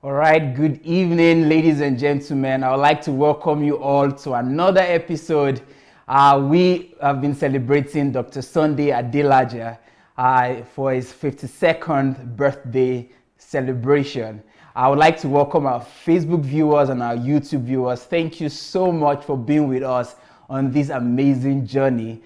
All right, good evening, ladies and gentlemen. I would like to welcome you all to another episode. We have been celebrating Dr. Sunday Adelaja for his 52nd birthday celebration. I would like to welcome our Facebook viewers and our YouTube viewers. Thank you so much for being with us on this amazing journey,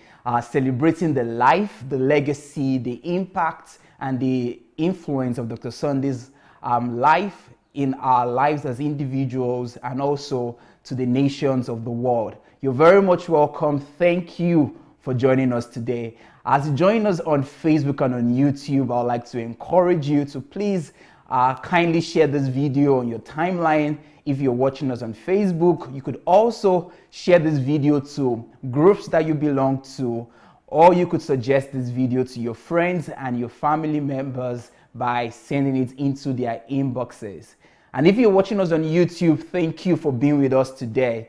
celebrating the life, the legacy, the impact, and the influence of Dr. Sunday's life in our lives as individuals and also to the nations of the world. You're very much welcome. Thank you for joining us today. As you join us on Facebook and on YouTube, I'd like to encourage you to please kindly share this video on your timeline. If you're watching us on Facebook, you could also share this video to groups that you belong to, or you could suggest this video to your friends and your family members by sending it into their inboxes. And if you're watching us on YouTube, thank you for being with us today.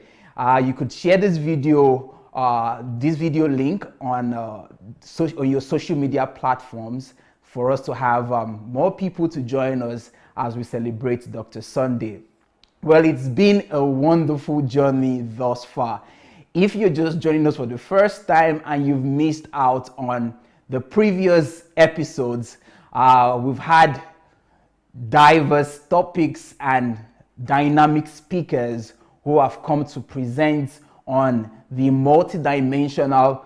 You could share this video link on your social media platforms for us to have more people to join us as we celebrate Dr. Sunday. Well, it's been a wonderful journey thus far. If you're just joining us for the first time and you've missed out on the previous episodes, we've had diverse topics and dynamic speakers who have come to present on the multidimensional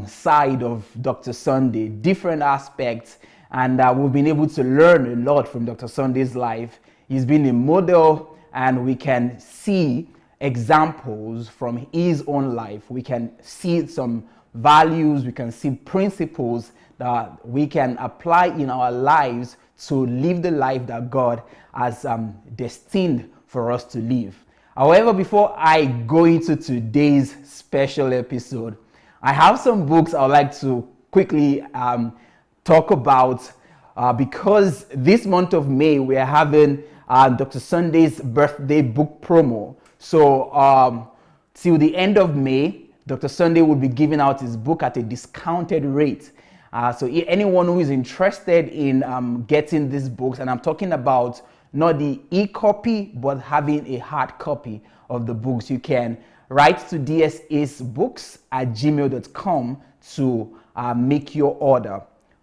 side of Dr. Sunday, different aspects, and we've been able to learn a lot from Dr. Sunday's life. He's been a model, and we can see examples from his own life. We can see some values, we can see principles that we can apply in our lives to live the life that God has destined for us to live. However, before I go into today's special episode, I have some books I would like to quickly talk about because this month of May we are having Dr. Sunday's birthday book promo. So till the end of May, Dr. Sunday will be giving out his book at a discounted rate. So anyone who is interested in getting these books, and I'm talking about not the e-copy, but having a hard copy of the books, you can write to dsasbooks@gmail.com to make your order.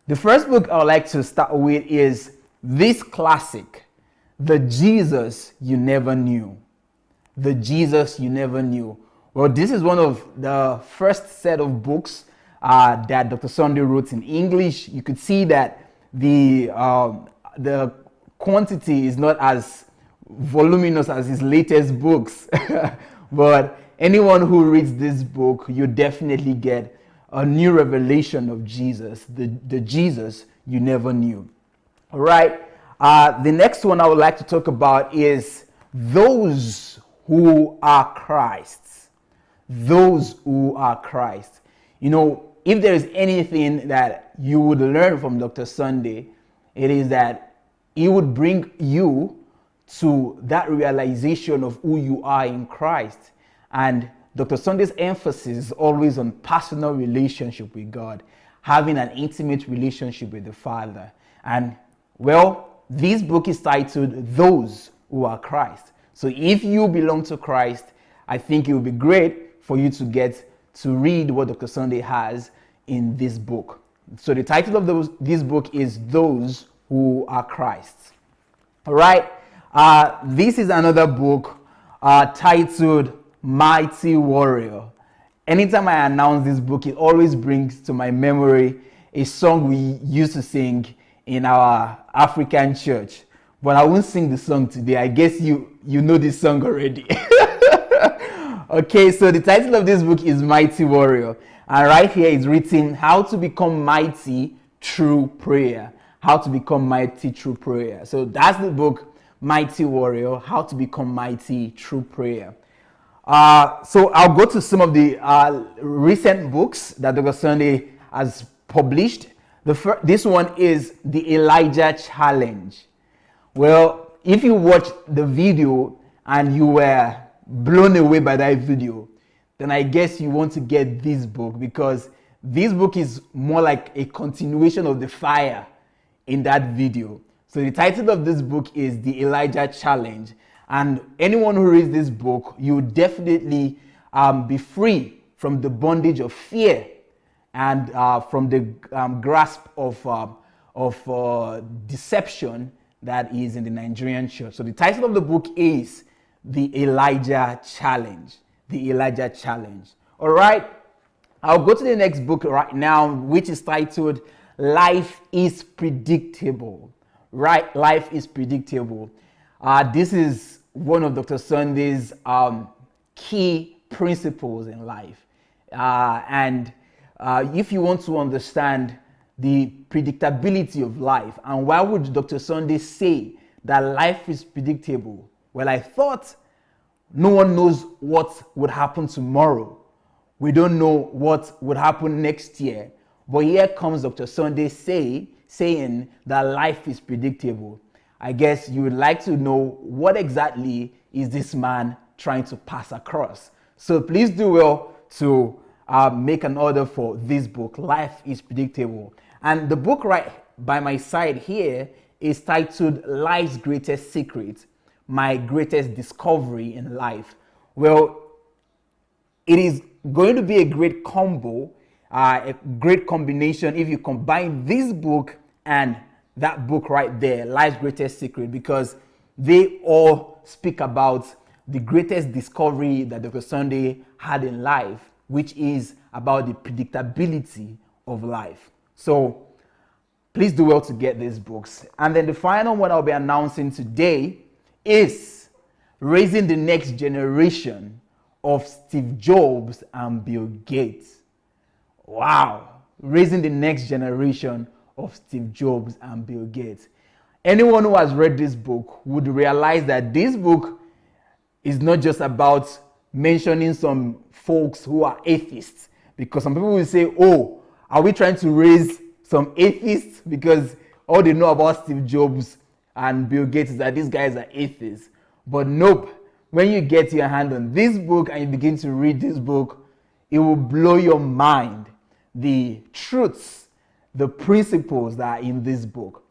The first book I would like to start with is this classic, The Jesus You Never Knew. The Jesus You Never Knew. Well, this is one of the first set of books that Dr. Sunday wrote in English. You could see that the quantity is not as voluminous as his latest books, but anyone who reads this book, you definitely get a new revelation of Jesus, the Jesus you never knew. All right. The next one I would like to talk about is Those Who Are Christ. Those Who Are Christ. You know, if there is anything that you would learn from Dr. Sunday, it is that he would bring you to that realization of who you are in Christ. And Dr. Sunday's emphasis is always on personal relationship with God, having an intimate relationship with the Father. And well, this book is titled Those Who Are Christ. So if you belong to Christ, I think it would be great for you to get to read what Dr. Sunday has in this book. So the title of this book is Those Who Are Christ. All right. This is another book titled Mighty Warrior. Anytime I announce this book, it always brings to my memory a song we used to sing in our African church. But I won't sing the song today. I guess you know this song already. Okay, so the title of this book is Mighty Warrior. And right here is written, How to Become Mighty Through Prayer. How to Become Mighty Through Prayer. So that's the book, Mighty Warrior, How to Become Mighty Through Prayer. So I'll go to some of the recent books that Dr. Sunday has published. This one is the Elijah Challenge. Well, if you watched the video and you were blown away by that video, then I guess you want to get this book, because this book is more like a continuation of the fire in that video. So the title of this book is The Elijah Challenge. And anyone who reads this book, you will definitely be free from the bondage of fear and from the grasp of deception that is in the Nigerian church. So the title of the book is The Elijah Challenge. The Elijah Challenge. All right. I'll go to the next book right now, which is titled Life is Predictable. Right? Life is Predictable. This is one of Dr. Sunday's key principles in life. And if you want to understand the predictability of life, and why would Dr. Sunday say that life is predictable? Well, I thought no one knows what would happen tomorrow. We don't know what would happen next year. But here comes Dr. Sunday saying that life is predictable. I guess you would like to know what exactly is this man trying to pass across. So please do well to make an order for this book, Life is Predictable. And the book right by my side here is titled Life's Greatest Secret, My Greatest Discovery in Life. Well, it is going to be a great combo, a great combination if you combine this book and that book right there, Life's Greatest Secret, because they all speak about the greatest discovery that Dr. Sunday had in life, which is about the predictability of life. So please do well to get these books. And then the final one I'll be announcing today is Raising the Next Generation of Steve Jobs and Bill Gates. Wow. Raising the next generation of Steve Jobs and Bill Gates. Anyone who has read this book would realize that this book is not just about mentioning some folks who are atheists, because some people will say, oh, are we trying to raise some atheists? Because all they know about Steve Jobs and Bill Gates is that these guys are atheists. But nope. When you get your hand on this book and you begin to read this book, it will blow your mind. The truths, the principles that are in this book.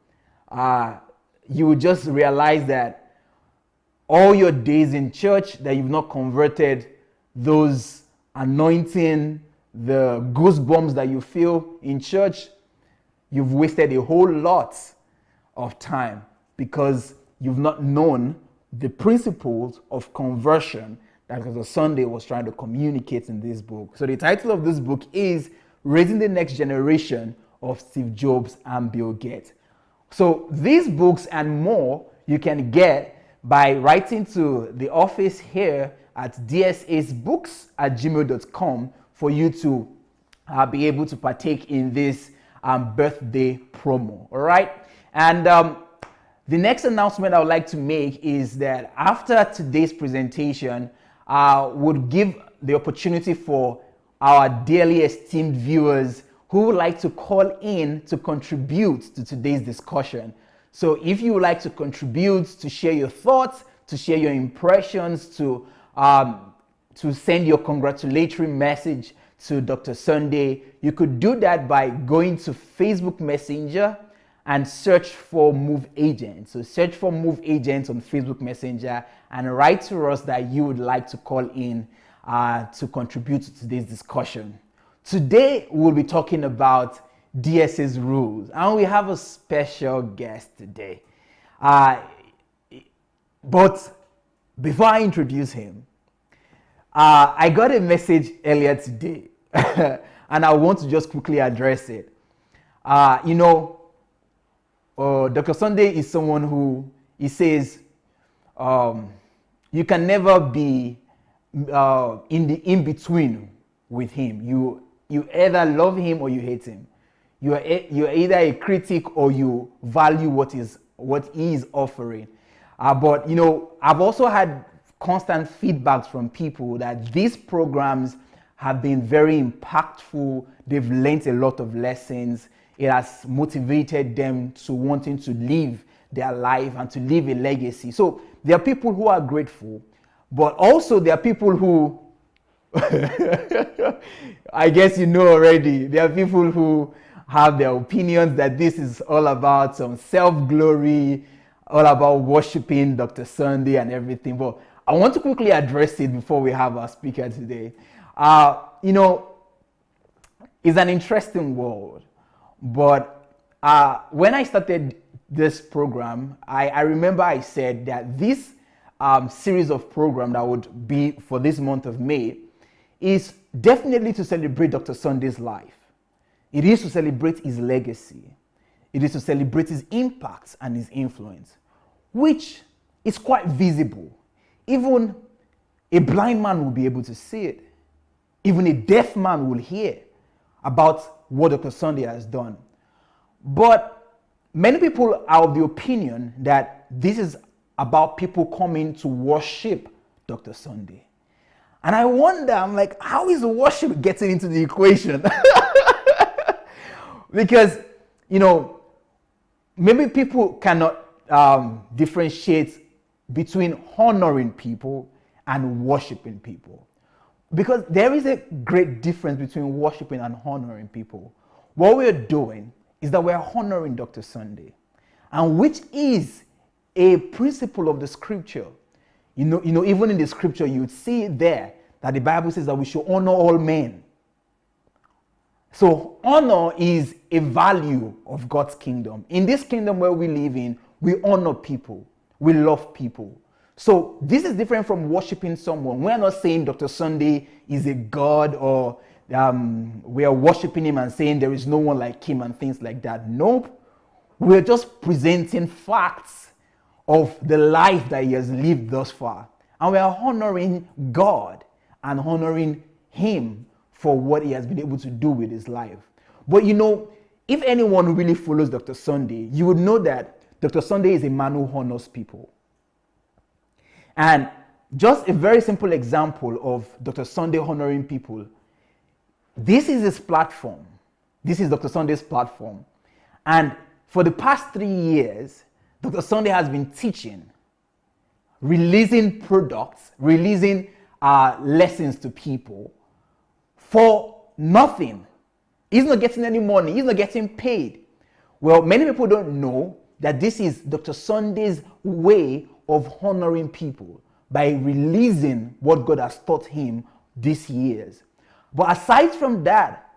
You will just realize that all your days in church that you've not converted, those anointing, the goosebumps that you feel in church, you've wasted a whole lot of time because you've not known the principles of conversion that Dr. Sunday was trying to communicate in this book. So the title of this book is Raising the Next Generation of Steve Jobs and Bill Gates. So these books and more you can get by writing to the office here at DSA'sbooks@gmail.com for you to be able to partake in this birthday promo. All right. And the next announcement I would like to make is that after today's presentation, would give the opportunity for our dearly esteemed viewers who would like to call in to contribute to today's discussion. So if you would like to contribute, to share your thoughts, to share your impressions, to send your congratulatory message to Dr. Sunday, you could do that by going to Facebook Messenger and search for Move Agent. So search for Move Agent on Facebook Messenger and write to us that you would like to call in to contribute to today's discussion. Today, we'll be talking about DSA's rules, and we have a special guest today. But before I introduce him, I got a message earlier today, and I want to just quickly address it. Dr. Sunday is someone who, he says, you can never be in the in-between with him. You either love him or you hate him. You're either a critic or you value what he is offering. But I've also had constant feedbacks from people that these programs have been very impactful. They've learned a lot of lessons. It has motivated them to wanting to live their life and to leave a legacy. So there are people who are grateful, but also there are people who I guess you know already. There are people who have their opinions that this is all about some self-glory, all about worshiping Dr. Sunday and everything. But I want to quickly address it before we have our speaker today. It's an interesting world, but when I started this program, I remember I said that this series of program that would be for this month of May is definitely to celebrate Dr. Sunday's life. It is to celebrate his legacy. It is to celebrate his impact and his influence, which is quite visible. Even a blind man will be able to see it. Even a deaf man will hear about what Dr. Sunday has done. But many people are of the opinion that this is about people coming to worship Dr. Sunday. And I wonder, I'm like, how is worship getting into the equation? Because, maybe people cannot differentiate between honoring people and worshiping people. Because there is a great difference between worshiping and honoring people. What we're doing is that we're honoring Dr. Sunday, and which is a principle of the scripture. Even in the scripture, you would see there that the Bible says that we should honor all men. So honor is a value of God's kingdom. In this kingdom where we live in, we honor people. We love people. So this is different from worshiping someone. We're not saying Dr. Sunday is a god, or we are worshiping him and saying there is no one like him and things like that. Nope. We're just presenting facts of the life that he has lived thus far. And we are honoring God and honoring him for what he has been able to do with his life. But if anyone really follows Dr. Sunday, you would know that Dr. Sunday is a man who honors people. And just a very simple example of Dr. Sunday honoring people. This is his platform. This is Dr. Sunday's platform. And for the past 3 years, Dr. Sunday has been teaching, releasing products, releasing lessons to people for nothing. He's not getting any money. He's not getting paid. Well, many people don't know that this is Dr. Sunday's way of honoring people by releasing what God has taught him these years. But aside from that,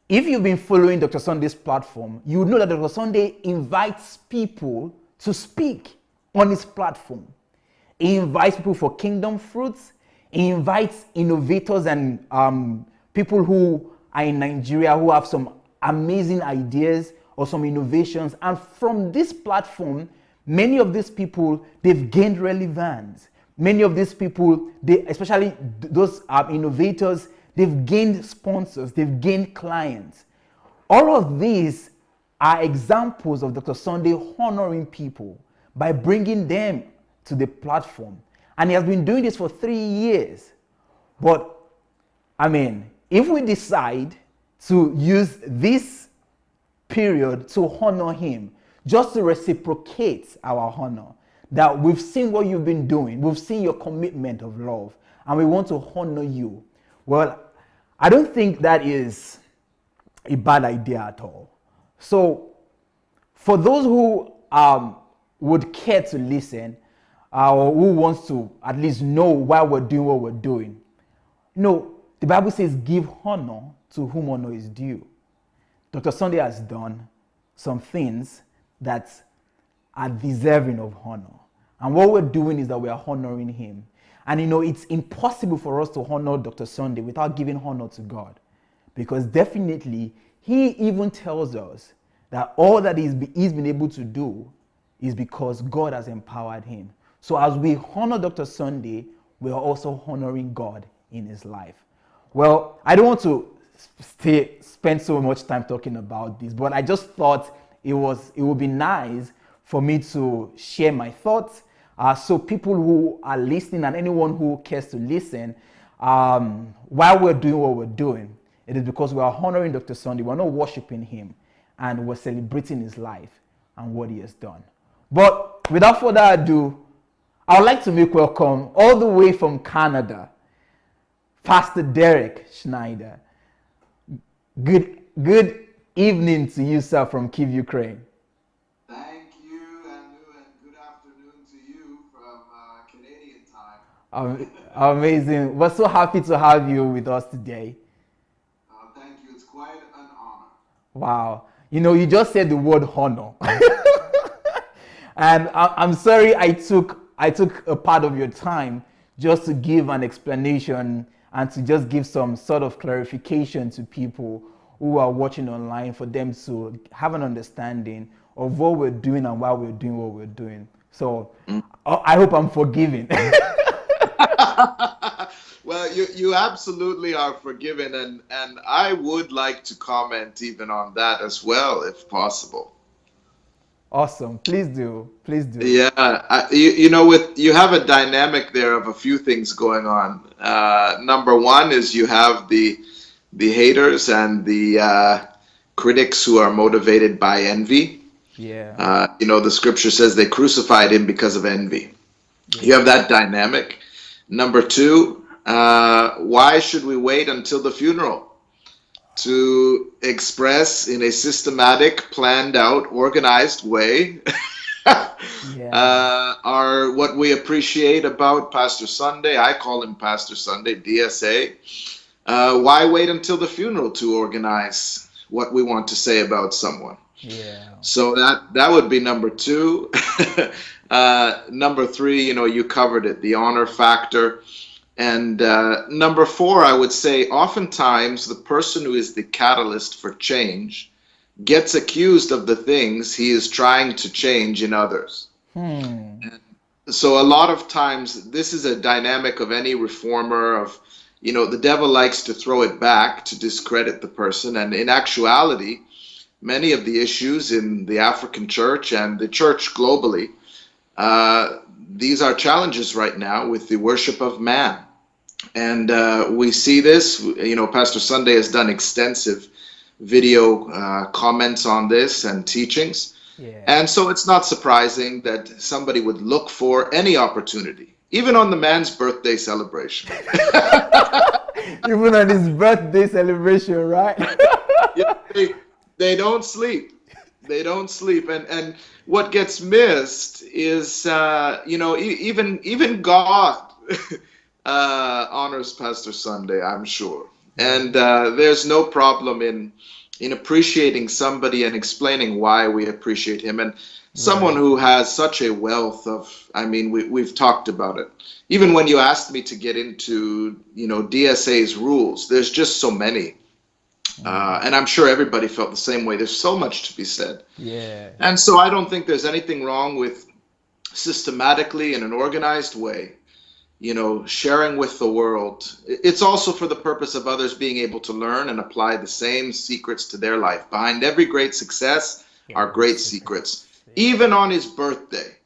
if you've been following Dr. Sunday's platform, you know that Dr. Sunday invites people to speak on his platform. He invites people for kingdom fruits. He invites innovators and people who are in Nigeria who have some amazing ideas or some innovations. And from this platform, many of these people, they've gained relevance. Many of these people, especially those innovators, they've gained sponsors, they've gained clients. All of these are examples of Dr. Sunday honoring people by bringing them to the platform. And he has been doing this for 3 years. But, if we decide to use this period to honor him, just to reciprocate our honor, that we've seen what you've been doing, we've seen your commitment of love, and we want to honor you. Well, I don't think that is a bad idea at all. So, for those who would care to listen, or who wants to at least know why we're doing what we're doing, the Bible says, give honor to whom honor is due. Dr. Sunday has done some things that are deserving of honor. And what we're doing is that we are honoring him. And it's impossible for us to honor Dr. Sunday without giving honor to God. Because definitely, he even tells us that all that he's been able to do is because God has empowered him. So as we honor Dr. Sunday, we are also honoring God in his life. Well, I don't want to spend so much time talking about this, but I just thought it would be nice for me to share my thoughts. So people who are listening and anyone who cares to listen, while we're doing what we're doing, it is because we are honoring Dr. Sunday. We're not worshiping him, and we're celebrating his life and what he has done. But without further ado, I would like to make welcome all the way from Canada, Pastor Derek Schneider. Good evening to you, sir, from Kyiv, Ukraine. Thank you, Anu, and good afternoon to you from Canadian time. Amazing. We're so happy to have you with us today. Thank you. It's quite an honor. Wow. You know, you just said the word honor. And I'm sorry I took a part of your time just to give an explanation and to just give some sort of clarification to people who are watching online for them to have an understanding of what we're doing and why we're doing what we're doing. So I hope I'm forgiven. Well, you absolutely are forgiven, and I would like to comment even on that as well, if possible. Awesome. Please do. Please do. Yeah, with you have a dynamic there of a few things going on. Number one is you have the haters and the critics who are motivated by envy. Yeah. The scripture says they crucified him because of envy. You Yeah. have that dynamic. Number two, why should we wait until the funeral to express in a systematic, planned out, organized way Yeah. are what we appreciate about Pastor Sunday? I call him Pastor Sunday, DSA. Why wait until the funeral to organize what we want to say about someone? Yeah. So that would be number two. Number three, you covered it, the honor factor. And number four, I would say oftentimes the person who is the catalyst for change gets accused of the things he is trying to change in others. Hmm. So a lot of times this is a dynamic of any reformer of, the devil likes to throw it back to discredit the person. And in actuality, many of the issues in the African church and the church globally, these are challenges right now with the worship of man. And we see this, Pastor Sunday has done extensive video comments on this and teachings. Yeah. And so it's not surprising that somebody would look for any opportunity, even on the man's birthday celebration. Even on his birthday celebration, right? Yeah, they don't sleep. They don't sleep. And what gets missed is, even God honors Pastor Sunday, I'm sure. And there's no problem in appreciating somebody and explaining why we appreciate him. And someone Right. who has such a wealth of, we've talked about it. Even when you asked me to get into, DSA's rules, there's just so many. And I'm sure everybody felt the same way. There's so much to be said. Yeah. And so I don't think there's anything wrong with systematically in an organized way, sharing with the world. It's also for the purpose of others being able to learn and apply the same secrets to their life. Behind every great success are great secrets. Even on his birthday,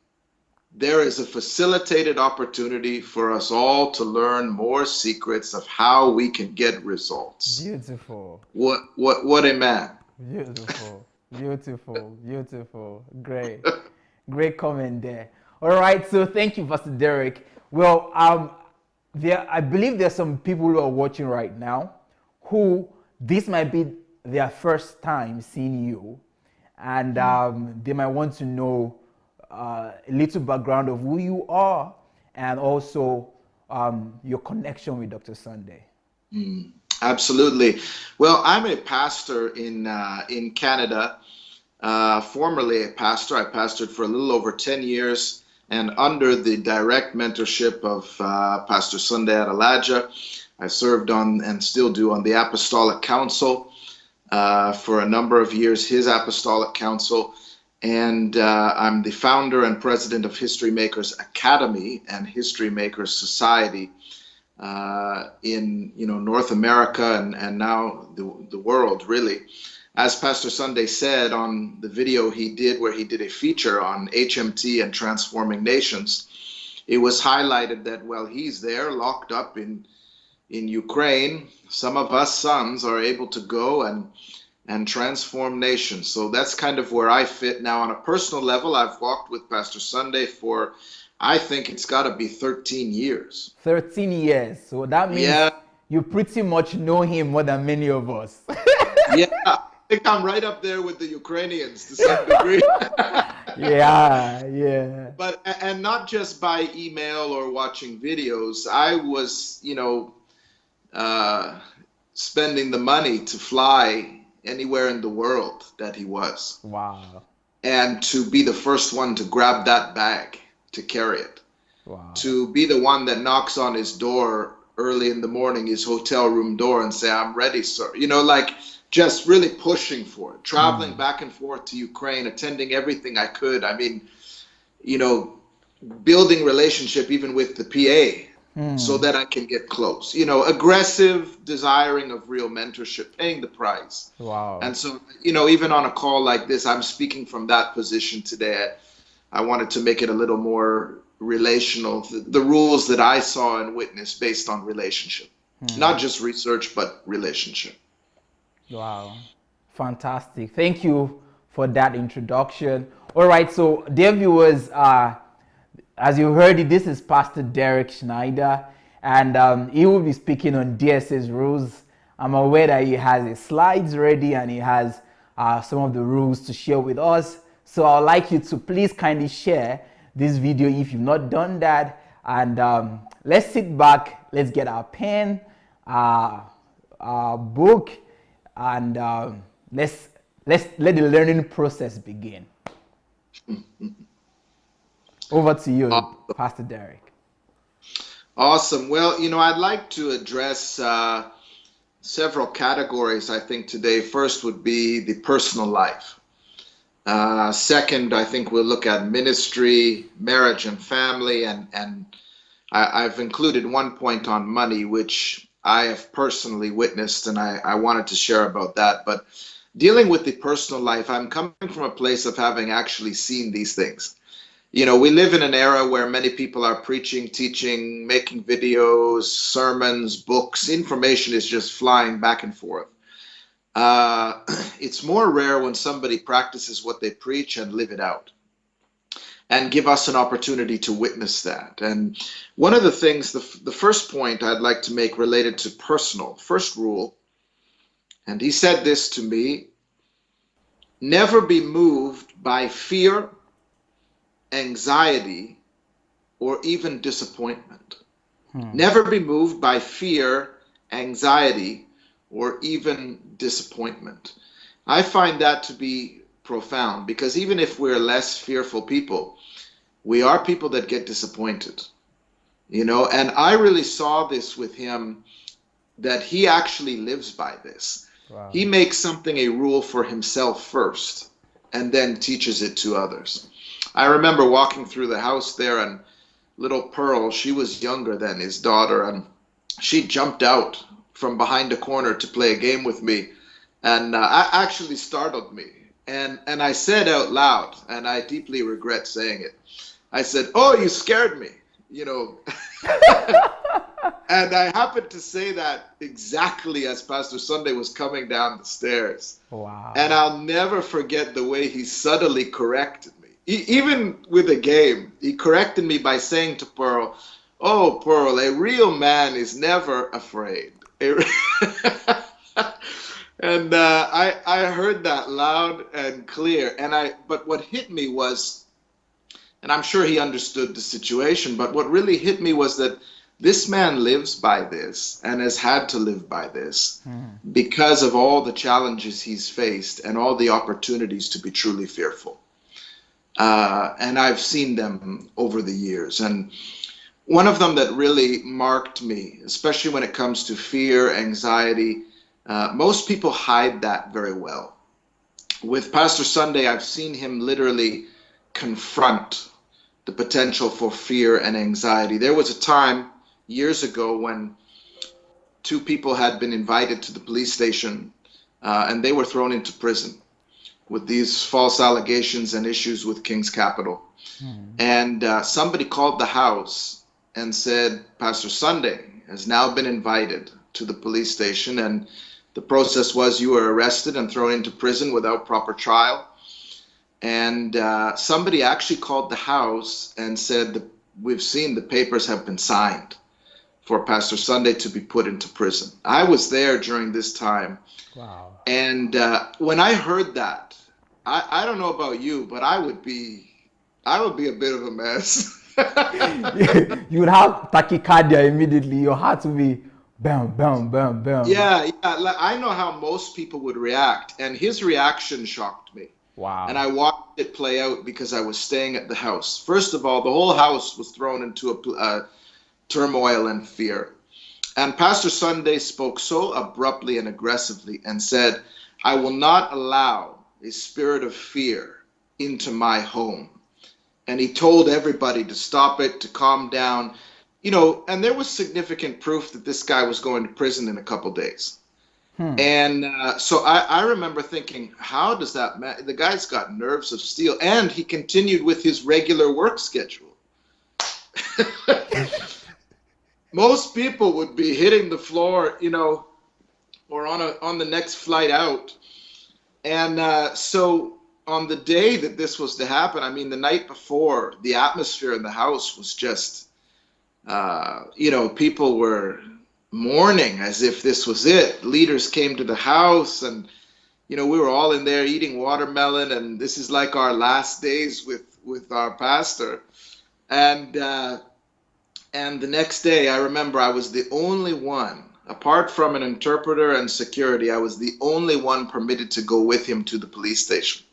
there is a facilitated opportunity for us all to learn more secrets of how we can get results. Beautiful. What a man. Beautiful. Beautiful. Beautiful. Great. Great comment there. All right. So thank you, Pastor Derek. Well, I believe there's some people who are watching right now who this might be their first time seeing you, and they might want to know a little background of who you are and also your connection with Dr. Sunday. Absolutely. Well, I'm a pastor in Canada. Formerly a pastor. I pastored for a little over 10 years, and under the direct mentorship of Pastor Sunday Adelaja, I served on and still do on the Apostolic Council for a number of years, his Apostolic Council. And I'm the founder and president of History Makers Academy and History Makers Society in North America and now the world, really. As Pastor Sunday said on the video he did where he did a feature on HMT and transforming nations, it was highlighted that while he's there locked up in Ukraine, some of us sons are able to go and transform nations. So that's kind of where I fit. Now, on a personal level, I've walked with Pastor Sunday for, I think it's got to be 13 years. 13 years. So that means Yeah, you pretty much know him more than many of us. yeah. think I'm right up there with the Ukrainians to some degree. Yeah, yeah. But and not just by email or watching videos. I was, uh, spending the money to fly anywhere in the world that he was, Wow, and to be the first one to grab that bag to carry it, wow. to be the one that knocks on his door early in the morning, his hotel room door, and say, "I'm ready, sir." Like just really pushing for it, traveling Hmm. back and forth to Ukraine, attending everything I could. I mean, you know, building relationship even with the PA so Hmm. that I can get close. Aggressive, desiring of real mentorship, paying the price. Wow. And so, even on a call like this, I'm speaking from that position today. I wanted to make it a little more relational, the rules that I saw and witnessed based on relationship, Hmm. not just research, but relationship. Wow. Fantastic. Thank you for that introduction. All right, so dear viewers, as you heard it, this is Pastor Derek Schneider, and he will be speaking on DSA's rules. I'm aware that he has his slides ready and he has some of the rules to share with us. So I'd like you to please kindly share this video if you've not done that. And let's sit back, let's get our pen, our book, and let's let the learning process begin. Over to you, Pastor Derek. Awesome. Well, I'd like to address several categories, I think, today. First would be the personal life. Second, I think we'll look at ministry, marriage, and family. And I've included one point on money, which I have personally witnessed, and I wanted to share about that. But dealing with the personal life, I'm coming from a place of having actually seen these things. We live in an era where many people are preaching, teaching, making videos, sermons, books. Information is just flying back and forth. Uh, it's more rare when somebody practices what they preach and live it out and give us an opportunity to witness that. And one of the things, the first point I'd like to make related to personal, first rule, and he said this to me: never be moved by fear, anxiety, or even disappointment. Hmm. Never be moved by fear, anxiety, or even disappointment. I find that to be profound because even if we're less fearful people, we are people that get disappointed, and I really saw this with him, that he actually lives by this. He Wow. makes something a rule for himself first and then teaches it to others. I remember walking through the house there, and little Pearl, she was younger than his daughter, and she jumped out from behind a corner to play a game with me, and I actually startled me. And I said out loud, and I deeply regret saying it. I said, "Oh, you scared me," you know. And I happened to say that exactly as Pastor Sunday was coming down the stairs. And Wow. I'll never forget the way he subtly corrected me. Even with a game, he corrected me by saying to Pearl, "Oh, Pearl, a real man is never afraid." And I heard that loud and clear. But what hit me was, and I'm sure he understood the situation, but what really hit me was that this man lives by this and has had to live by this Hmm. because of all the challenges he's faced and all the opportunities to be truly fearful. And I've seen them over the years. And one of them that really marked me, especially when it comes to fear, anxiety, most people hide that very well. With Pastor Sunday, I've seen him literally confront the potential for fear and anxiety. There was a time years ago when two people had been invited to the police station, and they were thrown into prison with these false allegations and issues with King's Capital. Hmm. And somebody called the house and said, "Pastor Sunday has now been invited to the police station, and the process was you were arrested and thrown into prison without proper trial." And somebody actually called the house and said, "We've seen the papers have been signed for Pastor Sunday to be put into prison. I was there during this time. Wow. And when I heard that, I don't know about you, but I would be a bit of a mess. You would have tachycardia immediately. Your heart would be bam, bam, bam, bam. Yeah. Like, I know how most people would react, and his reaction shocked me. Wow. And I watched it play out because I was staying at the house. First of all, the whole house was thrown into a turmoil and fear. And Pastor Sunday spoke so abruptly and aggressively and said, I will not allow a spirit of fear into my home. And he told everybody to stop it, to calm down, and there was significant proof that this guy was going to prison in a couple days. And so I remember thinking, how does that matter? The guy's got nerves of steel, and he continued with his regular work schedule. Most people would be hitting the floor, or on the next flight out. And so on the day that this was to happen, I mean, the night before, the atmosphere in the house was just, people were mourning as if this was it. Leaders came to the house, and we were all in there eating watermelon, and this is like our last days with our pastor. And the next day, I remember I was the only one, apart from an interpreter and security, I was the only one permitted to go with him to the police station.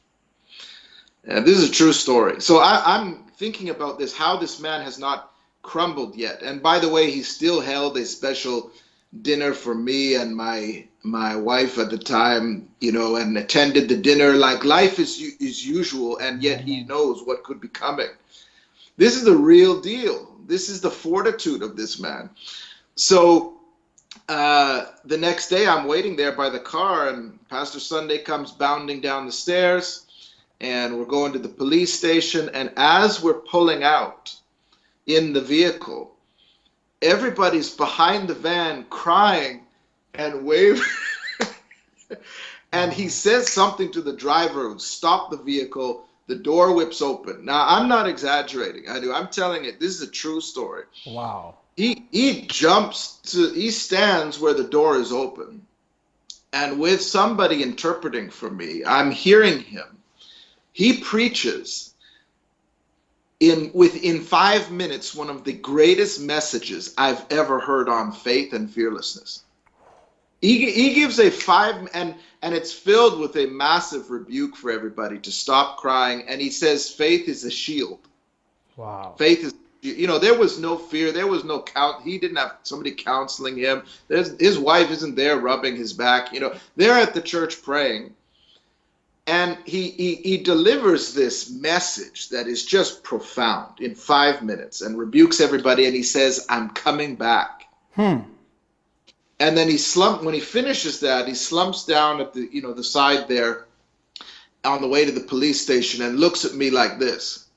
And this is a true story. So I'm thinking about this, how this man has not crumbled yet. And by the way, he still held a special dinner for me and my wife at the time, and attended the dinner like life is usual, and yet he knows what could be coming. This is the real deal. This is the fortitude of this man. So the next day I'm waiting there by the car, and Pastor Sunday comes bounding down the stairs, and we're going to the police station. And as we're pulling out in the vehicle, everybody's behind the van crying and waving. And he says something to the driver who stopped the vehicle. The door whips open. Now, I'm not exaggerating. I'm telling it. This is a true story. Wow. He stands where the door is open. And with somebody interpreting for me, I'm hearing him. He preaches within 5 minutes one of the greatest messages I've ever heard on faith and fearlessness. He gives and it's filled with a massive rebuke for everybody to stop crying. And he says faith is a shield. Wow. Faith is, there was no fear. There was no he didn't have somebody counseling him. His wife isn't there rubbing his back. They're at the church praying. And he delivers this message that is just profound in 5 minutes and rebukes everybody. And he says, I'm coming back. And then when he finishes that, he slumps down at the side there on the way to the police station and looks at me like this.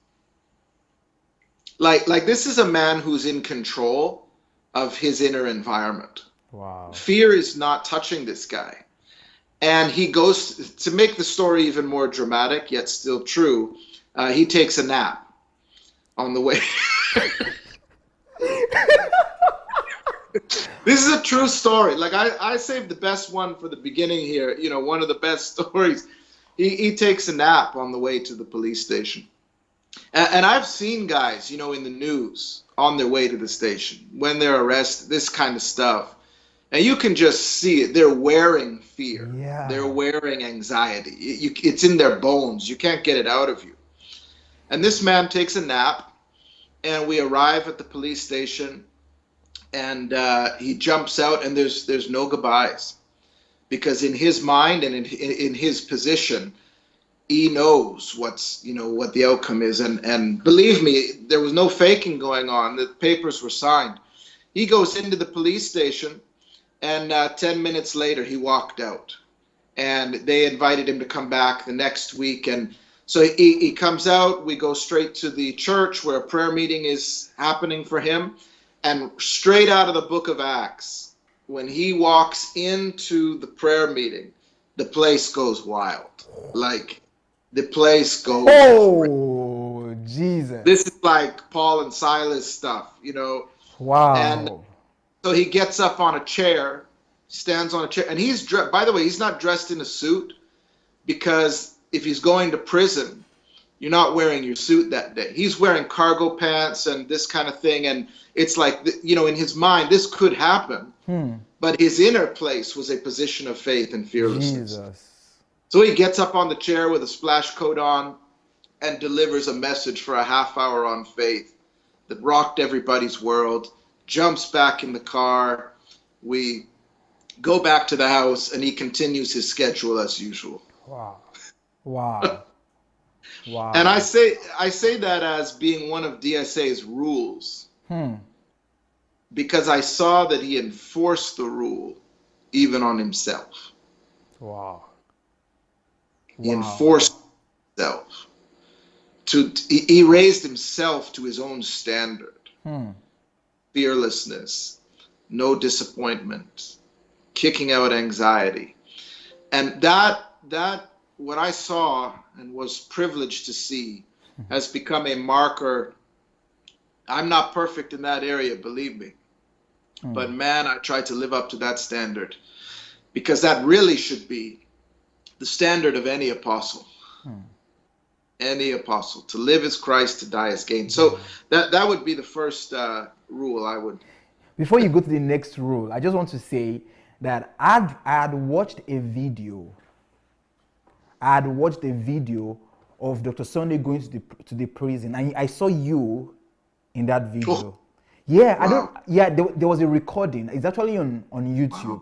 Like this is a man who's in control of his inner environment. Wow. Fear is not touching this guy. And he goes, to make the story even more dramatic, yet still true, he takes a nap on the way. This is a true story. Like I saved the best one for the beginning here, one of the best stories. He takes a nap on the way to the police station. And I've seen guys, in the news on their way to the station, when they're arrested, this kind of stuff. And you can just see it. They're wearing fear. Yeah. They're wearing anxiety. It's in their bones. You can't get it out of you. And this man takes a nap, and we arrive at the police station, and he jumps out, and there's no goodbyes, because in his mind and in his position, he knows what the outcome is. And believe me, there was no faking going on. The papers were signed. He goes into the police station. And 10 minutes later, he walked out, and they invited him to come back the next week. And so he comes out. We go straight to the church where a prayer meeting is happening for him. And straight out of the book of Acts, when he walks into the prayer meeting, the place goes wild. Like, the place goes. Oh, Jesus. This is like Paul and Silas stuff, Wow. And So he gets up on a chair, stands on a chair, and he's dressed. By the way, he's not dressed in a suit because if he's going to prison, you're not wearing your suit that day. He's wearing cargo pants and this kind of thing, and it's like, you know, in his mind, this could happen. But his inner place was a position of faith and fearlessness. Jesus. So he gets up on the chair with a splash coat on and delivers a message for a half hour on faith that rocked everybody's world, jumps back in the car. We go back to the house and he continues his schedule as usual. Wow. Wow. Wow. And I say that as being one of DSA's rules. Because I saw that he enforced the rule even on himself. Wow. He enforced himself. He raised himself to his own standard. Fearlessness, no disappointment, kicking out anxiety. And that what I saw and was privileged to see has become a marker. I'm not perfect in that area, believe me. But man, I try to live up to that standard, because that really should be the standard of any apostle. Any apostle. To live as Christ, to die as gain. So that would be the first rule I would. Before you go to the next rule, I just want to say that I had watched a video. Of Dr. Sunday going to the prison, and I saw you in that video. Oh. Yeah, Wow. there was a recording. It's actually on YouTube. Wow.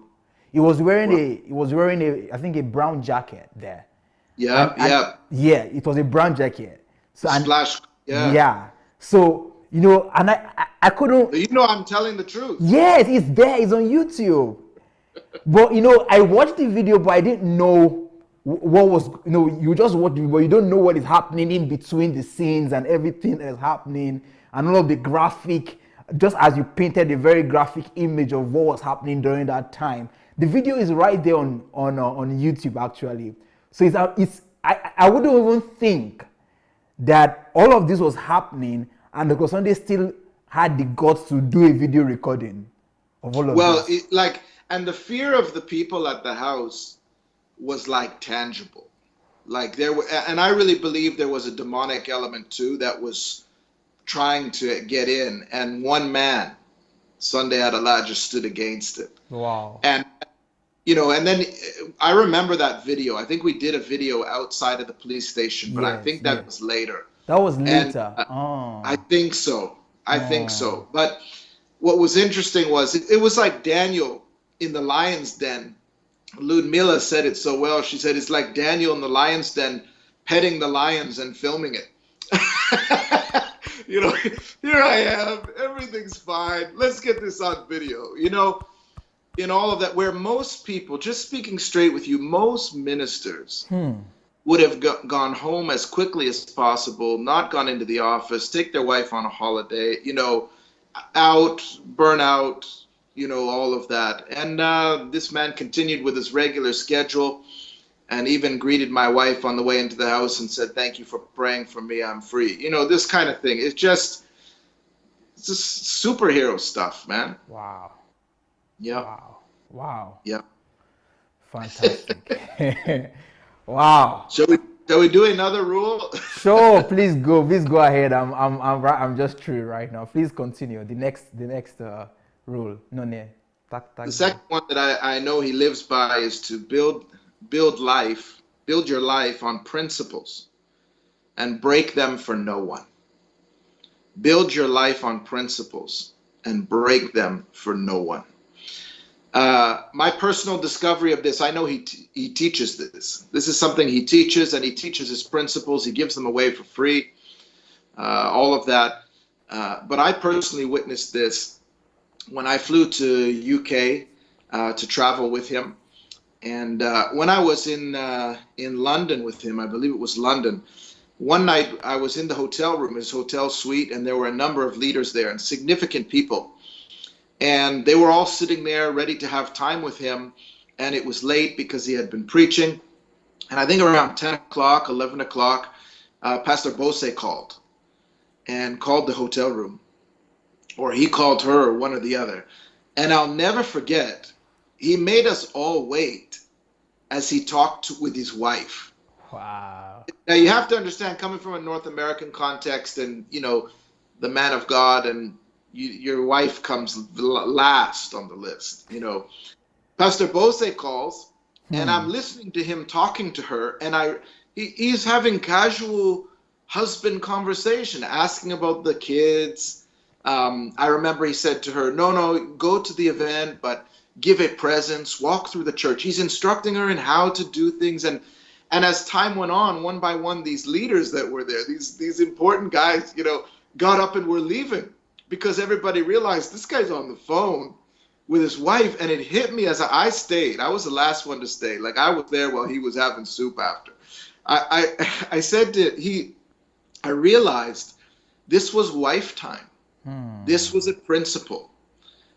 He was wearing a I think a brown jacket there. Yeah. Yeah, it was a brown jacket. So Splash. Yeah. yeah. So, you know, and I couldn't. You know, I'm telling the truth. Yes, it's there. It's on YouTube. But you know, I watched the video, but I didn't know what was. You know, you just watch the video, you don't know what is happening in between the scenes and everything that is happening, and all of the graphic. Just as you painted a very graphic image of what was happening during that time, the video is right there on YouTube actually. So I wouldn't even think that all of this was happening, and Dr. Sunday still had the guts to do a video recording of all of this. Well, and the fear of the people at the house was like tangible. Like there were, and I really believe there was a demonic element too that was trying to get in, and one man, Sunday Adelaja, stood against it. Wow. And you know, and then I remember that video. I think we did a video outside of the police station, but I think that was later. That was later. I think so. I think so. But what was interesting was it was like Daniel in the lion's den. Ludmilla said it so well. She said it's like Daniel in the lion's den petting the lions and filming it. You know, here I am, everything's fine. Let's get this on video. You know, in all of that, where most people, just speaking straight with you, most ministers would have gone home as quickly as possible, not gone into the office, take their wife on a holiday, you know, out, burn out, you know, all of that. And this man continued with his regular schedule, and even greeted my wife on the way into the house and said, "Thank you for praying for me, I'm free." You know, this kind of thing. It's just superhero stuff, man. Wow. Yeah. Wow. Yeah. Fantastic. Wow. Shall we do another rule? Sure, please go ahead. I'm just through right now. Please continue. The next rule. No. The second one that I know he lives by is to build your life on principles and break them for no one. Build your life on principles and break them for no one. My personal discovery of this, I know he teaches this. This is something he teaches, and he teaches his principles. He gives them away for free, all of that. But I personally witnessed this when I flew to UK to travel with him. And when I was in London with him, I believe it was London, one night I was in the hotel room, his hotel suite, and there were a number of leaders there and significant people. And they were all sitting there ready to have time with him. And it was late because he had been preaching. And I think around 10 o'clock, 11 o'clock, Pastor Bose called the hotel room. Or he called her, or one or the other. And I'll never forget, he made us all wait as he talked with his wife. Wow. Now you have to understand, coming from a North American context, and the man of God, and your wife comes last on the list. Pastor Bose calls, and I'm listening to him talking to her, and he's having casual husband conversation, asking about the kids. I remember he said to her, no, go to the event, but give a presence, walk through the church. He's instructing her in how to do things. And as time went on, one by one, these leaders that were there, these important guys, got up and were leaving, because everybody realized this guy's on the phone with his wife. And it hit me as I stayed. I was the last one to stay. Like, I was there while he was having soup after. I said I realized this was wife time. This was a principle.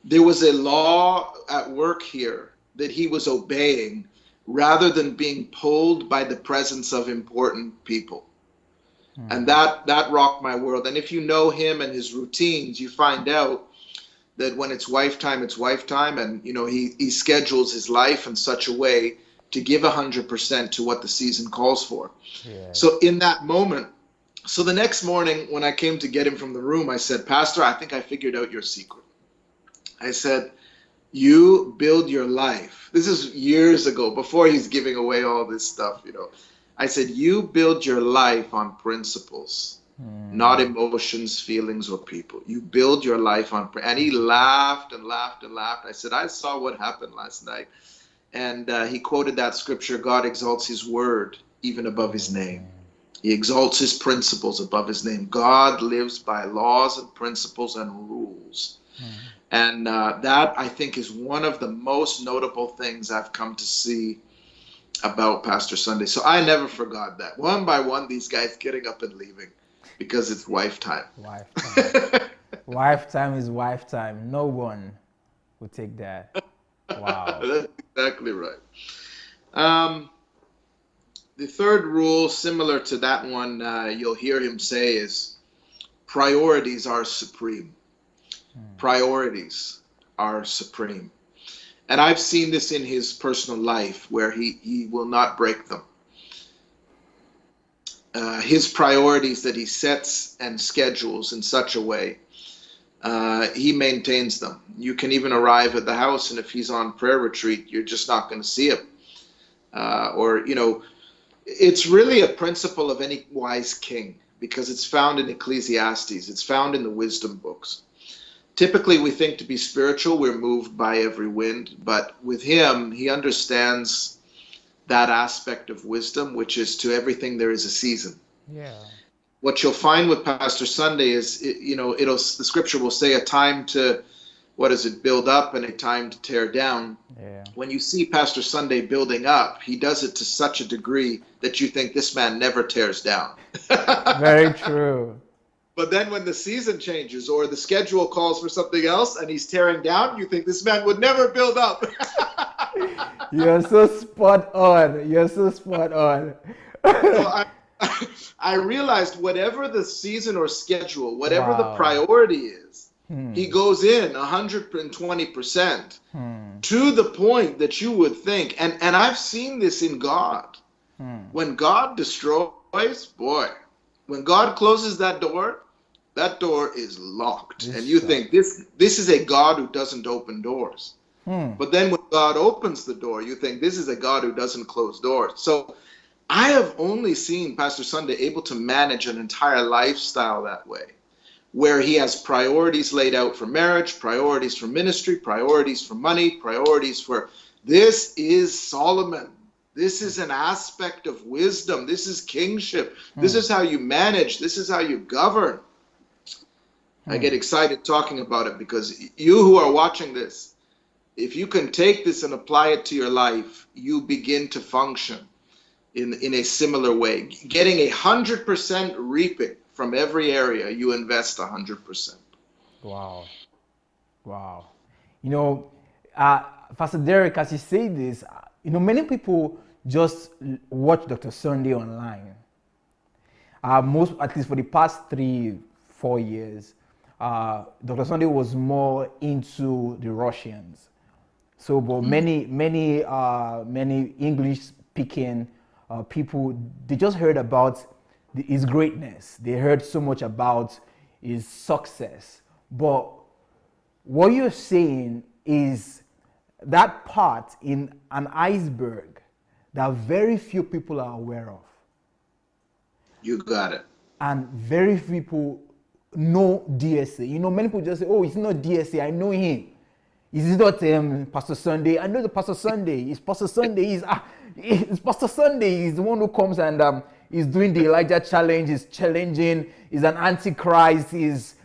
There was a law at work here that he was obeying, rather than being pulled by the presence of important people. And that rocked my world. And if you know him and his routines, you find out that when it's wife time, it's wife time. And, he schedules his life in such a way to give 100% to what the season calls for. Yeah. So in that moment, so the next morning when I came to get him from the room, I said, Pastor, I think I figured out your secret. I said, you build your life. This is years ago, before he's giving away all this stuff, I said, you build your life on principles, not emotions, feelings, or people. You build your life on, and he laughed and laughed and laughed. I said, I saw what happened last night. And he quoted that scripture, God exalts his word even above his name. He exalts his principles above his name. God lives by laws and principles and rules. And that, I think, is one of the most notable things I've come to see about Pastor Sunday. So I never forgot that. One by one, these guys getting up and leaving because it's wife time. Wife time. Wife time is wife time. No one would take that. Wow. That's exactly right. The third rule, similar to that one, you'll hear him say is, priorities are supreme. Priorities are supreme. And I've seen this in his personal life, where he will not break them. His priorities that he sets and schedules in such a way, he maintains them. You can even arrive at the house, and if he's on prayer retreat, you're just not going to see him. It's really a principle of any wise king, because it's found in Ecclesiastes. It's found in the wisdom books. Typically, we think to be spiritual, we're moved by every wind. But with him, he understands that aspect of wisdom, which is to everything there is a season. Yeah. What you'll find with Pastor Sunday is, the scripture will say a time to, build up, and a time to tear down. Yeah. When you see Pastor Sunday building up, he does it to such a degree that you think this man never tears down. Very true. But then when the season changes or the schedule calls for something else and he's tearing down, you think this man would never build up. You're so spot on. You're so spot on. So I realized whatever the season or schedule, whatever the priority is, he goes in 120% to the point that you would think. And I've seen this in God. When God destroys, when God closes that door is locked. And you think this is a God who doesn't open doors. But then when God opens the door, you think this is a God who doesn't close doors. So I have only seen Pastor Sunday able to manage an entire lifestyle that way, where he has priorities laid out for marriage, priorities for ministry, priorities for money, priorities for, this is Solomon. This is an aspect of wisdom. This is kingship. This is how you manage. This is how you govern. I get excited talking about it, because you who are watching this, if you can take this and apply it to your life, you begin to function in a similar way. Getting 100% reaping from every area, you invest 100%. Wow. Pastor Derek, as you say this, many people just watch Dr. Sunday online. At least for the past 3-4 years, Dr. Sunday was more into the Russians. So, but many English-speaking people, they just heard about his greatness. They heard so much about his success. But what you're saying is that part in an iceberg that very few people are aware of. You got it. And very few people know DSA. You know, many people just say, oh, it's not DSA, I know him. Is it not Pastor Sunday? I know the Pastor Sunday. It's Pastor Sunday. It's Pastor Sunday. He's the one who comes and is doing the Elijah challenge. He's challenging. He's an antichrist.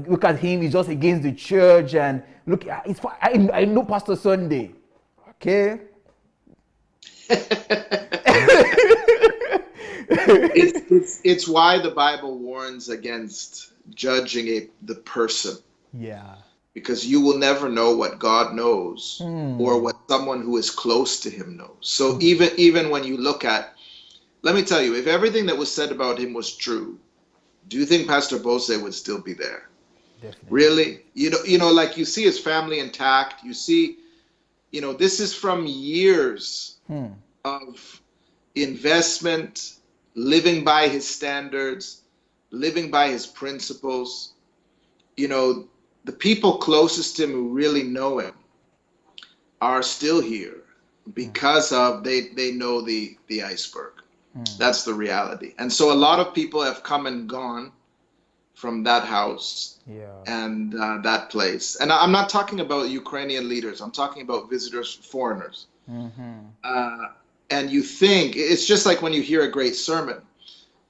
Look at him. He's just against the church. And look, I know Pastor Sunday. Okay. It's why the Bible warns against judging the person. Yeah. Because you will never know what God knows or what someone who is close to him knows. So even when you look at, let me tell you, if everything that was said about him was true, do you think Pastor Bose would still be there? Definitely. Really? You know, like you see his family intact. You see, you know, this is from years of investment, living by his standards, living by his principles. You know, the people closest to him who really know him are still here because of they know the iceberg. That's the reality. And so a lot of people have come and gone from that house and that place. And I'm not talking about Ukrainian leaders. I'm talking about visitors, foreigners. And you think, it's just like when you hear a great sermon,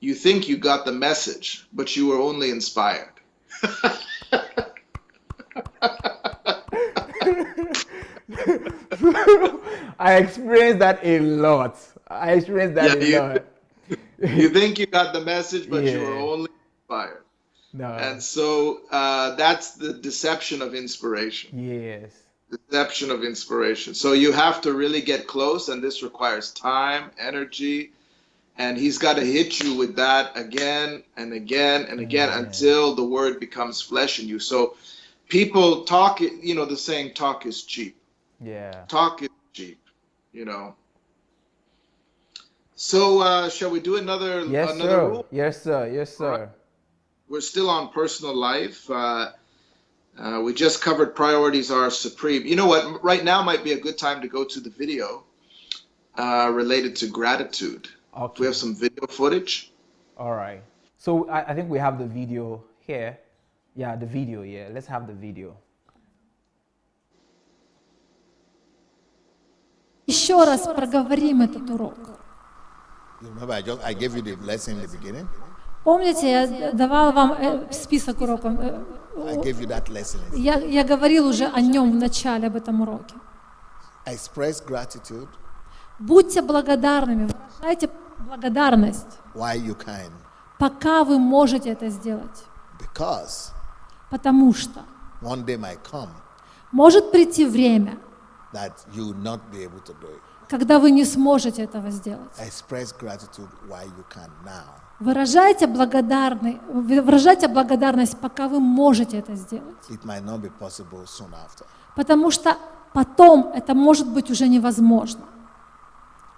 you think you got the message, but you were only inspired. I experienced that a lot. You think you got the message, but you were only inspired. No. And so that's the deception of inspiration. Yes. Deception of inspiration. So you have to really get close, and this requires time, energy, and he's got to hit you with that again and again and again until the word becomes flesh in you. So people talk, you know, the saying, talk is cheap. Yeah. Talk is cheap, you know. So shall we do another rule? Yes, sir. Yes, sir. Right. We're still on personal life. We just covered priorities are supreme. You know what? Right now might be a good time to go to the video related to gratitude. Okay. We have some video footage. All right. So I think we have the video here. Yeah, the video. Yeah, let's have the video. Еще раз проговорим этот урок. You remember I gave you the lesson in the beginning? Помните, я давала вам список уроков. I gave you that lesson. Я говорил уже о нем в начале, об этом уроке. Express gratitude. Будьте благодарными, выражайте благодарность. While you can. Пока вы можете это сделать. Because Потому что one day might come может прийти время, that you will not be able to do it. когда вы не сможете этого сделать. Express gratitude while you can now. Выражайте благодарность, пока вы можете это сделать. It might not be possible soon after. Потому что потом это может быть уже невозможно.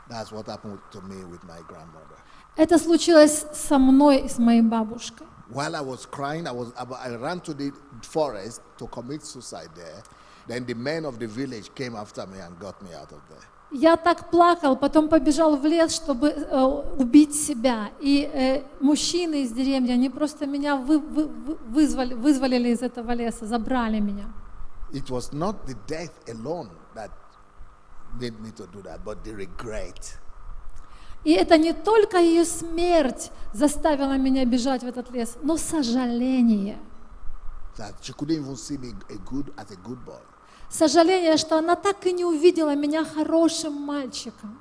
That's what happened to me with my grandmother. Это случилось со мной и с моей бабушкой. While I was crying, I ran to the forest to commit suicide there. Then the men of the village came after me and got me out of there. Я так плакал, потом побежал в лес, чтобы убить себя. И мужчины из деревни, они просто меня вызволили из этого леса, забрали меня. It was not the death alone that made me to do that, but the regret. И это не только ее смерть заставила меня бежать в этот лес, но сожаление. That she couldn't even see me as a good boy. Сожаление, что она так и не увидела меня хорошим мальчиком.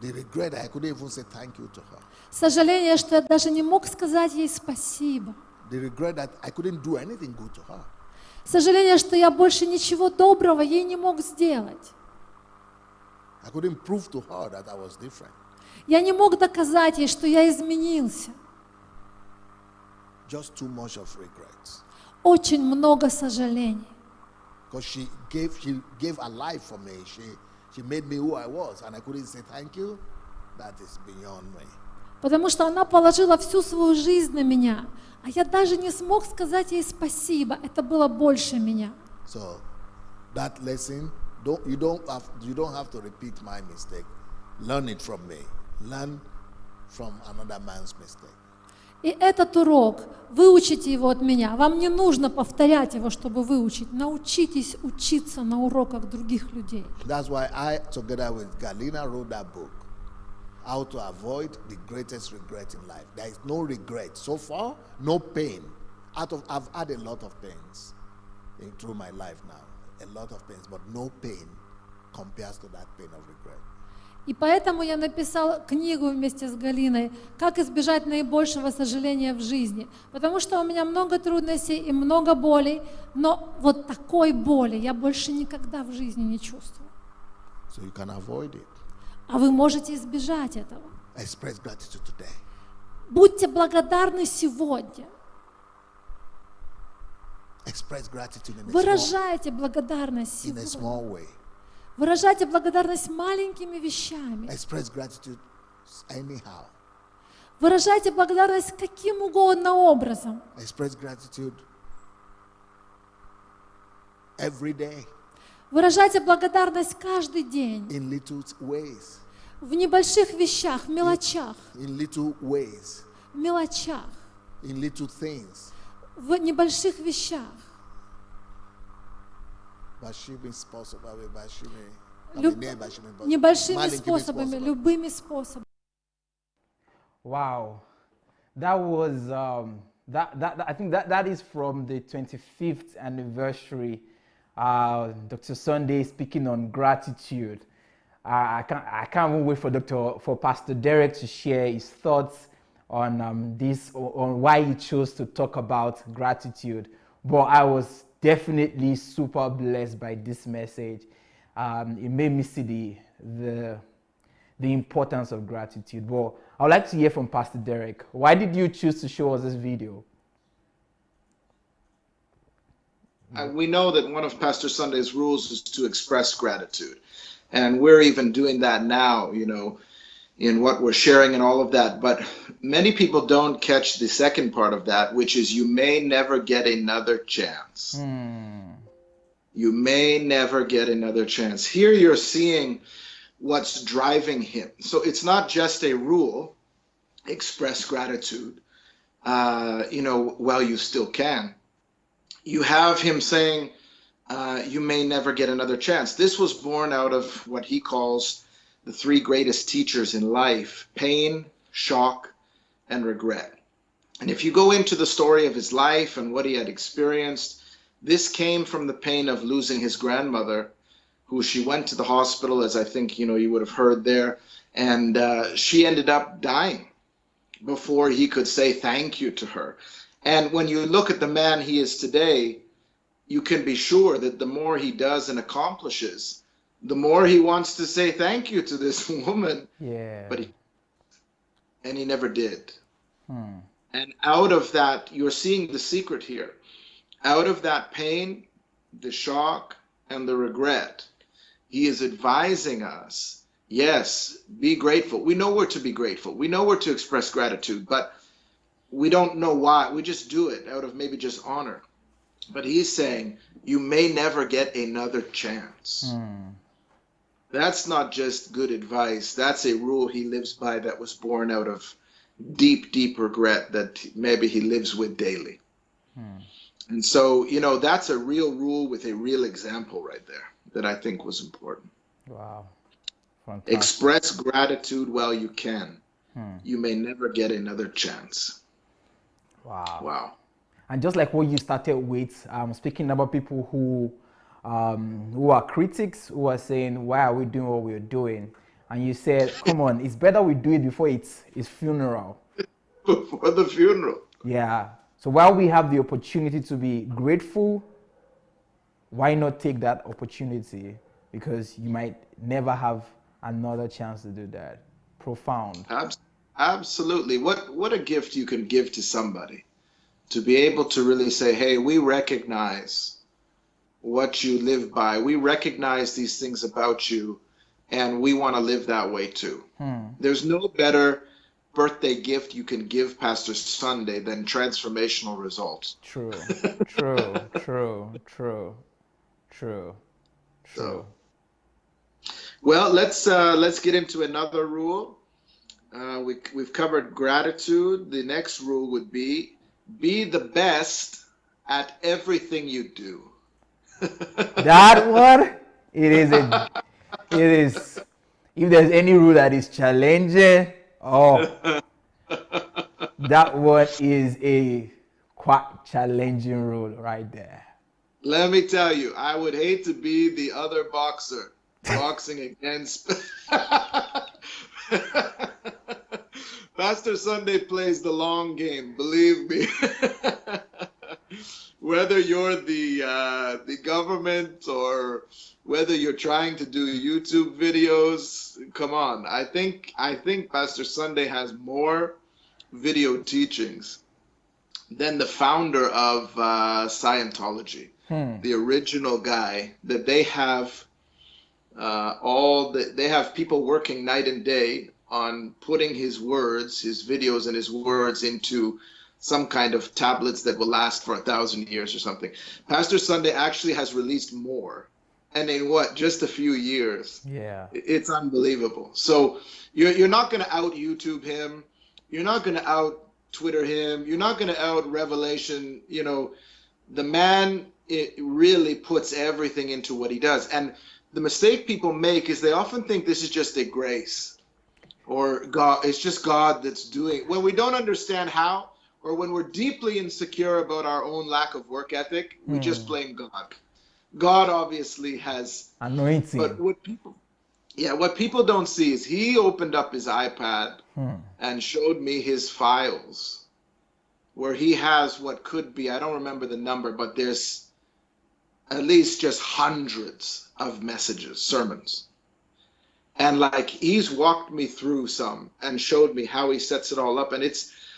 The regret that I couldn't even say thank you to her. Сожаление, что я даже не мог сказать ей спасибо. The regret that I couldn't do anything good to her. Сожаление, что я больше ничего доброго ей не мог сделать. I couldn't prove to her that I was different. Я не мог доказать ей, что я изменился. just too much of regrets. Очень много сожалений. Because she gave her life for me. She made me who I was, and I couldn't say thank you. That is beyond me. Потому что она положила всю свою жизнь на меня, а я даже не смог сказать ей спасибо. Это было больше меня. So that lesson, you don't have to repeat my mistake. Learn it from me. Learn from another man's mistake. И этот урок, выучите его от меня. Вам не нужно повторять его, чтобы выучить. Научитесь учиться на уроках других людей. That's why I, together with Galina, wrote that book, How to Avoid the Greatest Regret in Life. There is no regret. So far, no pain. I've had a lot of pains through my life now. A lot of pains, but no pain compares to that pain of regret. И поэтому я написала книгу вместе с Галиной «Как избежать наибольшего сожаления в жизни». Потому что у меня много трудностей и много болей, но вот такой боли я больше никогда в жизни не чувствую. So you can avoid it. А вы можете избежать этого. Express gratitude today. Будьте благодарны сегодня. Express gratitude Выражайте благодарность in a сегодня. small way. Выражайте благодарность маленькими вещами. Express gratitude anyhow. Выражайте благодарность каким угодно образом. Express gratitude every day. Выражайте благодарность каждый день. In little ways. В небольших вещах, в мелочах. In little ways. В мелочах. In little things. В небольших вещах. Небольшими способами, любыми способами. Wow, that was I think that is from the 25th anniversary. Dr. Sunday speaking on gratitude. I can't even wait for Pastor Derek to share his thoughts on on why he chose to talk about gratitude. But I was definitely super blessed by this message. It made me see the importance of gratitude. But I would like to hear from Pastor Derek. Why did you choose to show us this video? We know that one of Pastor Sunday's rules is to express gratitude. And we're even doing that now, in what we're sharing and all of that. But many people don't catch the second part of that, which is you may never get another chance. You may never get another chance. Here you're seeing what's driving him. So it's not just a rule, express gratitude, while you still can. You have him saying, you may never get another chance. This was born out of what he calls the three greatest teachers in life: pain, shock, and regret. And if you go into the story of his life and what he had experienced, this came from the pain of losing his grandmother, who she went to the hospital, as I think you would have heard there, and she ended up dying before he could say thank you to her. And when you look at the man he is today, you can be sure that the more he does and accomplishes, the more he wants to say thank you to this woman. Yeah. But he never did. And out of that, you're seeing the secret here. Out of that pain, the shock, and the regret, he is advising us, yes, be grateful. We know where to be grateful. We know where to express gratitude, but we don't know why. We just do it out of maybe just honor. But he's saying, you may never get another chance. That's not just good advice. That's a rule he lives by that was born out of deep, deep regret that maybe he lives with daily. And so, that's a real rule with a real example right there that I think was important. Wow. Fantastic. Express gratitude while you can. You may never get another chance. Wow. And just like what you started with, speaking about people who are critics, who are saying, why are we doing what we're doing? And you said, come on, it's better we do it before it's funeral. Before the funeral. Yeah. So while we have the opportunity to be grateful, why not take that opportunity? Because you might never have another chance to do that. Profound. Absolutely. What a gift you can give to somebody. to be able to really say, hey, we recognize what you live by. We recognize these things about you, and we want to live that way too. There's no better birthday gift you can give Pastor Sunday than transformational results. True, true, true, true, true, true. So, well, let's get into another rule. We've covered gratitude. The next rule would be the best at everything you do. That one, it is, if there's any rule that is challenging, that one is a quite challenging rule right there. Let me tell you, I would hate to be the other boxer boxing against. Pastor Sunday plays the long game, believe me. Whether you're the government or whether you're trying to do YouTube videos, come on. I think Pastor Sunday has more video teachings than the founder of Scientology, the original guy. That they have they have people working night and day on putting his words, his videos and his words into some kind of tablets that will last for 1,000 years or something. Pastor Sunday actually has released more. And in just a few years? Yeah. It's unbelievable. So you're not going to out YouTube him. You're not going to out Twitter him. You're not going to out Revelation. The man, it really puts everything into what he does. And the mistake people make is they often think this is just a grace or God. It's just God that's doing it. When we don't understand how, or when we're deeply insecure about our own lack of work ethic, we just blame God. God obviously has anointing. But what people don't see is he opened up his iPad and showed me his files where he has what could be, I don't remember the number, but there's at least just hundreds of messages, sermons. And he's walked me through some and showed me how he sets it all up. And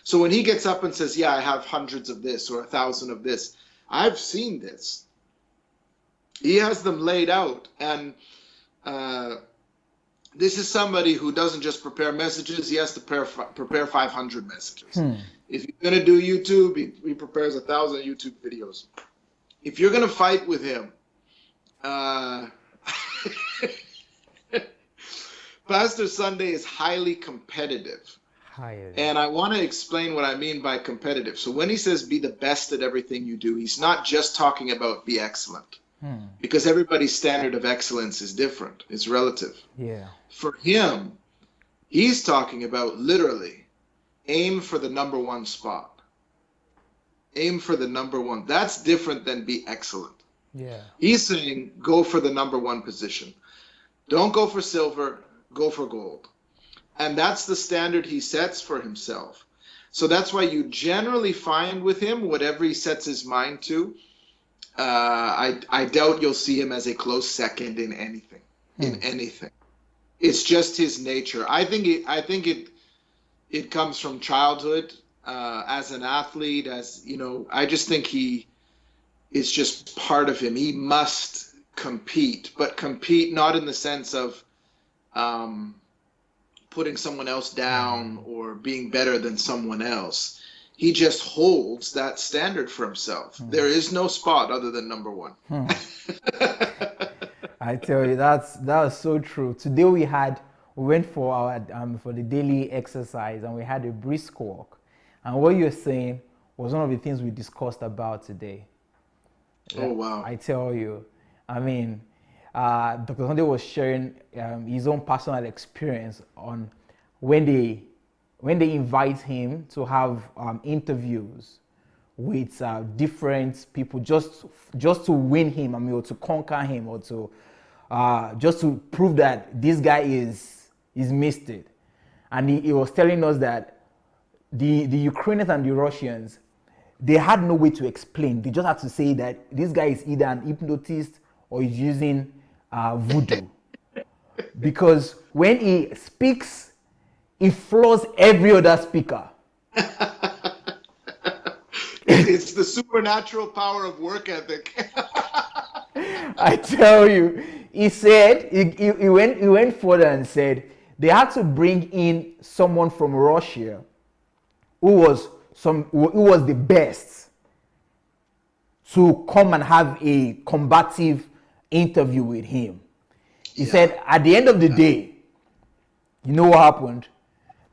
so when he gets up and says, yeah, I have hundreds of this or 1,000 of this, I've seen this. He has them laid out. And this is somebody who doesn't just prepare messages. He has to prepare 500 messages. If you're going to do YouTube, he prepares 1,000 YouTube videos. If you're going to fight with him, Pastor Sunday is highly competitive. And I want to explain what I mean by competitive. So when he says be the best at everything you do, he's not just talking about be excellent. Because everybody's standard of excellence is different. It's relative. Yeah. For him, he's talking about literally aim for the number one spot. Aim for the number one. That's different than be excellent. Yeah. He's saying go for the number one position. Don't go for silver, go for gold. And that's the standard he sets for himself. So that's why you generally find with him, whatever he sets his mind to, I doubt you'll see him as a close second in anything. In anything. It's just his nature. I think it comes from childhood, as an athlete, I just think it's just part of him. He must compete, but compete not in the sense of putting someone else down or being better than someone else. He just holds that standard for himself. There is no spot other than number one. I tell you, that was so true. Today we went for our for the daily exercise, and we had a brisk walk. And what you're saying was one of the things we discussed about today. Oh wow! I tell you, I mean, Dr. Sunday was sharing his own personal experience on when they invite him to have interviews with different people just to win him, or to conquer him, or to just to prove that this guy is missed it. And he was telling us that the Ukrainians and the Russians, they had no way to explain. They just had to say that this guy is either an hypnotist or he's using voodoo. Because when he speaks, he floors every other speaker. It's the supernatural power of work ethic. I tell you, he said, he went further and said they had to bring in someone from Russia who was the best to come and have a combative interview with him. He said at the end of the day, you know what happened?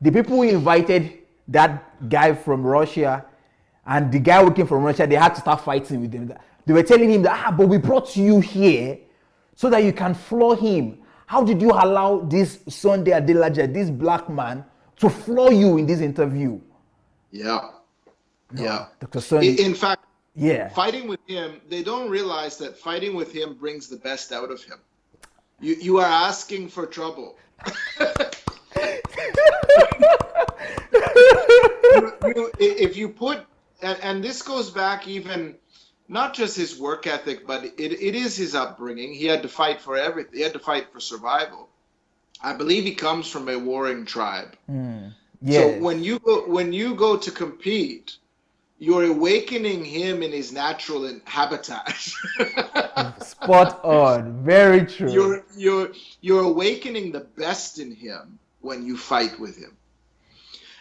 The people who invited that guy from Russia and the guy working from Russia, they had to start fighting with him. They were telling him that, but we brought you here so that you can floor him. How did you allow this Sunday Adelaja, this black man, to floor you in this interview? Yeah. No, Yeah. Dr. Sunday. In fact, yeah. fighting with him, they don't realize that fighting with him brings the best out of him. You are asking for trouble. If you put, and this goes back even, not just his work ethic, but it is his upbringing. He had to fight for everything. He had to fight for survival. I believe he comes from a warring tribe. Yes. So when you go to compete, you're awakening him in his natural habitat. Spot on. Very true. You're awakening the best in him when you fight with him.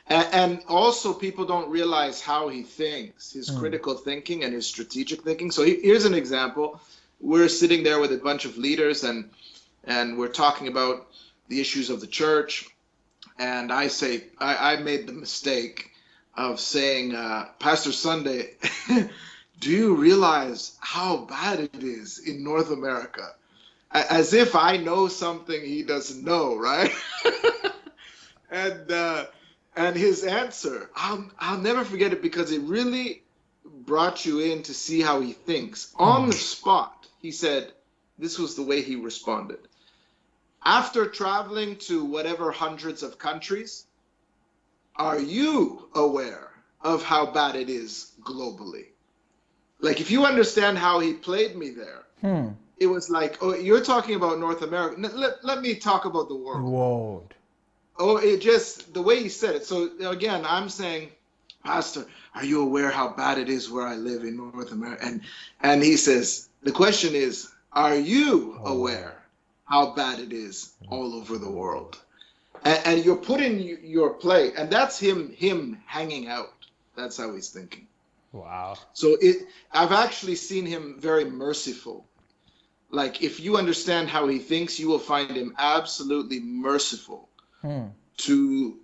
And also, people don't realize how he thinks, his critical thinking and his strategic thinking. So here's an example. We're sitting there with a bunch of leaders, and we're talking about the issues of the church. And I say, I made the mistake of saying, Pastor Sunday, do you realize how bad it is in North America? As if I know something he doesn't know, right? And his answer, I'll never forget it, because it really brought you in to see how he thinks. On the spot, he said, this was the way he responded. After traveling to whatever hundreds of countries, are you aware of how bad it is globally? Like, if you understand how he played me there, it was like, oh, you're talking about North America. Let me talk about the world. Oh, it just, the way he said it. So again, I'm saying, Pastor, are you aware how bad it is where I live in North America? And he says, the question is, are you aware how bad it is all over the world? And you're putting your play, and that's him hanging out. That's how he's thinking. Wow. So I've actually seen him very merciful. Like, if you understand how he thinks, you will find him absolutely merciful to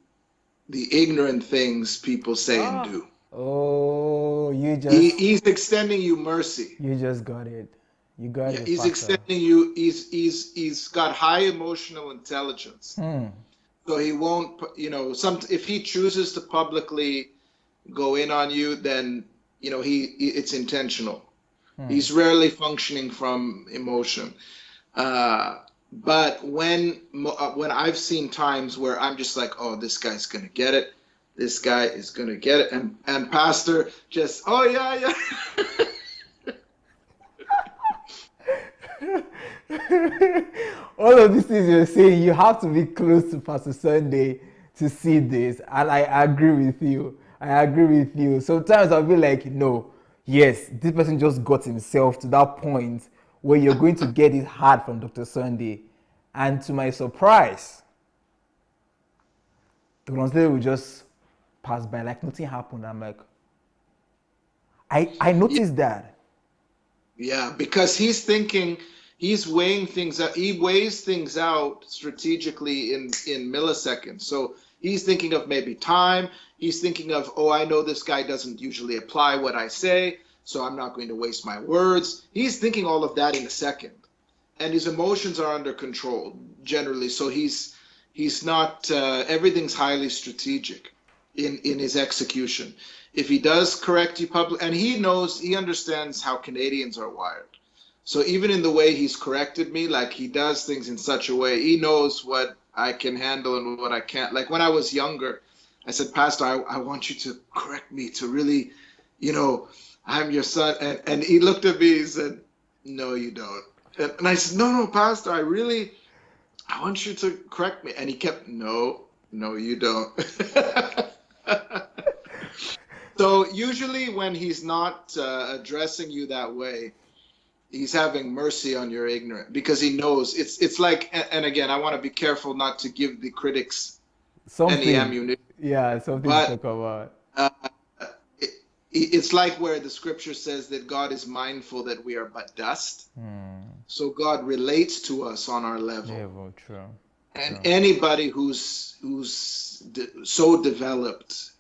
the ignorant things people say and do. Oh, he's extending you mercy. You just got it. You got it. He's extending you. He's got high emotional intelligence. So he won't, if he chooses to publicly go in on you, then it's intentional. He's rarely functioning from emotion. But when I've seen times where I'm just like, oh, this guy's gonna get it. This guy is gonna get it, and Pastor just, oh yeah. All of these things you're saying, you have to be close to Pastor Sunday to see this, and I agree with you. Sometimes I'll be like, no, yes, this person just got himself to that point where you're going to get it hard from Dr. Sunday. And to my surprise, Dr. Sunday will just pass by like nothing happened. I'm like, I noticed that. Yeah, because he's weighing things out. He weighs things out strategically in milliseconds. So he's thinking of maybe time. He's thinking of, oh, I know this guy doesn't usually apply what I say, so I'm not going to waste my words. He's thinking all of that in a second. And his emotions are under control generally. So he's not, everything's highly strategic in his execution. If he does correct you publicly, and he understands how Canadians are wired. So even in the way he's corrected me, like, he does things in such a way, he knows what I can handle and what I can't. Like, when I was younger, I said, Pastor, I want you to correct me, to really, I'm your son. And he looked at me and said, no, you don't. And I said, no, Pastor, I want you to correct me. And he kept, no, you don't. So usually when he's not addressing you that way, he's having mercy on your ignorance because he knows it's like, and again, I want to be careful not to give the critics any Something, ammunition, yeah, something to but talk about. uh, it, it's like where the scripture says that God is mindful that we are but dust. So God relates to us on our level. Yeah, well, true. And True. anybody who's so developed,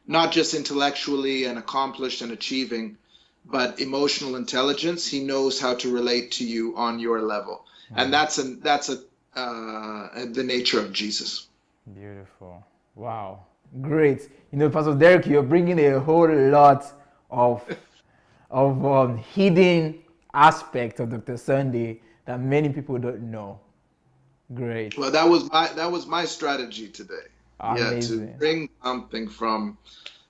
not just intellectually and accomplished and achieving, but emotional intelligence, he knows how to relate to you on your level, and that's the nature of Jesus. Beautiful. Wow. Great. You know, Pastor Derek, you're bringing a whole lot of hidden aspects of Dr. Sunday that many people don't know. Great. Well, that was my strategy today. Yeah, to Amazing. bring something from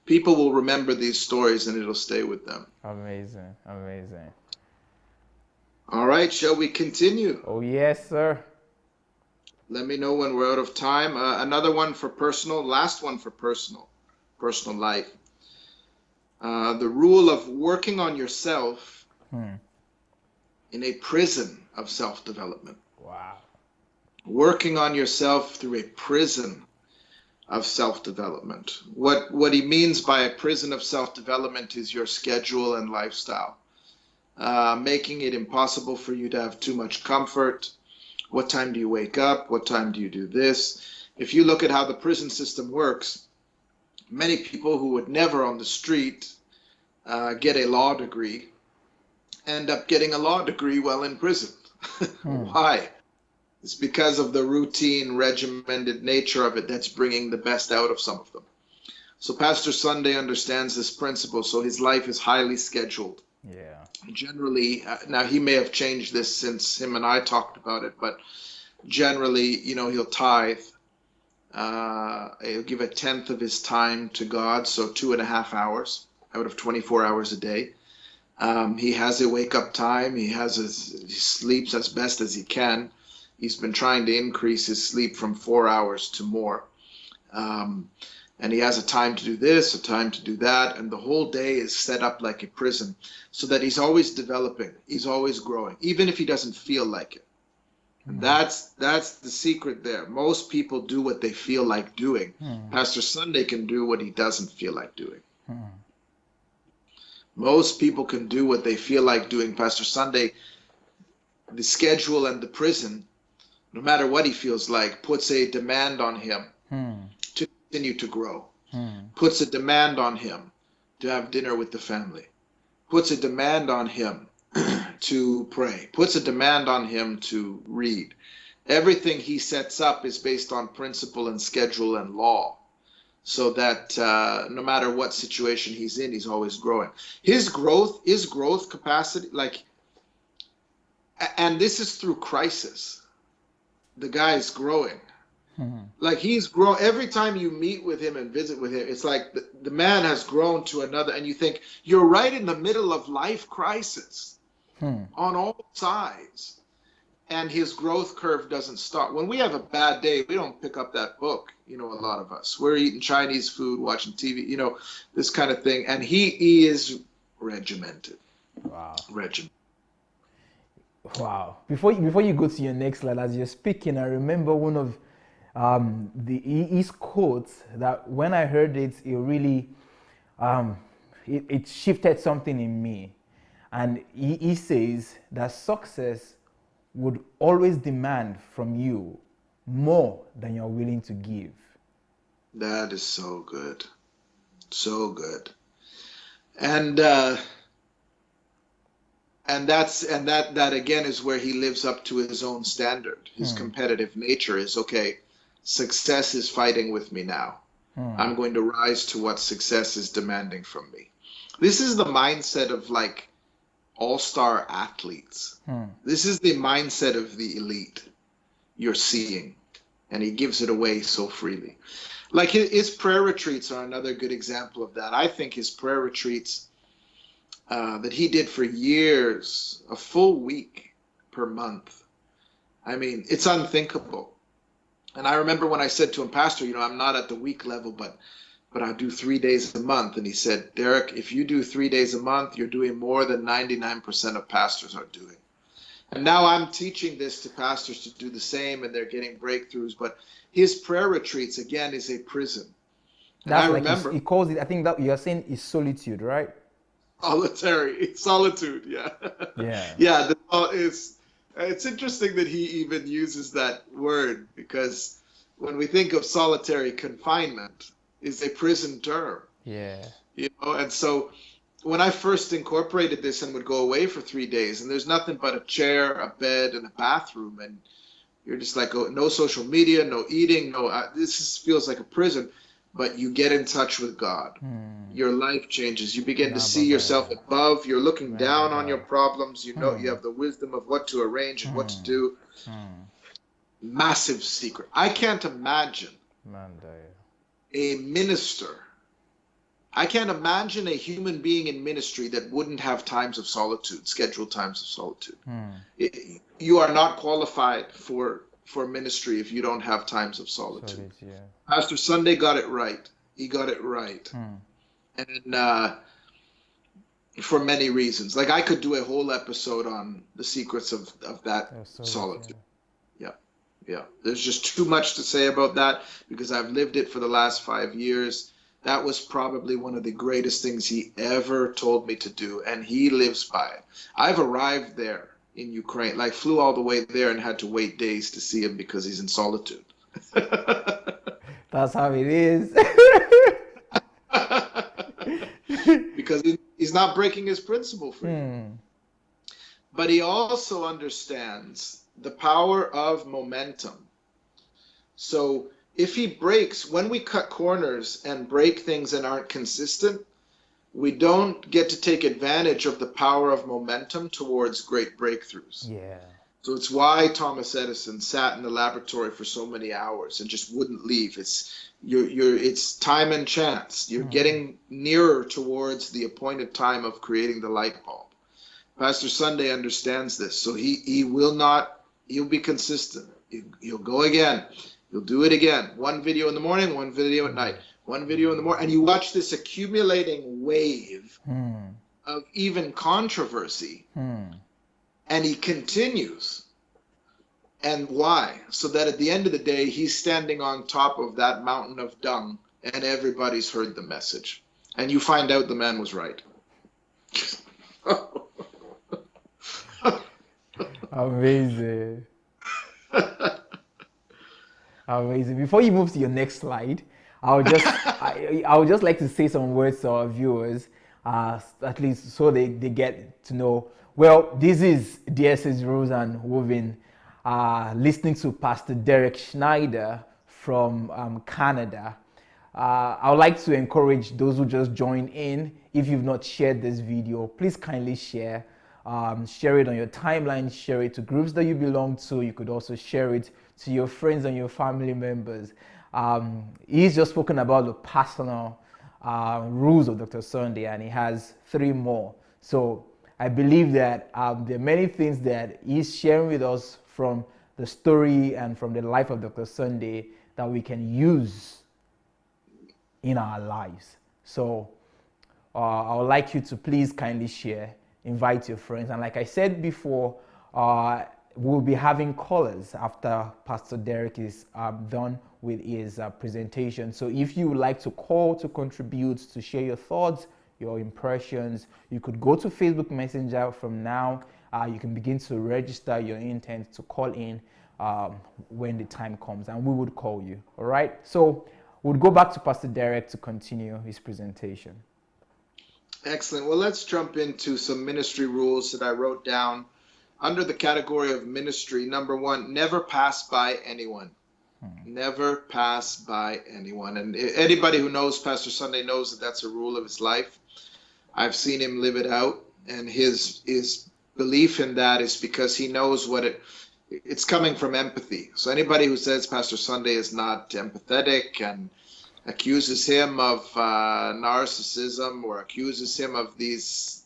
people will remember these stories and it'll stay with them. Amazing. Amazing. All right, shall we continue? Oh, yes, sir. Let me know when we're out of time. Another one for personal, last one for personal life. The rule of working on yourself in a prison of self-development. Wow. Working on yourself through a prison of self-development. What he means by a prison of self-development is your schedule and lifestyle, making it impossible for you to have too much comfort. What time do you wake up? What time do you do this? If you look at how the prison system works, many people who would never on the street get a law degree end up getting a law degree while in prison. Why? It's because of the routine, regimented nature of it that's bringing the best out of some of them. So Pastor Sunday understands this principle, so his life is highly scheduled. Yeah. Generally, now he may have changed this since him and I talked about it, but generally, you know, he'll tithe. He'll give a tenth of his time to God, so 2.5 hours out of 24 hours a day. He has a wake-up time. He sleeps as best as he can. He's been trying to increase his sleep from 4 hours to more. And he has a time to do this, a time to do that, and the whole day is set up like a prison so that he's always developing, he's always growing, even if he doesn't feel like it. That's the secret there. Most people do what they feel like doing. Pastor Sunday can do what he doesn't feel like doing. Most people can do what they feel like doing. Pastor Sunday, the schedule and the prison, no matter what he feels like, puts a demand on him to continue to grow, puts a demand on him to have dinner with the family, puts a demand on him to pray, puts a demand on him to read. Everything he sets up is based on principle and schedule and law, so that no matter what situation he's in, he's always growing. His growth capacity, and this is through crisis. The guy is growing. Like he's grown. Every time you meet with him and visit with him, it's like the man has grown to another, and you think you're right in the middle of life crisis on all sides, and his growth curve doesn't stop. When we have a bad day, we don't pick up that book. You know, a lot of us, we're eating Chinese food, watching TV, you know, this kind of thing, and he is regimented. Wow. Wow. Before you go to your next slide, as you're speaking, I remember one of his quotes that when I heard it, it really it shifted something in me. And he says that success would always demand from you more than you're willing to give. That is so good. So good. And that again is where he lives up to his own standard. His competitive nature is, okay, success is fighting with me now. I'm going to rise to what success is demanding from me. This is the mindset of like all-star athletes. This is the mindset of the elite you're seeing, and he gives it away so freely. Like his prayer retreats are another good example of that. I think his prayer retreats that he did for years, a full week per month. I mean, it's unthinkable. And I remember when I said to him, Pastor, you know, I'm not at the week level, but but I'll do 3 days a month. And he said, Derek, if you do 3 days a month, you're doing more than 99% of pastors are doing. And now I'm teaching this to pastors to do the same, and they're getting breakthroughs. But his prayer retreats, again, is a prison. And That's I like remember he calls it, I think that you're saying is solitude, right? solitude. Yeah. Yeah. Yeah. It's interesting that he even uses that word, because when we think of solitary confinement, is a prison term. Yeah. And so when I first incorporated this and would go away for 3 days, and there's nothing but a chair, a bed, and a bathroom, and you're just like, oh, no social media, no eating, feels like a prison. But you get in touch with God. Your life changes. You begin to see yourself above. You're looking down on your problems. You know you have the wisdom of what to arrange and what to do. Massive secret. I can't imagine a minister. I can't imagine a human being in ministry that wouldn't have times of solitude, scheduled times of solitude. You are not qualified for ministry if you don't have times of solitude. Pastor Sunday got it right. He got it right. And for many reasons. Like, I could do a whole episode on the secrets of that solitude. Yeah. There's just too much to say about that, because I've lived it for the last 5 years. That was probably one of the greatest things he ever told me to do, and he lives by it. I've arrived there in Ukraine, like flew all the way there and had to wait days to see him because he's in solitude. That's how it is. Because he's not breaking his principle for you. But he also understands the power of momentum. So if he breaks, when we cut corners and break things and aren't consistent, we don't get to take advantage of the power of momentum towards great breakthroughs. Yeah. So it's why Thomas Edison sat in the laboratory for so many hours and just wouldn't leave. It's time and chance. You're getting nearer towards the appointed time of creating the light bulb. Pastor Sunday understands this, so he'll be consistent. He'll go again. He'll do it again. One video in the morning, one video at night. One video in the morning, and you watch this accumulating wave of even controversy, and he continues. And why? So that at the end of the day, he's standing on top of that mountain of dung, and everybody's heard the message. And you find out the man was right. Amazing. Amazing. Before you move to your next slide, I would just like to say some words to our viewers, at least so they get to know. Well, this is DSA'S Rose and Woven, listening to Pastor Derek SCHNEIDER from Canada. I would like to encourage those who just joined in. If you've not shared this video, please kindly share. Share it on your timeline, share it to groups that you belong to. You could also share it to your friends and your family members. He's just spoken about the personal rules of Dr. Sunday, and he has 3 more. So I believe that there are many things that he's sharing with us from the story and from the life of Dr. Sunday that we can use in our lives. So I would like you to please kindly share, invite your friends. And like I said before, we'll be having callers after Pastor Derek is done with his presentation. So if you would like to call to contribute, to share your thoughts, your impressions, you could go to Facebook Messenger from now. You can begin to register your intent to call in when the time comes, and we would call you. All right. So we'll go back to Pastor Derek to continue his presentation. Excellent. Well, let's jump into some ministry rules that I wrote down under the category of ministry. Number 1, never pass by anyone. Never pass by anyone. And anybody who knows Pastor Sunday knows that that's a rule of his life. I've seen him live it out, and his belief in that is because he knows it's coming from empathy. So anybody who says Pastor Sunday is not empathetic and accuses him of narcissism or accuses him of this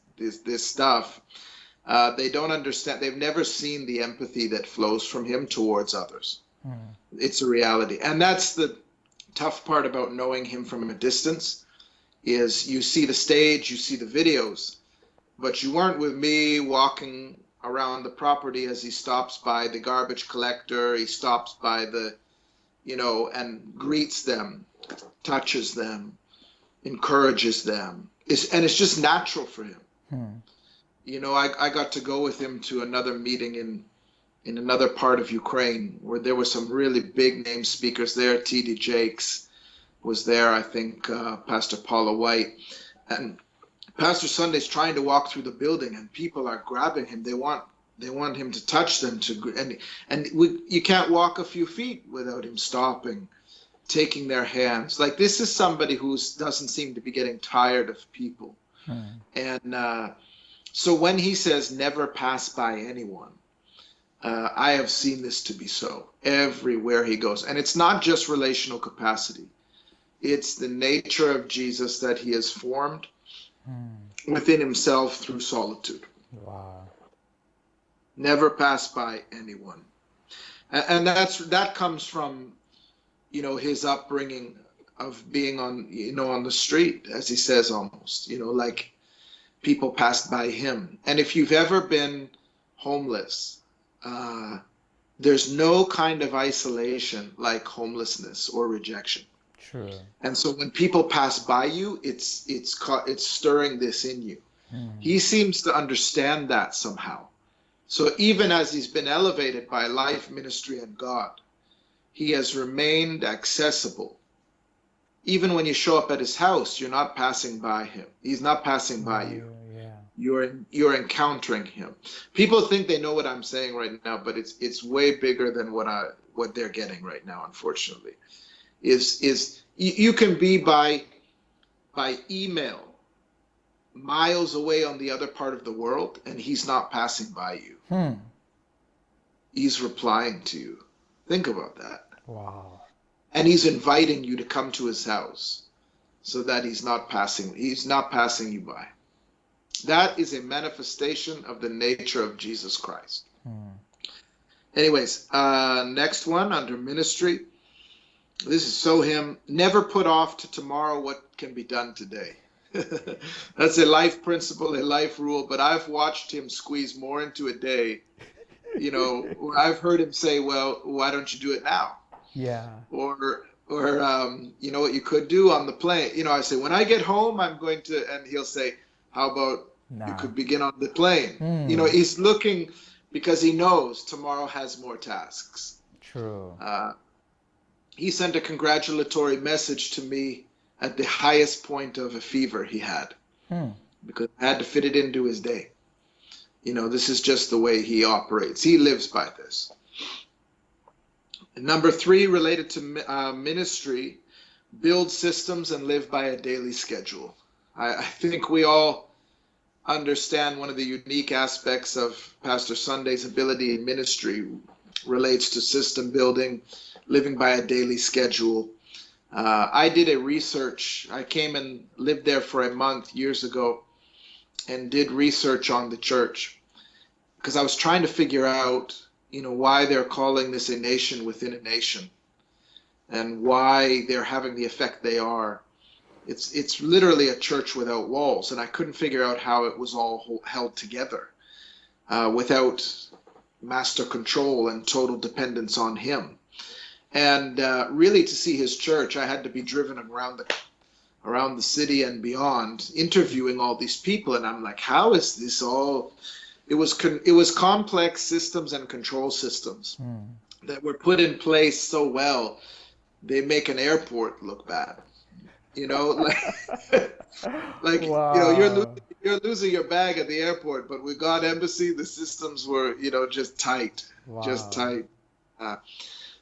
stuff, they don't understand. They've never seen the empathy that flows from him towards others. It's a reality. And that's the tough part about knowing him from a distance is you see the stage, you see the videos, but you weren't with me walking around the property as he stops by the garbage collector, he stops by the, and greets them, touches them, encourages them. And it's just natural for him. I got to go with him to another meeting in another part of Ukraine where there were some really big name speakers there. T.D. Jakes was there, I think, Pastor Paula White. And Pastor Sunday's trying to walk through the building and people are grabbing him. They want him to touch them, you can't walk a few feet without him stopping, taking their hands. Like, this is somebody who doesn't seem to be getting tired of people. And so when he says never pass by anyone, I have seen this to be so everywhere he goes. And it's not just relational capacity. It's the nature of Jesus that he has formed within himself through solitude. Wow. Never pass by anyone. And that comes from, his upbringing of being on the street, as he says, almost, like people passed by him. And if you've ever been homeless, there's no kind of isolation like homelessness or rejection. True. And so when people pass by you, it's stirring this in you. He seems to understand that somehow. So even as he's been elevated by life, ministry, and God, he has remained accessible. Even when you show up at his house, you're not passing by him. He's not passing by you. Yeah. You're encountering him. People think they know what I'm saying right now, but it's way bigger than what they're getting right now, unfortunately. You can be by email miles away on the other part of the world, and he's not passing by you. He's replying to you. Think about that. Wow. And he's inviting you to come to his house so that he's not passing you by. That is a manifestation of the nature of Jesus Christ. Anyways, next one under ministry. This is so him. Never put off to tomorrow what can be done today. That's a life principle, a life rule, but I've watched him squeeze more into a day. I've heard him say, well, why don't you do it now? Yeah. Or what you could do on the plane. I say, when I get home, I'm going to, and he'll say, how about you could begin on the plane? He's looking because he knows tomorrow has more tasks. True. He sent a congratulatory message to me at the highest point of a fever he had, because I had to fit it into his day. This is just the way he operates. He lives by this. And number 3, related to ministry, build systems and live by a daily schedule. I think we all understand one of the unique aspects of Pastor Sunday's ability in ministry relates to system building, living by a daily schedule. I did a research. I came and lived there for a month years ago and did research on the church because I was trying to figure out, why they're calling this a nation within a nation and why they're having the effect they are. It's literally a church without walls, and I couldn't figure out how it was all held together without master control and total dependence on him. And really, to see his church, I had to be driven around the city and beyond, interviewing all these people. And I'm like, how is this all? It was complex systems and control systems that were put in place so well, they make an airport look bad. Wow. You're losing your bag at the airport, but with God Embassy, the systems were, just tight, just tight.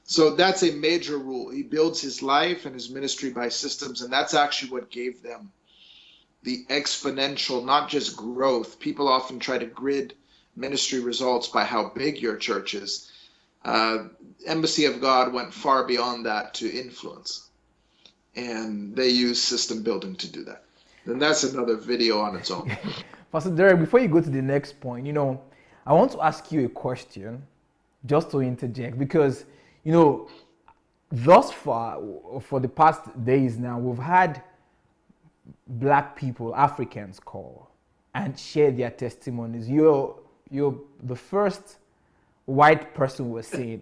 So that's a major rule. He builds his life and his ministry by systems, and that's actually what gave them the exponential, not just growth. People often try to grid ministry results by how big your church is. Embassy of God went far beyond that to influence, and they use system building to do that. And that's another video on its own. Pastor Derek, before you go to the next point, I want to ask you a question, just to interject, because, thus far, for the past days now, we've had black people, Africans, call and share their testimonies. You're the first white person we're seeing.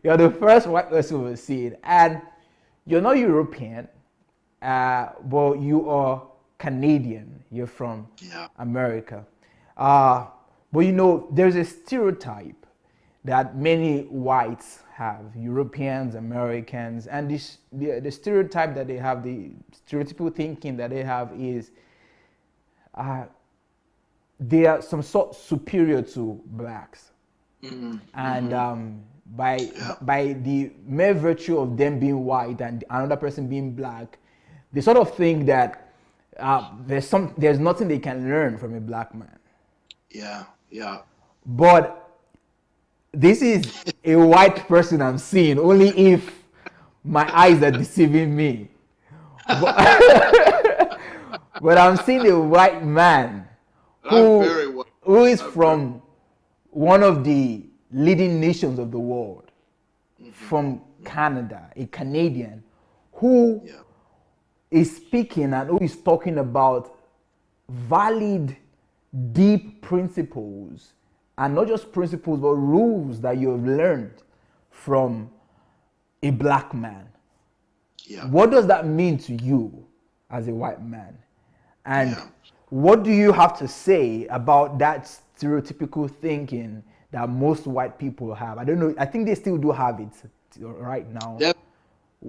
You're the first white person we're seeing, and you're not European, but you are Canadian. You're from America. But you know, there's a stereotype that many whites have, Europeans, Americans, and the stereotype that they have, the stereotypical thinking that they have is they are some sort superior to blacks. And by the mere virtue of them being white and another person being black, they sort of think that there's nothing they can learn from a black man. Yeah. But this is a white person I'm seeing, only if my eyes are deceiving me. But I'm seeing a white man who is from one of the leading nations of the world, from Canada, a Canadian, who is speaking and who is talking about valid, deep principles, and not just principles, but rules that you have learned from a black man. What does that mean to you as a white man? And what do you have to say about that stereotypical thinking that most white people have? I don't know. I think they still do have it right now.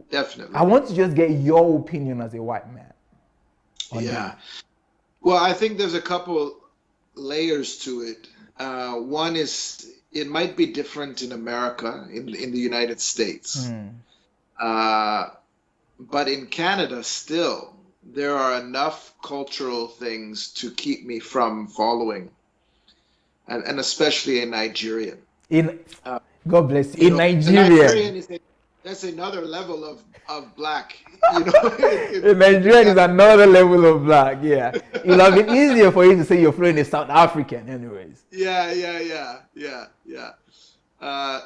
Definitely. I want to just get your opinion as a white man. That. Well, I think there's a couple layers to it. One is it might be different in America, in the United States. But in Canada still, there are enough cultural things to keep me from following. And especially in Nigeria. God bless you. In Nigeria. That's another level of black. You know, in Nigeria is another level of black. Yeah, it would have been easier for you to say you're fluent in South African, anyways. Yeah.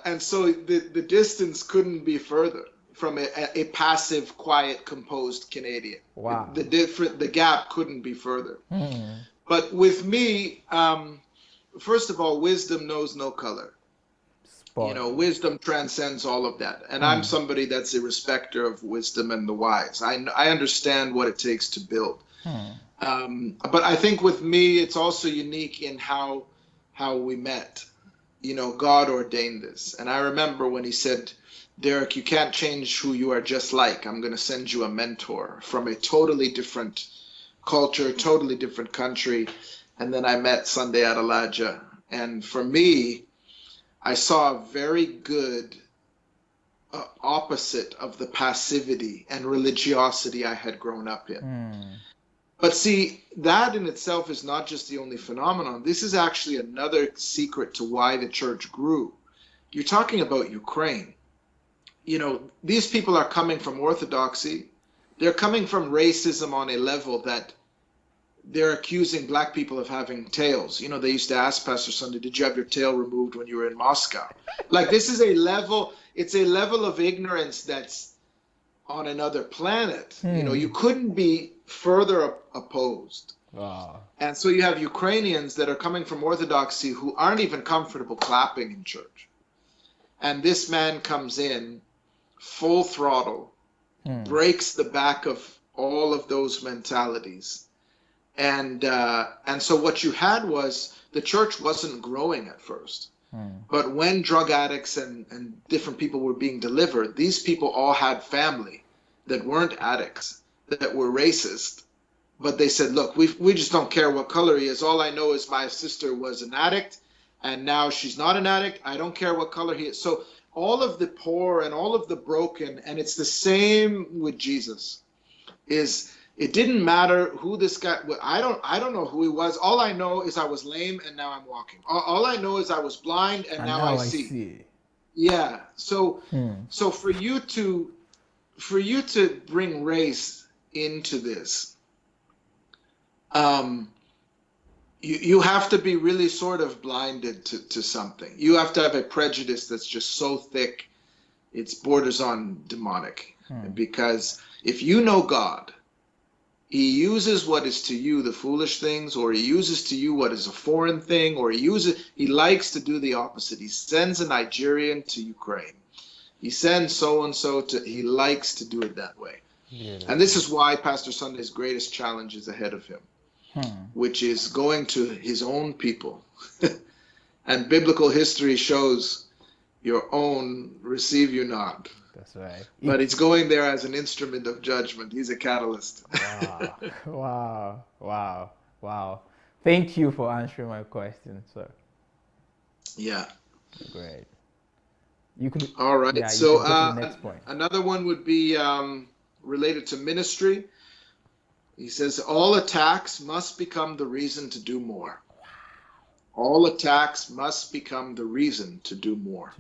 And so the distance couldn't be further from a passive, quiet, composed Canadian. Wow. The gap couldn't be further. But with me, first of all, wisdom knows no color. You know, wisdom transcends all of that. And I'm somebody that's a respecter of wisdom and the wise. I understand what it takes to build. But I think with me, it's also unique in how we met. You know, God ordained this. And I remember when he said, Derek, you can't change who you are just like. I'm going to send you a mentor from a totally different culture, totally different country. And then I met Sunday Adelaja. And for me, I saw a very good opposite of the passivity and religiosity I had grown up in. But see, that in itself is not just the only phenomenon. This is actually another secret to why the church grew. You're talking about Ukraine. You know, these people are coming from orthodoxy. They're coming from racism on a level that they're accusing black people of having tails. You know, they used to ask Pastor Sunday, did you have your tail removed when you were in Moscow? Like, this is it's a level of ignorance that's on another planet. You know, you couldn't be further opposed. Wow. And so you have Ukrainians that are coming from orthodoxy who aren't even comfortable clapping in church. And this man comes in full throttle, breaks the back of all of those mentalities. And so what you had was the church wasn't growing at first. But when drug addicts and different people were being delivered, these people all had family that weren't addicts, that were racist. But they said, look, we just don't care what color he is. All I know is my sister was an addict, and now she's not an addict. I don't care what color he is. So all of the poor and all of the broken, and it's the same with Jesus, is it didn't matter who this guy. I don't know who he was. All I know is I was lame and now I'm walking. All I know is I was blind and now I see. Yeah. So so for you to bring race into this, you have to be really sort of blinded to something. You have to have a prejudice that's just so thick. it's borders on demonic. Because if you know God, he uses what is to you the foolish things, or he uses to you what is a foreign thing, or he likes to do the opposite. He sends a Nigerian to Ukraine. He sends so-and-so he likes to do it that way. Beautiful. And this is why Pastor Sunday's greatest challenge is ahead of him, which is going to his own people. And biblical history shows your own receive you not. That's right. But he's going there as an instrument of judgment. He's a catalyst. Wow. Thank you for answering my question, sir. Yeah. Great. You could. All right. Yeah, So you can go to the next point. another one would be related to ministry. He says, all attacks must become the reason to do more. All attacks must become the reason to do more.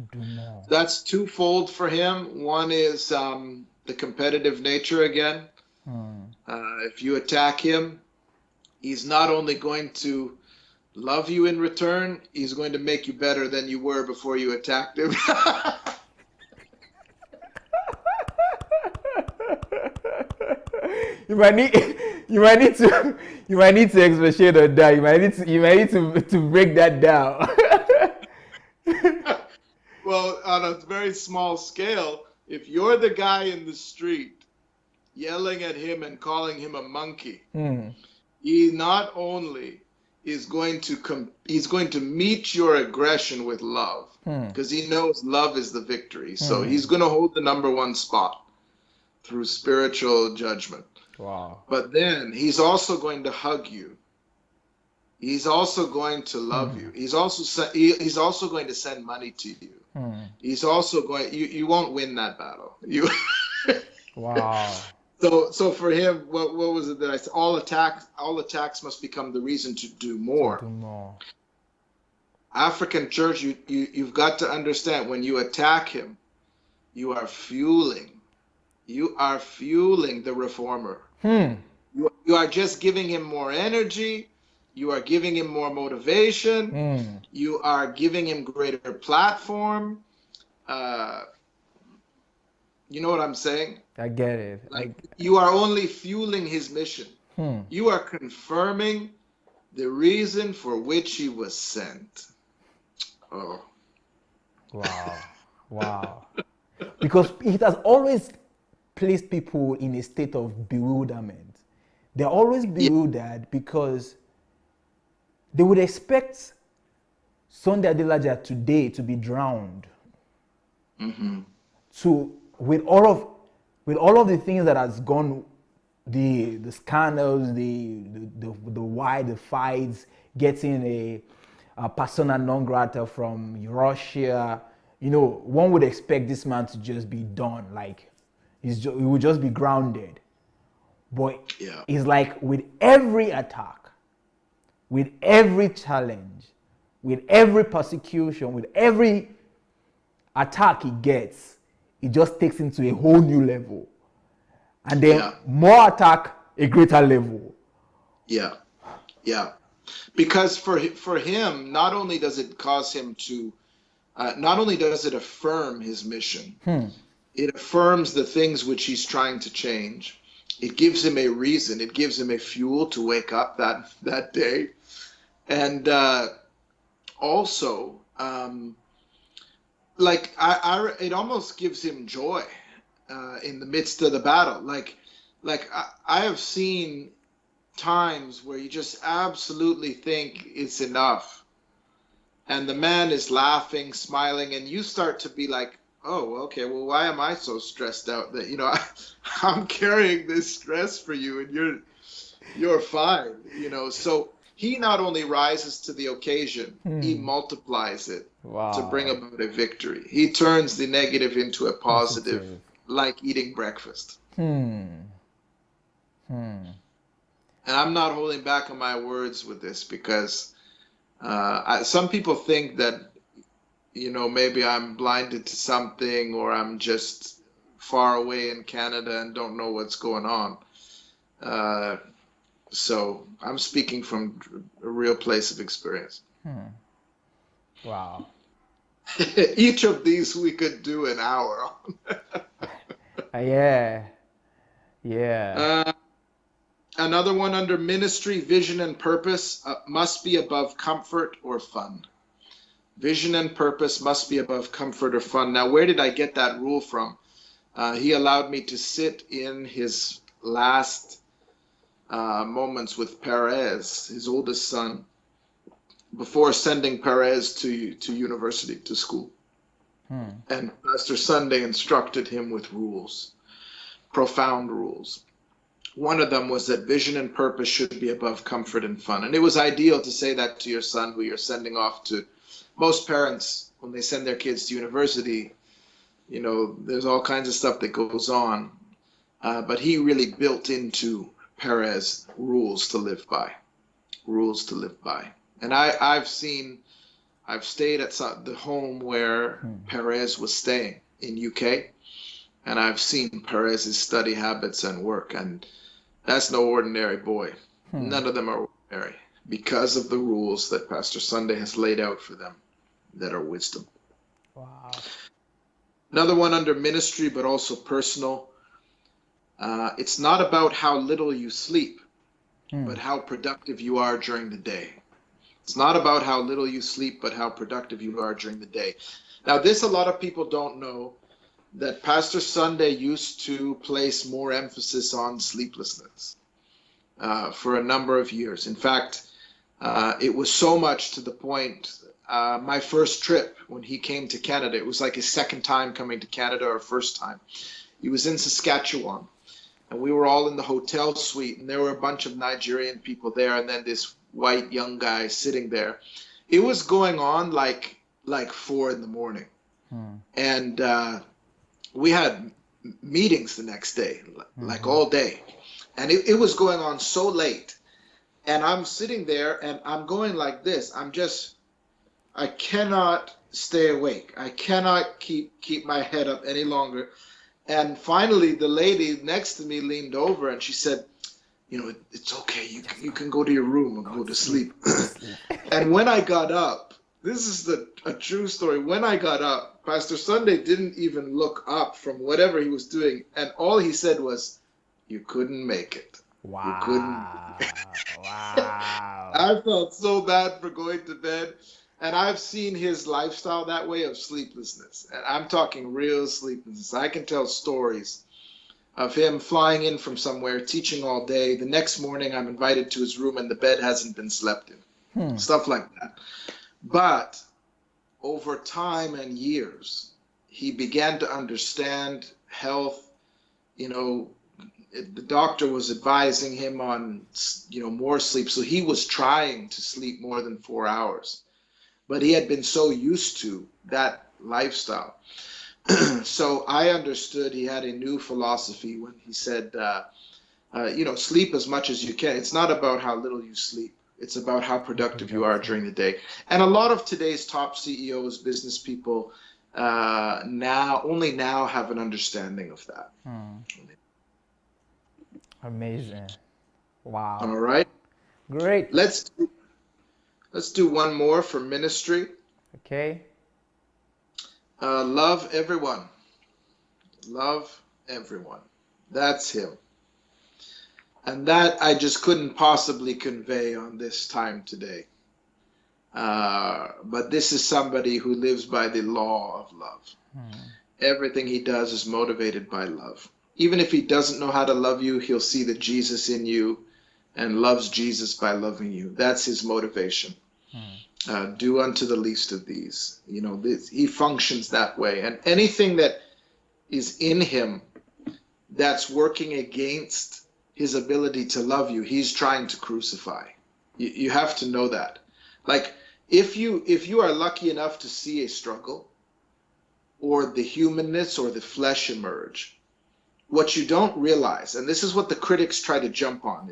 That's twofold for him. One is the competitive nature again. If you attack him, he's not only going to love you in return, he's going to make you better than you were before you attacked him. You might need to expatiate on that. You might need to break that down. Well, on a very small scale, if you're the guy in the street yelling at him and calling him a monkey, he not only is going to meet your aggression with love, because he knows love is the victory. So he's going to hold the number one spot through spiritual judgment. Wow. But then he's also going to hug you. He's also going to love you. He's also going to send money to you. He's also going. You won't win that battle. You. Wow. So for him, what was it that I said? All attacks must become the reason to do more. African church, you've got to understand, when you attack him, you are fueling the reformer. You are just giving him more energy. You are giving him more motivation. You are giving him greater platform. You know what I'm saying? I get it. You are only fueling his mission. You are confirming the reason for which he was sent. Oh. Wow. Because it has always placed people in a state of bewilderment. They're always bewildered because they would expect Sunday Adelaja today to be drowned. With all of the things that has gone, the scandals, the fights, getting a persona non grata from Russia, one would expect this man to just be done, like he would just be grounded. But it's like with every attack, with every challenge, with every persecution, with every attack he gets, it just takes him to a whole new level. And then more attack, a greater level. Yeah. Because for him, not only does it cause him to, not only does it affirm his mission, it affirms the things which he's trying to change. It gives him a reason. It gives him a fuel to wake up that day. And also, it almost gives him joy in the midst of the battle. Like I have seen times where you just absolutely think it's enough, and the man is laughing, smiling, and you start to be like, oh, okay, well, why am I so stressed out that I'm carrying this stress for you, and you're fine, So he not only rises to the occasion, he multiplies it to bring about a victory. He turns the negative into a positive, like eating breakfast. And I'm not holding back on my words with this, because some people think that, maybe I'm blinded to something, or I'm just far away in Canada and don't know what's going on. So I'm speaking from a real place of experience. Wow. Each of these we could do an hour on. Yeah. Yeah. Another one under ministry, vision and purpose must be above comfort or fun. Vision and purpose must be above comfort or fun. Now, where did I get that rule from? He allowed me to sit in his last moments with Perez, his oldest son, before sending Perez to university, to school. And Pastor Sunday instructed him with rules, profound rules. One of them was that vision and purpose should be above comfort and fun. And it was ideal to say that to your son who you're sending off to. Most parents, when they send their kids to university, you know, there's all kinds of stuff that goes on. But he really built into Perez rules to live by. Rules to live by. And I've stayed at the home where Perez was staying in UK. And I've seen Perez's study habits and work. And that's no ordinary boy. None of them are ordinary because of the rules that Pastor Sunday has laid out for them that are wisdom. Wow. Another one under ministry, but also personal. It's not about how little you sleep, but how productive you are during the day. It's not about how little you sleep, but how productive you are during the day. Now, this a lot of people don't know, that Pastor Sunday used to place more emphasis on sleeplessness for a number of years. In fact, it was so much to the point, my first trip when he came to Canada, it was like his second time coming to Canada or first time. He was in Saskatchewan, and we were all in the hotel suite, and there were a bunch of Nigerian people there, and then this white young guy sitting there. It was going on like 4 a.m. And we had meetings the next day, like all day. And it was going on so late. And I'm sitting there and I'm going like this. I cannot stay awake. I cannot keep my head up any longer. And finally, the lady next to me leaned over and she said, you know, it's okay. You can go to your room and go to sleep. And when I got up, this is a true story. When I got up, Pastor Sunday didn't even look up from whatever he was doing. And all he said was, you couldn't make it. Wow. You couldn't. Wow. I felt so bad for going to bed. And I've seen his lifestyle that way of sleeplessness. And I'm talking real sleeplessness. I can tell stories of him flying in from somewhere, teaching all day. The next morning, I'm invited to his room and the bed hasn't been slept in. Stuff like that. But over time and years, he began to understand health. You know, the doctor was advising him on, you know, more sleep. So he was trying to sleep more than 4 hours. But he had been so used to that lifestyle. So I understood he had a new philosophy when he said, you know, sleep as much as you can. It's not about how little you sleep. It's about how productive you are during the day. And a lot of today's top CEOs, business people, only now have an understanding of that. Amazing. Wow. All right. Great. Let's do one more for ministry. Okay. Love everyone. Love everyone. That's him. And that I just couldn't possibly convey on this time today. But this is somebody who lives by the law of love. Everything he does is motivated by love. Even if he doesn't know how to love you, he'll see the Jesus in you and loves Jesus by loving you. That's his motivation. Do unto the least of these. You know, he functions that way. And anything that is in him that's working against his ability to love you, he's trying to crucify. You have to know that. Like, if you are lucky enough to see a struggle or the humanness or the flesh emerge, what you don't realize, and this is what the critics try to jump on,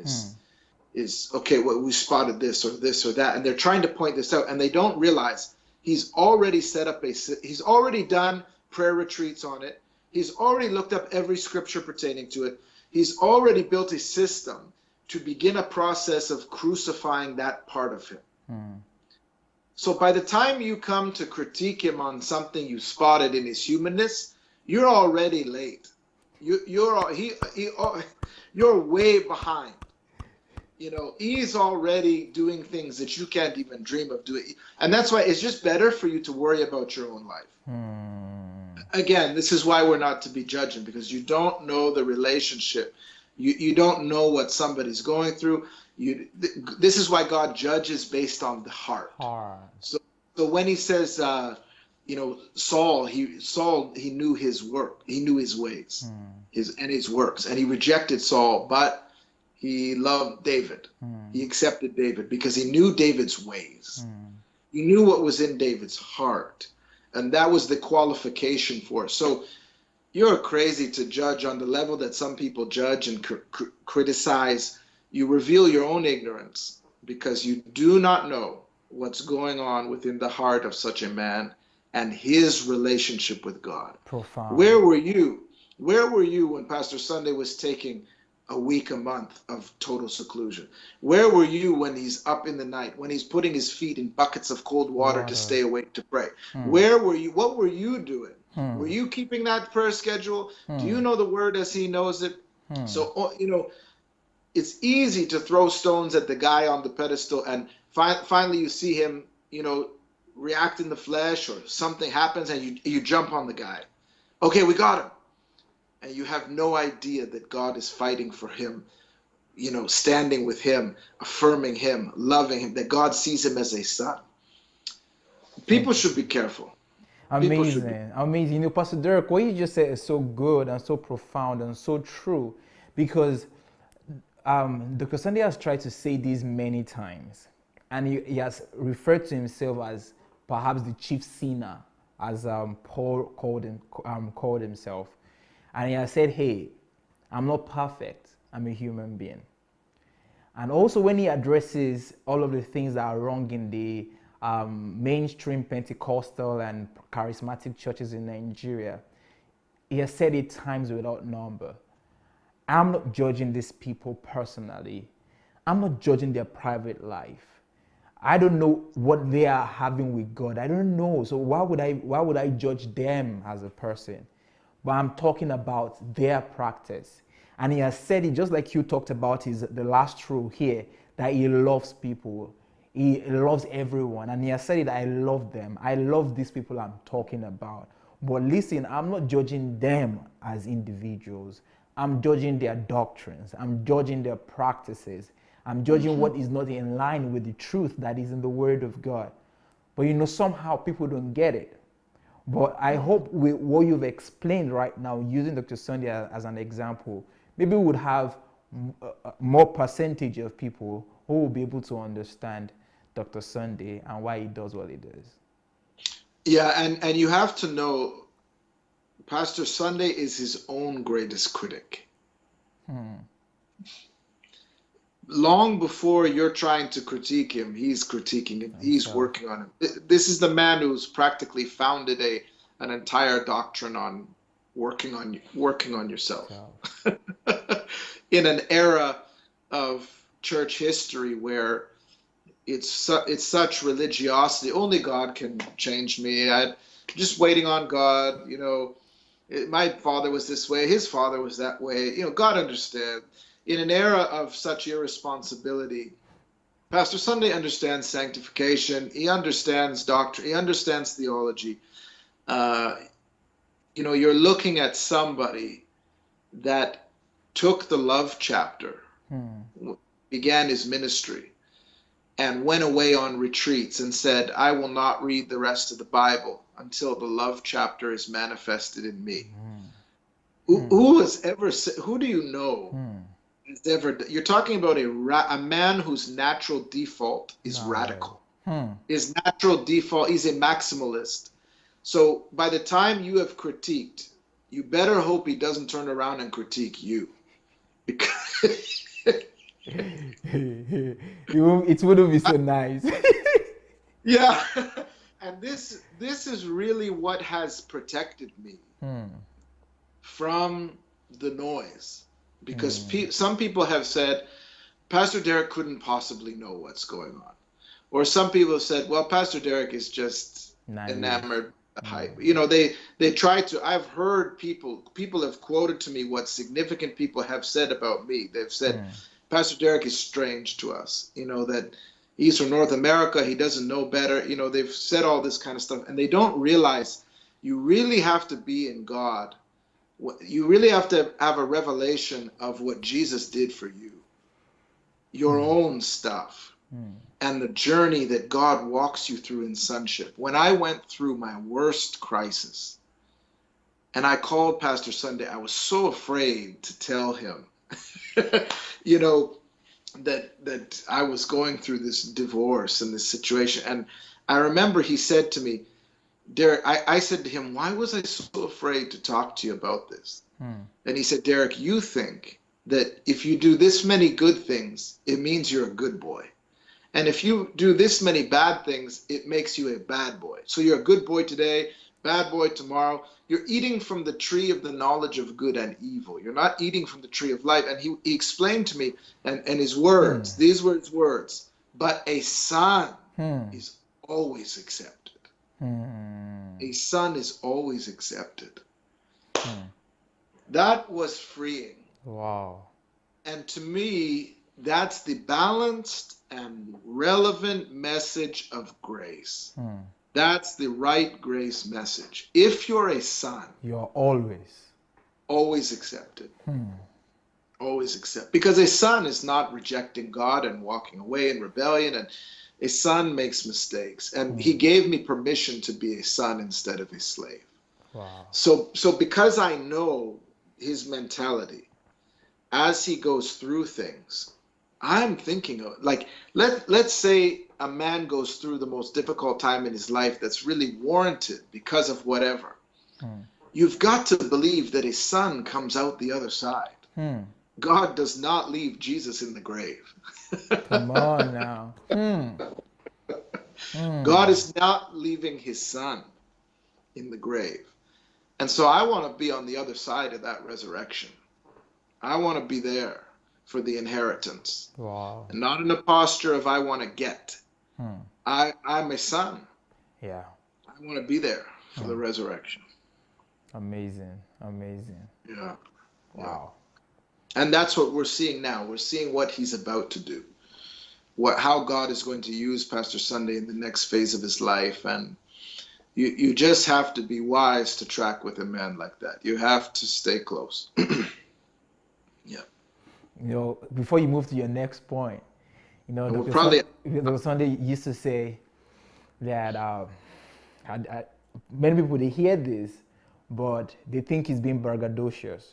is okay, well, we spotted this or that, and they're trying to point this out, and they don't realize he's already set up he's already done prayer retreats on it. He's already looked up every scripture pertaining to it. He's already built a system to begin a process of crucifying that part of him. So by the time you come to critique him on something you spotted in his humanness, you're already late. You're way behind. You know, he's already doing things that you can't even dream of doing. And that's why it's just better for you to worry about your own life. Again, this is why we're not to be judging, because you don't know the relationship. You don't know what somebody's going through. This is why God judges based on the heart. So when he says, you know, Saul, he knew his work. He knew his ways, his works. And he rejected Saul, but he loved David. He accepted David because he knew David's ways. He knew what was in David's heart. And that was the qualification for it. So you're crazy to judge on the level that some people judge and criticize. You reveal your own ignorance because you do not know what's going on within the heart of such a man and his relationship with God. Profound. Where were you? Where were you when Pastor Sunday was taking a week, a month of total seclusion? Where were you when he's up in the night, when he's putting his feet in buckets of cold water to stay awake to pray? Where were you? What were you doing? Were you keeping that prayer schedule? Do you know the word as he knows it? So, you know, it's easy to throw stones at the guy on the pedestal, and finally you see him, you know, react in the flesh, or something happens and you jump on the guy. Okay, we got him. And you have no idea that God is fighting for him, you know, standing with him, affirming him, loving him, that God sees him as a son. People should be careful. Amazing, amazing. You know, Pastor Derek, what you just said is so good and so profound and so true, because Dr. Sunday has tried to say this many times, and he has referred to himself as perhaps the chief sinner, as Paul called himself. And he has said, hey, I'm not perfect, I'm a human being. And also when he addresses all of the things that are wrong in the mainstream Pentecostal and charismatic churches in Nigeria, he has said it times without number. I'm not judging these people personally. I'm not judging their private life. I don't know what they are having with God. I don't know. So why would I judge them as a person? But I'm talking about their practice. And he has said it, just like you talked about the last rule here, that he loves people. He loves everyone. And he has said it, I love them. I love these people I'm talking about. But listen, I'm not judging them as individuals. I'm judging their doctrines. I'm judging their practices. I'm judging what is not in line with the truth that is in the Word of God. But you know, somehow people don't get it. But I hope with what you've explained right now, using Dr. Sunday as an example, maybe we would have more percentage of people who will be able to understand Dr. Sunday and why he does what he does. Yeah, and you have to know, Pastor Sunday is his own greatest critic. Long before you're trying to critique him, he's critiquing him. He's working on him. This is the man who's practically founded an entire doctrine on working on yourself. In an era of church history where it's such religiosity. Only God can change me. I'm just waiting on God. You know, my father was this way. His father was that way. You know, God understands. In an era of such irresponsibility, Pastor Sunday understands sanctification. He understands doctrine. He understands theology. You know, you're looking at somebody that took the love chapter, began his ministry, and went away on retreats and said, I will not read the rest of the Bible until the love chapter is manifested in me. Who has ever said, who do you know? You're talking about a man whose natural default is radical. His natural default, he's a maximalist. So by the time you have critiqued, you better hope he doesn't turn around and critique you. Because it wouldn't be so nice. Yeah. And this is really what has protected me from the noise. Because some people have said, Pastor Derek couldn't possibly know what's going on. Or some people have said, well, Pastor Derek is just Naive. enamored with hype. You know, they try to, I've heard people have quoted to me what significant people have said about me. They've said, Pastor Derek is strange to us, you know, that he's from North America, he doesn't know better. You know, they've said all this kind of stuff, and they don't realize you really have to be in God. You really have to have a revelation of what Jesus did for you, your own stuff, and the journey that God walks you through in sonship. When I went through my worst crisis, and I called Pastor Sunday, I was so afraid to tell him, you know, that I was going through this divorce and this situation. And I remember he said to me, Derek, I said to him, why was I so afraid to talk to you about this? And he said, Derek, you think that if you do this many good things, it means you're a good boy. And if you do this many bad things, it makes you a bad boy. So you're a good boy today, bad boy tomorrow. You're eating from the tree of the knowledge of good and evil. You're not eating from the tree of life. And he explained to me, and his words, these were his words, but a son is always accepted. A son is always accepted. That was freeing. Wow. And to me, that's the balanced and relevant message of grace. That's the right grace message. If you're a son, You're always accepted. Always accept. Because a son is not rejecting God and walking away in rebellion, and a son makes mistakes. And he gave me permission to be a son instead of a slave. Wow. So because I know his mentality, as he goes through things, I'm thinking of, like, let's say a man goes through the most difficult time in his life that's really warranted because of whatever. You've got to believe that a son comes out the other side. God does not leave Jesus in the grave. Come on now. God is not leaving his son in the grave. And so I want to be on the other side of that resurrection. I want to be there for the inheritance. Wow. And not in a posture of I want to get. I'm a son. Yeah. I want to be there for the resurrection. Amazing. Yeah. Wow. And that's what we're seeing now. We're seeing what he's about to do. How God is going to use Pastor Sunday in the next phase of his life. And you just have to be wise to track with a man like that. You have to stay close. Yeah. You know, before you move to your next point, you know, Dr. Sunday used to say that many people, they hear this, but they think he's being braggadocious.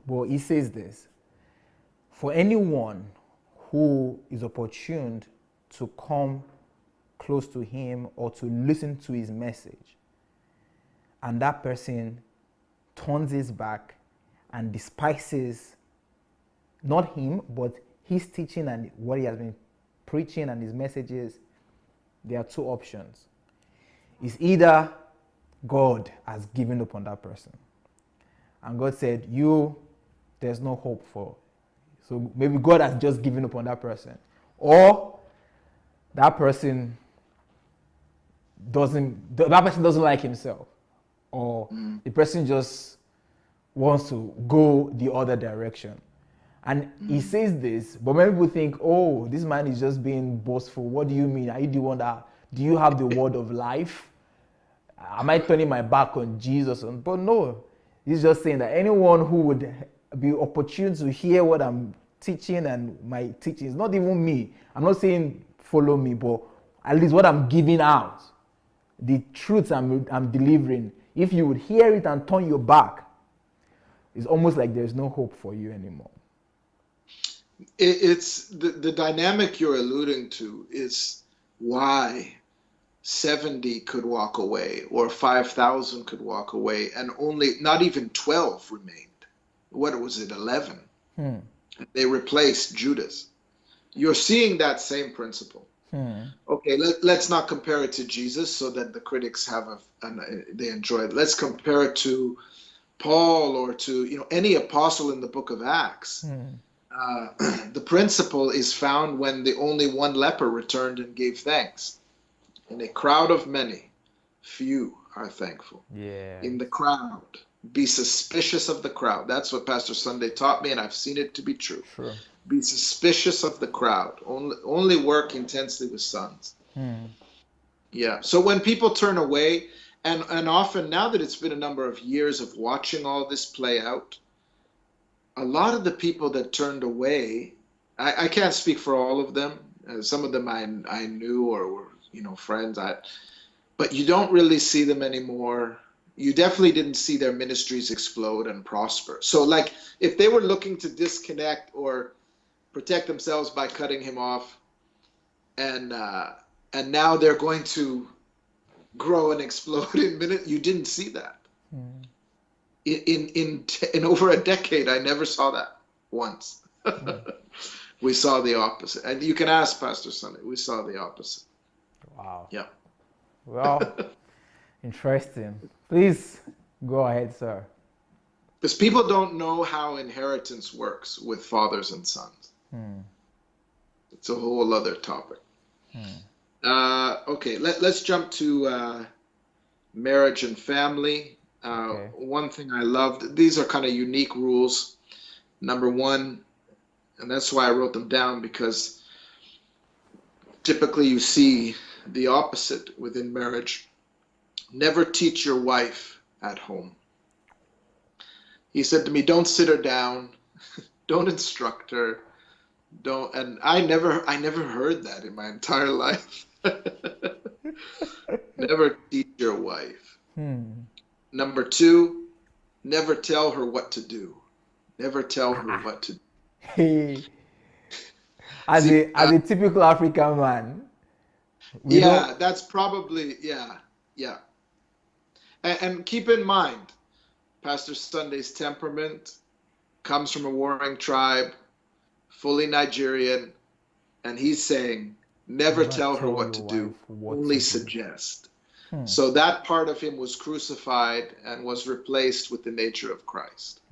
But he says this: for anyone who is opportune to come close to him or to listen to his message, and that person turns his back and despises not him, but his teaching and what he has been preaching and his messages, there are two options. It's either God has given up on that person, and God said, there's no hope for. So maybe God has just given up on that person. Or that person doesn't like himself. Or the person just wants to go the other direction. And he says this, but many people think, oh, this man is just being boastful. What do you mean? Are you the one that, do you have the word of life? Am I turning my back on Jesus? But no, he's just saying that anyone who would be opportune to hear what I'm teaching and my teaching, is not even me. I'm not saying follow me, but at least what I'm giving out, the truths I'm delivering, if you would hear it and turn your back, it's almost like there's no hope for you anymore. It's the dynamic you're alluding to is why 70 could walk away or 5,000 could walk away and not even 12 remained. What was it, 11? They replaced Judas. You're seeing that same principle. Okay, let's not compare it to Jesus so that the critics they enjoy it. Let's compare it to Paul or to any apostle in the book of Acts. the principle is found when the only one leper returned and gave thanks. In a crowd of many, few are thankful. Yeah. In the crowd, be suspicious of the crowd. That's what Pastor Sunday taught me, and I've seen it to be true. True. Be suspicious of the crowd. Only work intensely with sons. Yeah. So when people turn away, and often now that it's been a number of years of watching all this play out, a lot of the people that turned away, I can't speak for all of them. Some of them I knew or were, friends. But you don't really see them anymore. You definitely didn't see their ministries explode and prosper. So like if they were looking to disconnect or protect themselves by cutting him off, and now they're going to grow and explode in minutes, you didn't see that. In over a decade, I never saw that once. We saw the opposite. And you can ask Pastor Sunday, we saw the opposite. Wow. Yeah. Well, interesting. Please go ahead, sir. Because people don't know how inheritance works with fathers and sons. It's a whole other topic. Okay, let's jump to marriage and family. Okay. One thing I loved, these are kind of unique rules. Number one, and that's why I wrote them down, because typically you see the opposite within marriage. Never teach your wife at home. He said to me, don't sit her down, don't instruct her, don't, and I never heard that in my entire life. Never teach your wife. Number two, never tell her what to do. Never tell her what to do. As a typical African man. That's probably, yeah. And keep in mind, Pastor Sunday's temperament comes from a warring tribe, fully Nigerian, and he's saying, never tell her what to do, only suggest. So that part of him was crucified and was replaced with the nature of Christ.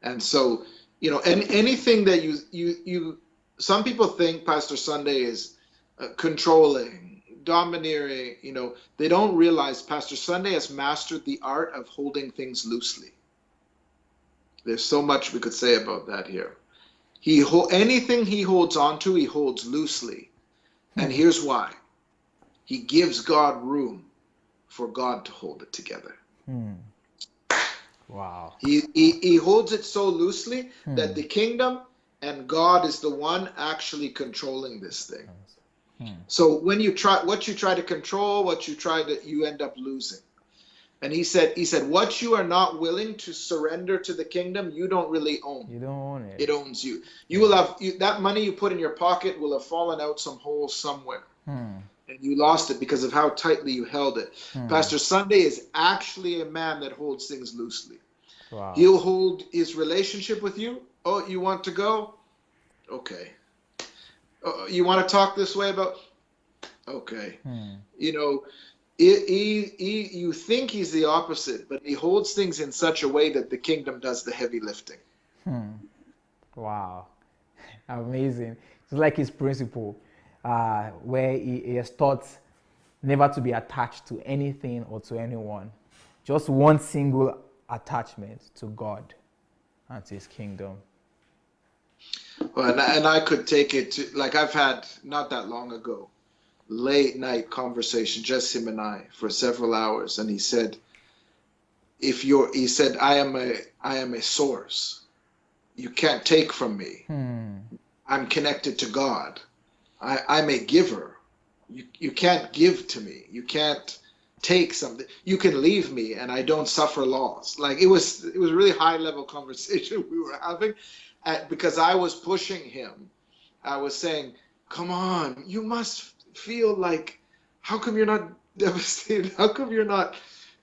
And so, anything that you some people think Pastor Sunday is controlling, domineering, they don't realize Pastor Sunday has mastered the art of holding things loosely. There's so much we could say about that here. Anything he holds on to, he holds loosely. And here's why. He gives God room for God to hold it together. Wow. He holds it so loosely that the kingdom and God is the one actually controlling this thing. So when you try to control, you end up losing. And he said, what you are not willing to surrender to the kingdom, you don't really own. You don't own it. It owns you. You will have that money you put in your pocket will have fallen out some hole somewhere. And you lost it because of how tightly you held it. Pastor Sunday is actually a man that holds things loosely. Wow. He'll hold his relationship with you. Oh, you want to go? Okay. Oh, you want to talk this way about? Okay. You think he's the opposite, but he holds things in such a way that the kingdom does the heavy lifting. Wow. Amazing. It's like his principle, where he has taught never to be attached to anything or to anyone. Just one single attachment to God and to his kingdom. Well, and I could take it to, like I've had not that long ago, late night conversation, just him and I, for several hours. And he said, I am a source. You can't take from me. I'm connected to God. I'm a giver. You can't give to me. You can't take something. You can leave me and I don't suffer loss. Like it was a really high level conversation we were having, because I was pushing him. I was saying, come on, you must feel like, how come you're not devastated? How come you're not?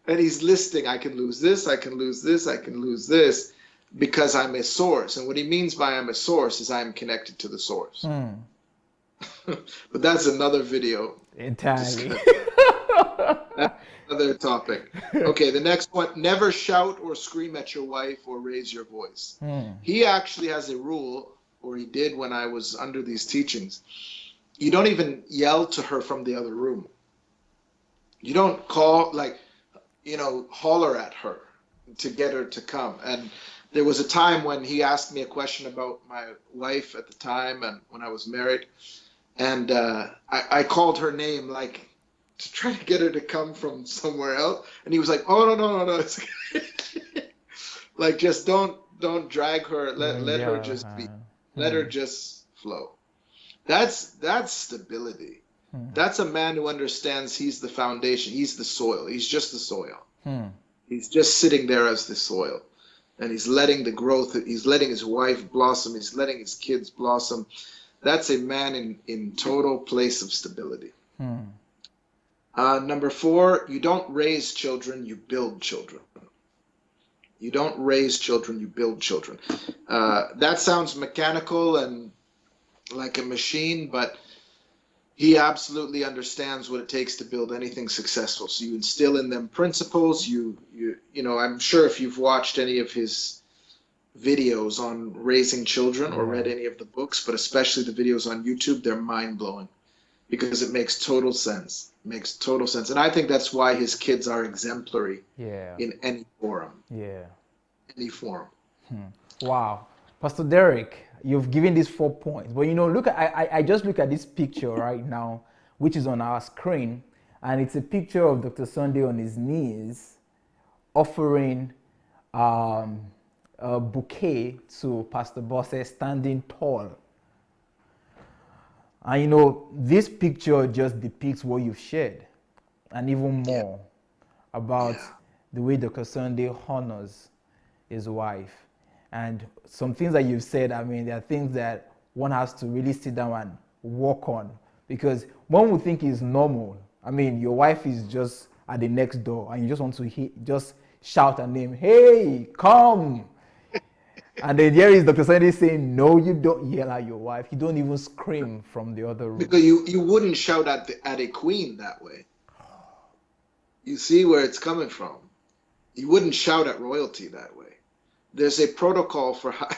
And he's listing, I can lose this, I can lose this, I can lose this, because I'm a source. And what he means by I'm a source is I'm connected to the source. But that's another video. Entirely. That's another topic. Okay, the next one, never shout or scream at your wife or raise your voice. He actually has a rule, or he did when I was under these teachings. You don't even yell to her from the other room. You don't call, like, holler at her to get her to come. And there was a time when he asked me a question about my wife at the time and when I was married. And I called her name, like, to try to get her to come from somewhere else. And he was like, oh, no. It's like, just don't drag her. Let her just be. Let her just flow. That's stability. That's a man who understands he's the foundation. He's the soil. He's just the soil. He's just sitting there as the soil. And he's letting the growth, he's letting his wife blossom. He's letting his kids blossom. That's a man in total place of stability. Number 4, you don't raise children, you build children. You don't raise children, you build children. That sounds mechanical and like a machine, but he absolutely understands what it takes to build anything successful. So you instill in them principles. You know, I'm sure if you've watched any of his videos on raising children or read any of the books, but especially the videos on YouTube, they're mind-blowing because it makes total sense. It makes total sense. And I think that's why his kids are exemplary in any forum. Any forum. Wow. Pastor Derek, you've given these 4 points. But look, I just look at this picture right now, which is on our screen. And it's a picture of Dr. Sunday on his knees offering a bouquet to Pastor Bosse standing tall. And this picture just depicts what you've shared and even more about the way Dr. Sunday honors his wife. And some things that you've said, I mean, there are things that one has to really sit down and work on, because one would think it's normal. I mean, your wife is just at the next door and you just want to just shout her name, hey, come. And then here is Dr. Sunday saying, no, you don't yell at your wife. You don't even scream from the other room. Because you wouldn't shout at a queen that way. You see where it's coming from. You wouldn't shout at royalty that way. There's a protocol for how.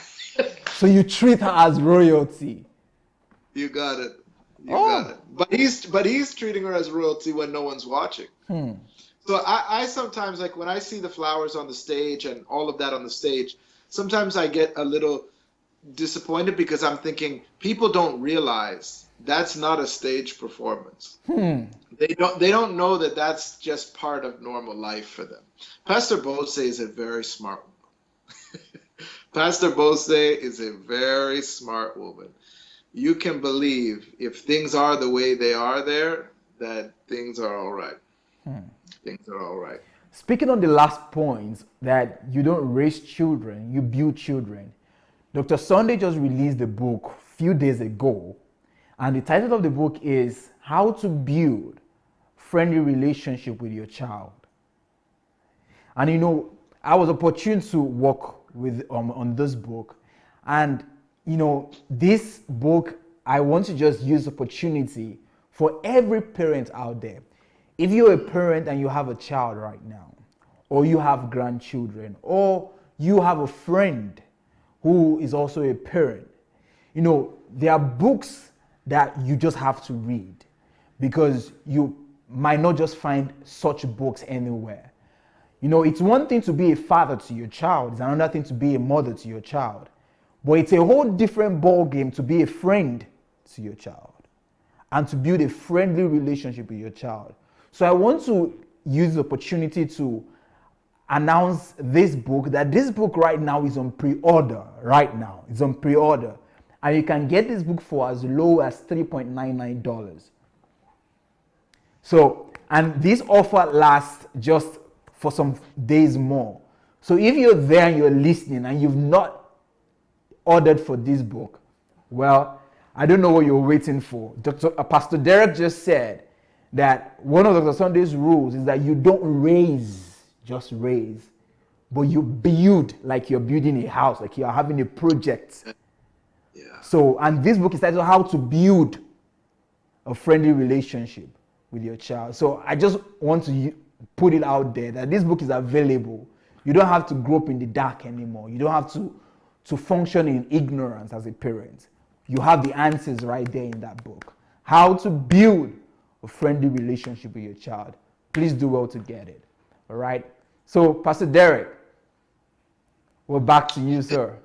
So you treat her as royalty. You got it. You got it. But he's treating her as royalty when no one's watching. So I sometimes, like, when I see the flowers on the stage and all of that on the stage, sometimes I get a little disappointed because I'm thinking people don't realize that's not a stage performance. They don't know that that's just part of normal life for them. Pastor Bosse is a very smart woman. Pastor Bosse is a very smart woman. You can believe if things are the way they are there, that things are all right. Things are all right. Speaking on the last point, that you don't raise children, you build children. Dr. Sunday just released the book a few days ago, and the title of the book is How to Build Friendly Relationship with Your Child. And I was opportune to work with on this book, and this book, I want to just use opportunity for every parent out there. If you're a parent and you have a child right now, or you have grandchildren, or you have a friend who is also a parent, there are books that you just have to read, because you might not just find such books anywhere. It's one thing to be a father to your child. It's another thing to be a mother to your child. But it's a whole different ball game to be a friend to your child and to build a friendly relationship with your child. So I want to use the opportunity to announce this book, that this book right now is on pre-order right now. It's on pre-order. And you can get this book for as low as $3.99. So, and this offer lasts just for some days more. So if you're there and you're listening and you've not ordered for this book, well, I don't know what you're waiting for. Pastor Derek just said that one of Dr. Sunday's rules is that you don't just raise, but you build like you're building a house, like you're having a project. So, and this book is titled How to Build a Friendly Relationship with your child. So I just want to put it out there that this book is available. You don't have to grow up in the dark anymore. You don't have to function in ignorance as a parent. You have the answers right there in that book. How to build a friendly relationship with your child. Please do well to get it. All right. So, Pastor Derek, we're back to you, sir.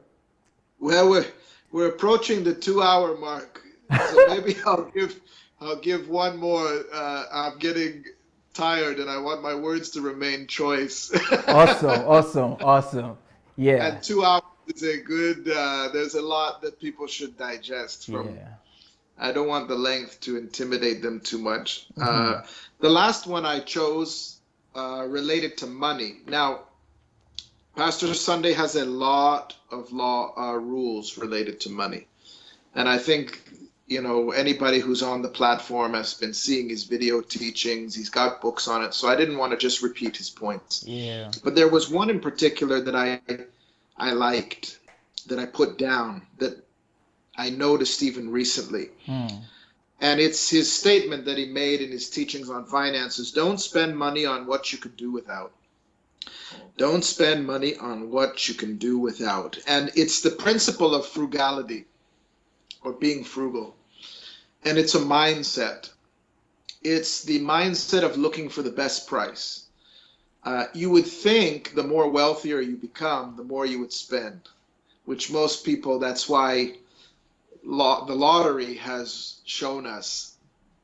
Well, we're approaching the 2-hour mark, so maybe I'll give one more. I'm getting tired, and I want my words to remain choice. Awesome. Yeah. And 2 hours is a good. There's a lot that people should digest from. Yeah. I don't want the length to intimidate them too much. The last one I chose related to money. Now, Pastor Sunday has a lot of rules related to money. And I think, anybody who's on the platform has been seeing his video teachings. He's got books on it. So I didn't want to just repeat his points. Yeah. But there was one in particular that I liked, that I put down, that I noticed even recently. And it's his statement that he made in his teachings on finances. Don't spend money on what you could do without. Don't spend money on what you can do without. And it's the principle of frugality, or being frugal. And it's a mindset. It's the mindset of looking for the best price. You would think the more wealthier you become, the more you would spend, which most people, that's why the lottery has shown us.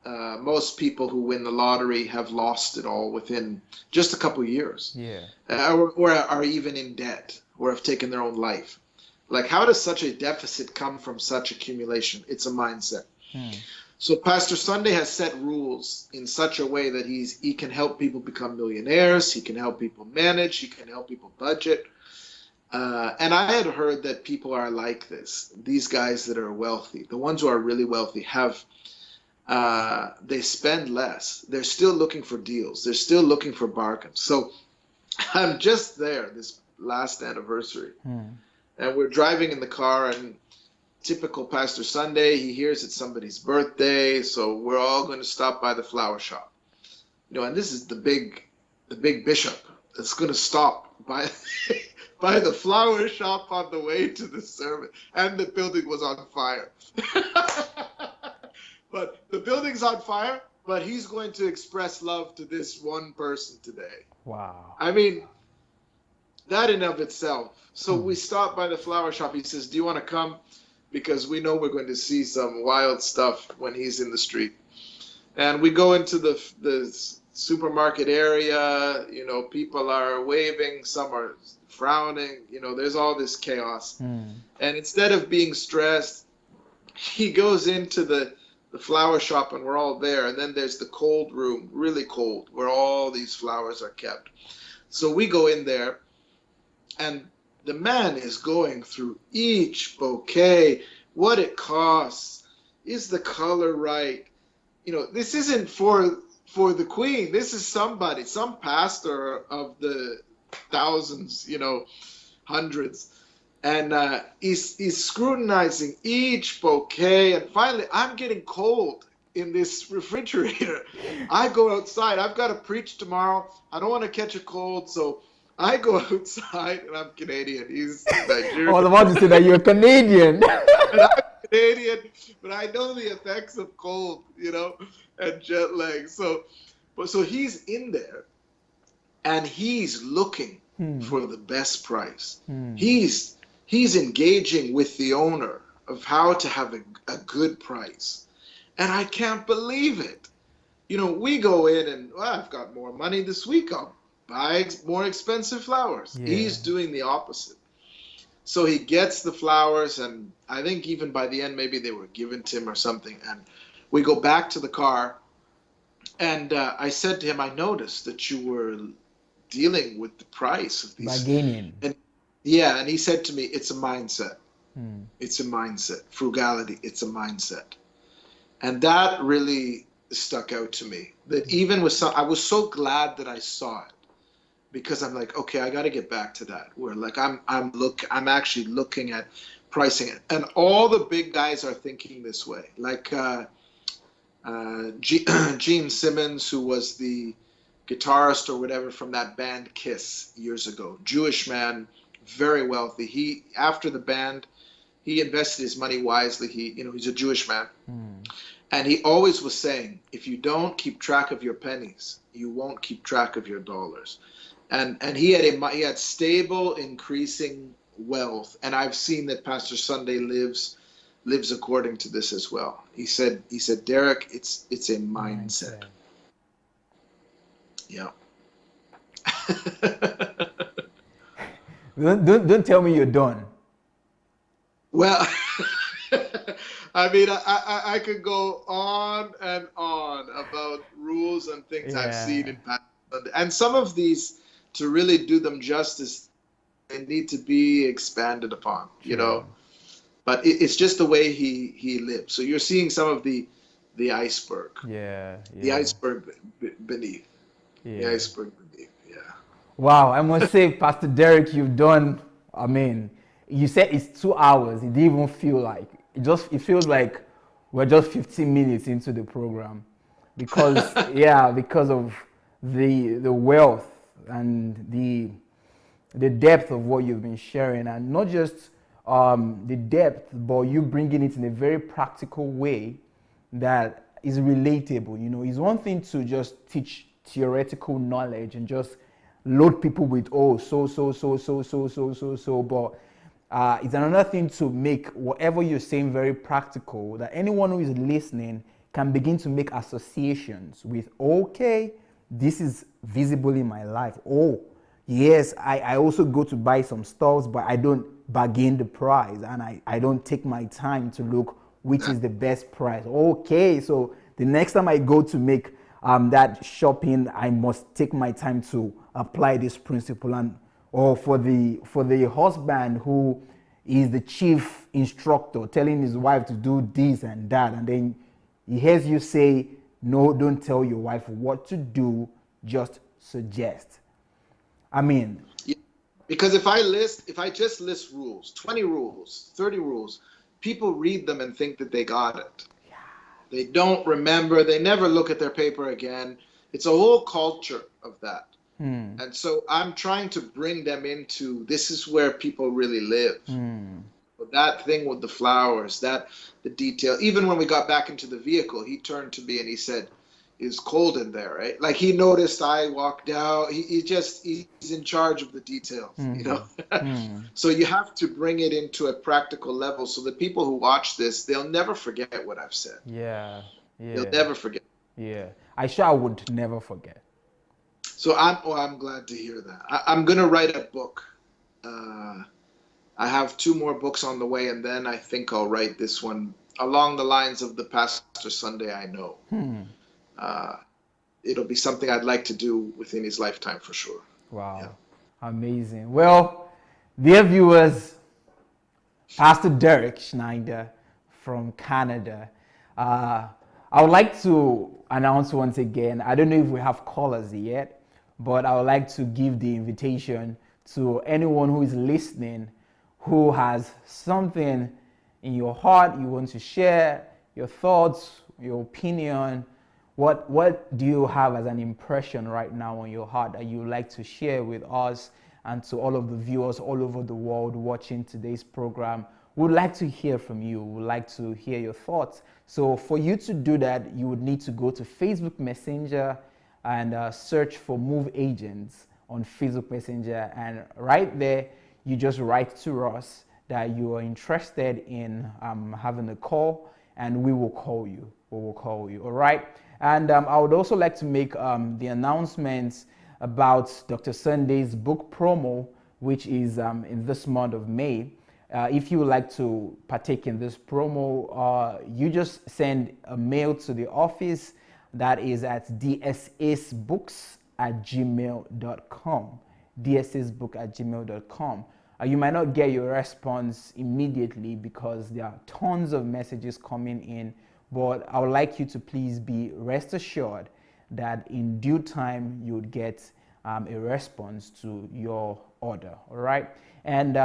Most people who win the lottery have lost it all within just a couple of years. Yeah. Or are even in debt, or have taken their own life. Like, how does such a deficit come from such accumulation? It's a mindset. So Pastor Sunday has set rules in such a way that he can help people become millionaires. He can help people manage. He can help people budget. And I had heard that people are like this. These guys that are wealthy, the ones who are really wealthy, they spend less. They're still looking for deals. They're still looking for bargains. So I'm just there this last anniversary. And we're driving in the car, and typical Pastor Sunday, he hears it's somebody's birthday, so we're all going to stop by the flower shop. And this is the big bishop that's going to stop by by the flower shop on the way to the service, and the building was on fire. But the building's on fire, but he's going to express love to this one person today. Wow. I mean, that in of itself. So we stop by the flower shop. He says, do you want to come? Because we know we're going to see some wild stuff when he's in the street. And we go into the supermarket area. People are waving. Some are frowning. There's all this chaos. And instead of being stressed, he goes into the flower shop, and we're all there. And then there's the cold room, really cold, where all these flowers are kept. So we go in there, and the man is going through each bouquet, what it costs, is the color right? This isn't for the queen. This is some pastor of the thousands, hundreds. And he's scrutinizing each bouquet. And finally, I'm getting cold in this refrigerator. I go outside. I've got to preach tomorrow. I don't want to catch a cold, so I go outside, and I'm Canadian. He's Nigerian. I was about to say that you're Canadian. And I'm Canadian, but I know the effects of cold, and jet lag. So he's in there, and he's looking for the best price. He's engaging with the owner of how to have a good price. And I can't believe it. We go in and, I've got more money this week. I'll buy more expensive flowers. Yeah. He's doing the opposite. So he gets the flowers, and I think even by the end, maybe they were given to him or something. And we go back to the car, and I said to him, I noticed that you were dealing with the price of these. Bargaining. And he said to me, it's a mindset. It's a mindset. Frugality, it's a mindset. And that really stuck out to me. That even with I was so glad that I saw it, because I'm like, okay, I got to get back to that. Where like I'm actually looking at pricing it, and all the big guys are thinking this way. Like Gene Simmons, who was the guitarist or whatever from that band Kiss years ago. Jewish man, very wealthy. He, after the band, he invested his money wisely. He's a Jewish man. And he always was saying, if you don't keep track of your pennies, you won't keep track of your dollars. And he had stable, increasing wealth. And I've seen that Pastor Sunday lives according to this as well. He said, Derek, it's a mindset. Yeah. Don't tell me you're done. Well, I mean, I could go on and on about rules and things I've seen in Pastor Sunday. And some of these, to really do them justice, they need to be expanded upon, you know. But it's just the way he lives. So you're seeing some of the iceberg. The iceberg beneath. The iceberg beneath. Yeah. Wow, I must say, Pastor Derek, you've done. I mean, you said it's 2 hours. It didn't even feel like it feels like we're just 15 minutes into the program, because because of the wealth and the depth of what you've been sharing, and not just the depth, but you bringing it in a very practical way that is relatable. You know, it's one thing to just teach theoretical knowledge and just load people with but it's another thing to make whatever you're saying very practical, that anyone who is listening can begin to make associations with, okay, this is visible in my life. Oh, yes, I also go to buy some stuff, but I don't bargain the price, and I don't take my time to look which is the best price. Okay, so the next time I go to make that shopping, I must take my time to apply this principle. And or for the husband who is the chief instructor telling his wife to do this and that, and then he hears you say, no, don't tell your wife what to do, just suggest. I mean, because if I just list rules, 20 rules, 30 rules, people read them and think that they got it. They don't remember. They never look at their paper again. It's a whole culture of that. And so I'm trying to bring them into, this is where people really live. But that thing with the flowers, the detail. Even when we got back into the vehicle, he turned to me and he said, it's cold in there, right? Like he noticed I walked out. He's in charge of the details, you know? So you have to bring it into a practical level so the people who watch this, they'll never forget what I've said. They'll never forget. I would never forget. So I'm glad to hear that. I'm going to write a book. I have 2 more books on the way, and then I think I'll write this one along the lines of the Pastor Sunday I know. It'll be something I'd like to do within his lifetime for sure. Wow. Amazing. Well, dear viewers, Pastor Derek SCHNEIDER from Canada. I would like to announce once again, I don't know if we have callers yet, but I would like to give the invitation to anyone who is listening who has something in your heart you want to share, your thoughts, your opinion. What do you have as an impression right now on your heart that you would like to share with us and to all of the viewers all over the world watching today's program? We'd like to hear from you. We'd like to hear your thoughts. So for you to do that, you would need to go to Facebook Messenger and search for Move Agents on Facebook Messenger. And right there, you just write to us that you are interested in having a call, and we will call you. We will call you, all right? And I would also like to make the announcements about Dr. Sunday's book promo, which is in this month of May. If you would like to partake in this promo, you just send a mail to the office that is at dsasbooks@gmail.com. dsasbook@gmail.com. You might not get your response immediately because there are tons of messages coming in, but I would like you to please be rest assured that in due time you would get a response to your order, all right? And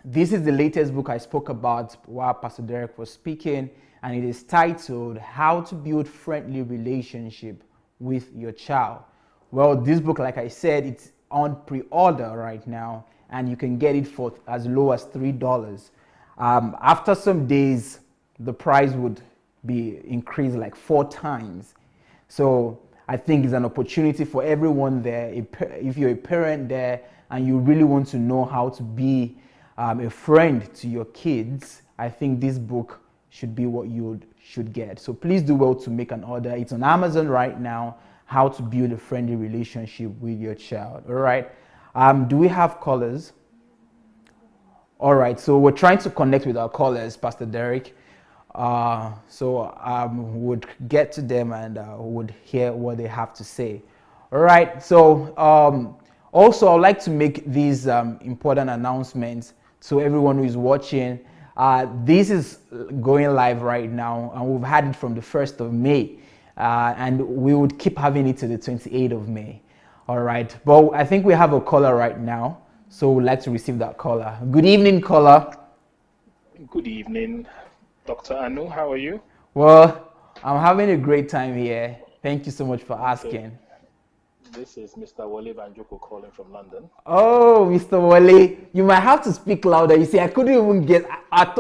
This is the latest book I spoke about while Pastor Derek was speaking, and it is titled How to Build Friendly Relationship with Your Child. Well, this book, like I said, it's on pre-order right now, and you can get it for as low as $3. After some days, the price would be increased like 4 times. So I think it's an opportunity for everyone there. If you're a parent there and you really want to know how to be a friend to your kids, I think this book should be what you should get. So please do well to make an order. It's on Amazon right now, How to Build a Friendly Relationship with Your Child. All right. Do we have callers? All right. So we're trying to connect with our callers, Pastor Derek. Would get to them and would hear what they have to say. All right. So also, I'd like to make these important announcements to everyone who is watching. This is going live right now, and we've had it from the 1st of May, and we would keep having it to the 28th of May. All right. But I think we have a caller right now, so we'd like to receive that caller. Good evening, caller. Good evening. Dr. Anu, how are you? Well, I'm having a great time here. Thank you so much for asking. This is Mr. Wale Banjoko calling from London. Oh, Mr. Wale, you might have to speak louder. You see, I couldn't even get,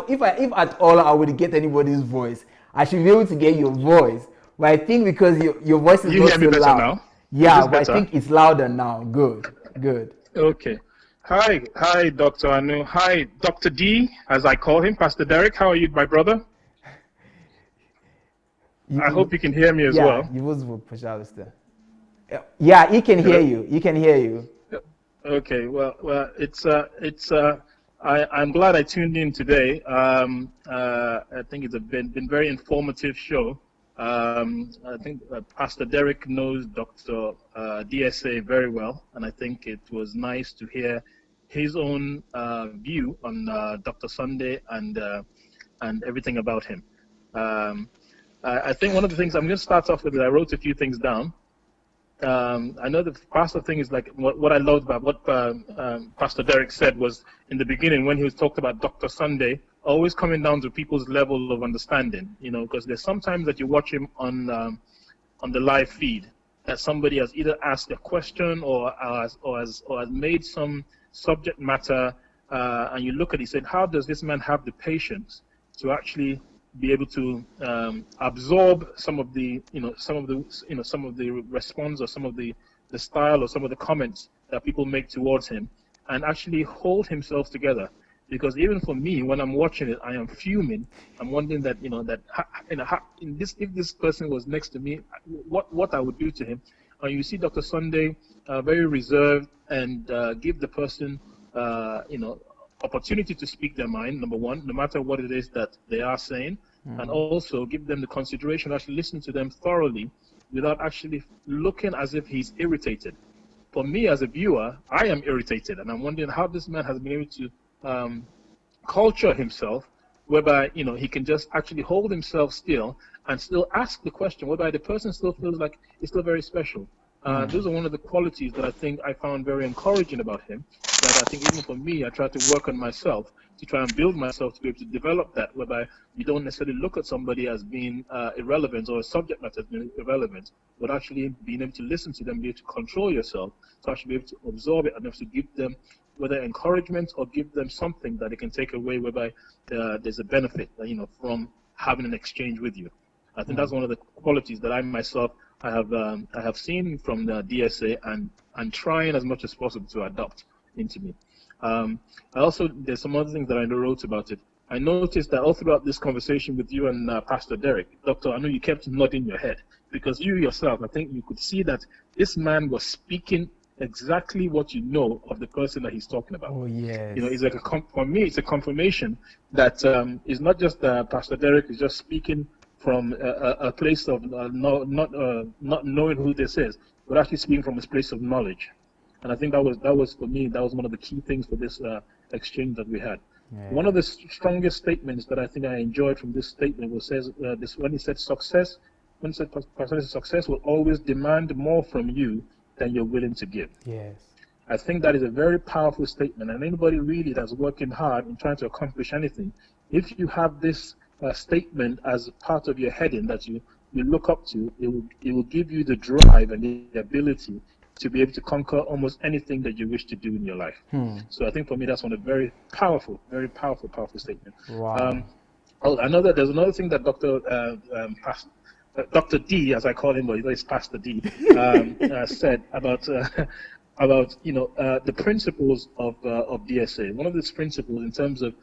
if at all I would get anybody's voice, I should be able to get your voice. But I think because your voice is not so loud. Now? Yeah, but I think it's louder now. Good. Okay. Hi, Dr. Anu. Hi, Dr. D, as I call him, Pastor Derek. How are you, my brother? I hope you can hear me as well. Yeah, he can hear you. He can hear you. Okay. Well, I'm glad I tuned in today. I think it's been very informative show. I think Pastor Derek knows Dr. DSA very well, and I think it was nice to hear his own view on Dr. Sunday and everything about him. I think one of the things I'm going to start off with is I wrote a few things down. I know the pastor thing is like what I loved about what Pastor Derek said was in the beginning when he was talked about Dr. Sunday, always coming down to people's level of understanding, because there's sometimes that you watch him on the live feed that somebody has either asked a question or has made some subject matter, and you look at it and say, how does this man have the patience to actually be able to absorb some of the response or some of the style or some of the comments that people make towards him, and actually hold himself together. Because even for me, when I'm watching it, I am fuming. I'm wondering that if this person was next to me, what I would do to him. You see Dr. Sunday very reserved and give the person opportunity to speak their mind, number one, no matter what it is that they are saying, and also give them the consideration, actually listen to them thoroughly without actually looking as if he's irritated. For me as a viewer, I am irritated, and I'm wondering how this man has been able to culture himself, whereby he can just actually hold himself still and still ask the question, whereby the person still feels like it's still very special. Those are one of the qualities that I think I found very encouraging about him, that I think even for me, I try to work on myself to try and build myself to be able to develop that, whereby you don't necessarily look at somebody as being irrelevant or a subject matter as being irrelevant, but actually being able to listen to them, be able to control yourself, to actually be able to absorb it and able to give them whether encouragement or give them something that they can take away, whereby there's a benefit, from having an exchange with you. I think that's one of the qualities that I myself I have seen from the DSA and trying as much as possible to adopt into me. There's some other things that I wrote about it. I noticed that all throughout this conversation with you and Pastor Derek, Doctor, I know you kept nodding your head because you yourself, I think you could see that this man was speaking exactly what you know of the person that he's talking about. Oh yes. It's like for me, it's a confirmation that it's not just Pastor Derek is just speaking from a place of not knowing who this is, but actually speaking from this place of knowledge. And I think that was for me, that was one of the key things for this exchange that we had. Yeah. One of the strongest statements that I think I enjoyed from this statement was when he said success will always demand more from you than you're willing to give. Yes. I think that is a very powerful statement. And anybody really that's working hard in trying to accomplish anything, if you have this statement as part of your heading that you look up to, it will give you the drive and the ability to be able to conquer almost anything that you wish to do in your life. So I think for me, that's one of very powerful statement. Wow. There's another thing that Dr. D, as I call him, but it's Pastor D, said about the principles of DSA. One of these principles, in terms of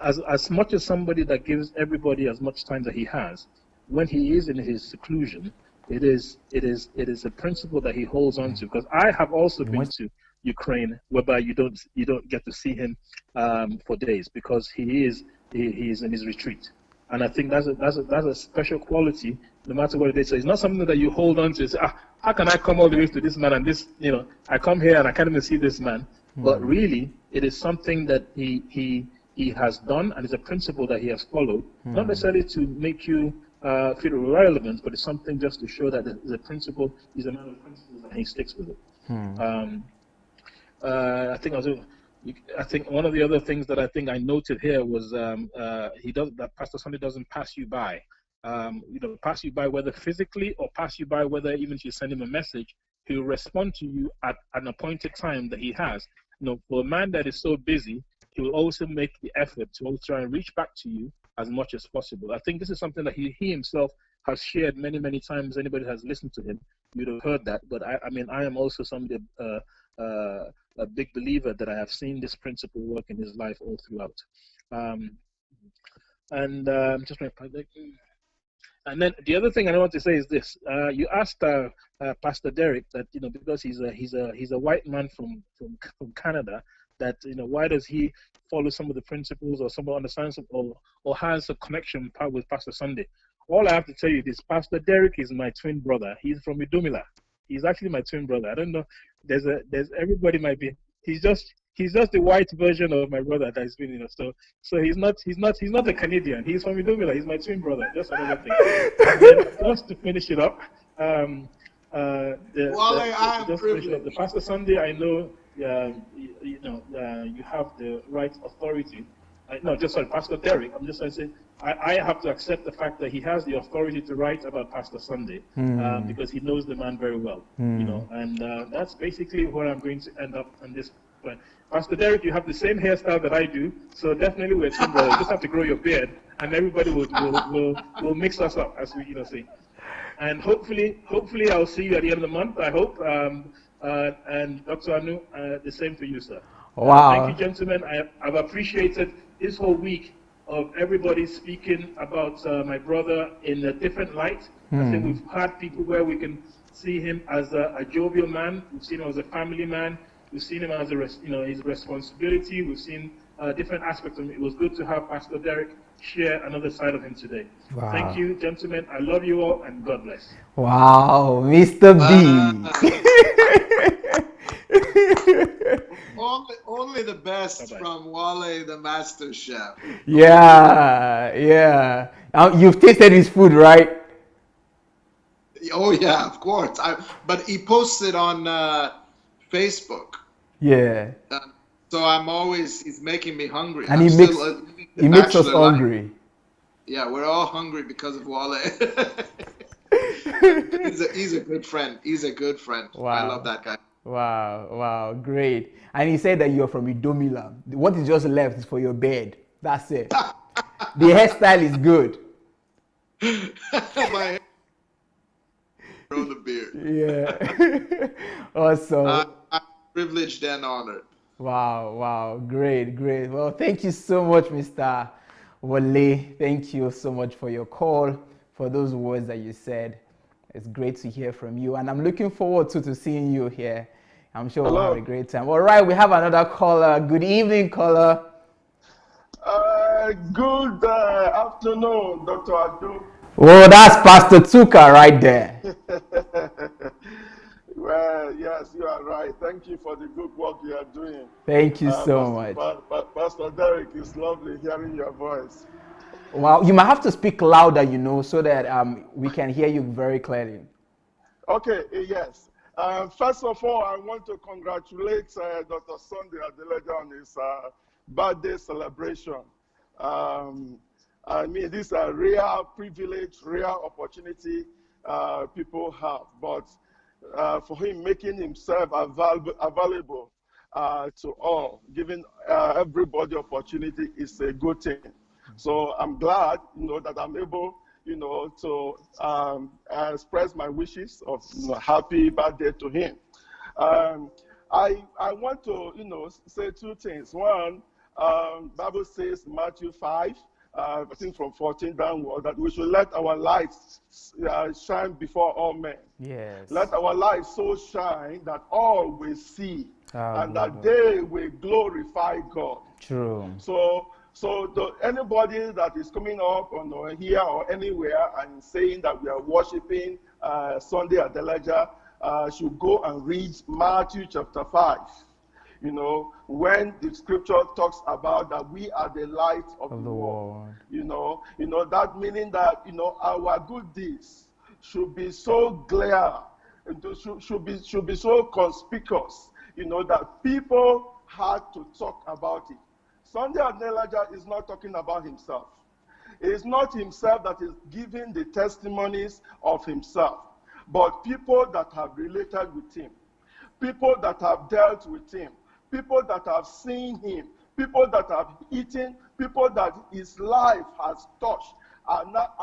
as much as somebody that gives everybody as much time that he has, when he is in his seclusion, it is a principle that he holds on to. Because I have also been to Ukraine, whereby you don't get to see him for days, because he is in his retreat. And I think that's a special quality, no matter what it is. So it's not something that you hold on to. Say, how can I come all the way to this man and this? I come here and I can't even see this man. But really, it is something that he has done, and it's a principle that he has followed. Not necessarily to make you feel irrelevant, but it's something just to show that the principle is a man of principles and he sticks with it. I think one of the other things that I think I noted here was that Pastor Sunday doesn't pass you by. Pass you by whether physically or pass you by whether even if you send him a message, he'll respond to you at an appointed time that he has. For a man that is so busy, he will also make the effort to also try and reach back to you as much as possible. I think this is something that he himself has shared many, many times. Anybody who has listened to him, you'd have heard that. But I am also somebody, a big believer that I have seen this principle work in his life all throughout. And then the other thing I want to say is this: you asked Pastor Derek that because he's a white man from Canada, that why does he follow some of the principles or someone understands or has a connection with Pastor Sunday. All I have to tell you is Pastor Derek is my twin brother. He's from Idumila. He's actually my twin brother. I don't know. There's everybody might be. He's just the white version of my brother that's been, So he's not a Canadian. He's from Idumila. He's my twin brother. Just another thing. And then just to finish it up, the Pastor Sunday, I know, you have the right authority. Pastor Derek. I'm just going to say, I have to accept the fact that he has the authority to write about Pastor Sunday because he knows the man very well, and that's basically where I'm going to end up on this point. Pastor Derek, you have the same hairstyle that I do, so definitely we're twin brothers. You just have to grow your beard, and everybody will mix us up, as we say. And hopefully I'll see you at the end of the month. I hope, and Dr. Anu, the same for you, sir. Wow. Thank you, gentlemen. I've appreciated this whole week of everybody speaking about my brother in a different light. I think we've had people where we can see him as a jovial man. We've seen him as a family man. We've seen him as his responsibility. We've seen different aspects of him. It was good to have Pastor Derek share another side of him today. Wow. Thank you, gentlemen. I love you all, and God bless. Wow, Mr. B. Only the best. Bye-bye. From Wale, the master chef. Yeah. You've tasted his food, right? Oh yeah, of course. But he posted on Facebook. Yeah. So he's making me hungry. And he makes us hungry. Life. Yeah, we're all hungry because of Wale. He's a good friend. He's a good friend. Wow. I love that guy. Wow, great. And he said that you're from Idomila. What is just left is for your bed. That's it. The hairstyle is good. My hair on the beard. Yeah. Awesome. I'm privileged and honored. Wow, great. Well, thank you so much, Mr. Wale. Thank you so much for your call, for those words that you said. It's great to hear from you, and I'm looking forward to seeing you here. I'm sure we'll have a great time. All right, we have another caller. Good evening, caller. Good afternoon, Dr. Adu. Oh, that's Pastor Tuka right there. Well, yes, you are right. Thank you for the good work you are doing. Thank you so much. Pastor Derek, it's lovely hearing your voice. Wow, you might have to speak louder, so that we can hear you very clearly. Okay, yes. First of all, I want to congratulate Dr. Sunday Adelaja on his birthday celebration. I mean, this is a rare privilege, rare opportunity people have. But for him making himself available to all, giving everybody opportunity is a good thing. So I'm glad, that I'm able, to express my wishes of happy birthday to him. I want to, say two things. One, Bible says Matthew 5, I think from 14 downward, that we should let our lights shine before all men. Yes. Let our light so shine that all will see, and that they will glorify God. True. So anybody that is coming up on here or anywhere and saying that we are worshiping Sunday Adelaja should go and read Matthew chapter 5. When the scripture talks about that we are the light of the world. That meaning that our good deeds should be so clear, should be so conspicuous, that people had to talk about it. Sunday Adelaja is not talking about himself. It is not himself that is giving the testimonies of himself, but people that have related with him, people that have dealt with him, people that have seen him, people that have eaten, people that his life has touched, are now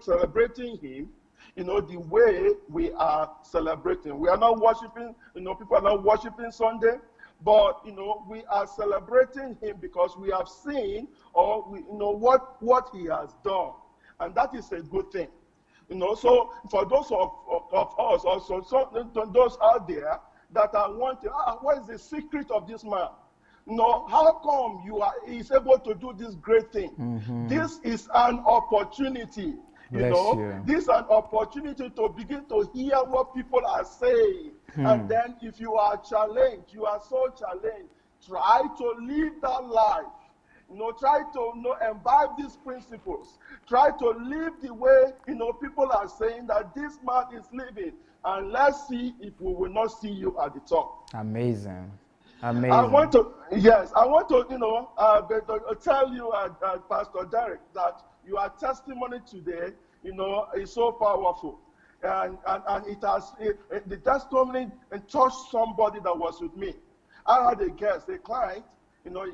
celebrating him, the way we are celebrating. We are not worshiping, people are not worshiping Sunday, but we are celebrating him because we have seen or we know what he has done, and that is a good thing. So for those of us also, those out there that are wanting, what is the secret of this man? How come he's able to do this great thing? Mm-hmm. This is an opportunity. This is an opportunity to begin to hear what people are saying. And then if you are challenged, you are so challenged, try to live that life. Try to imbibe these principles. Try to live the way people are saying that this man is living. And let's see if we will not see you at the top. Amazing. Amazing. I want to tell you, Pastor Derek, that your testimony today, is so powerful. And the testimony touched somebody that was with me. I had a guest, a client,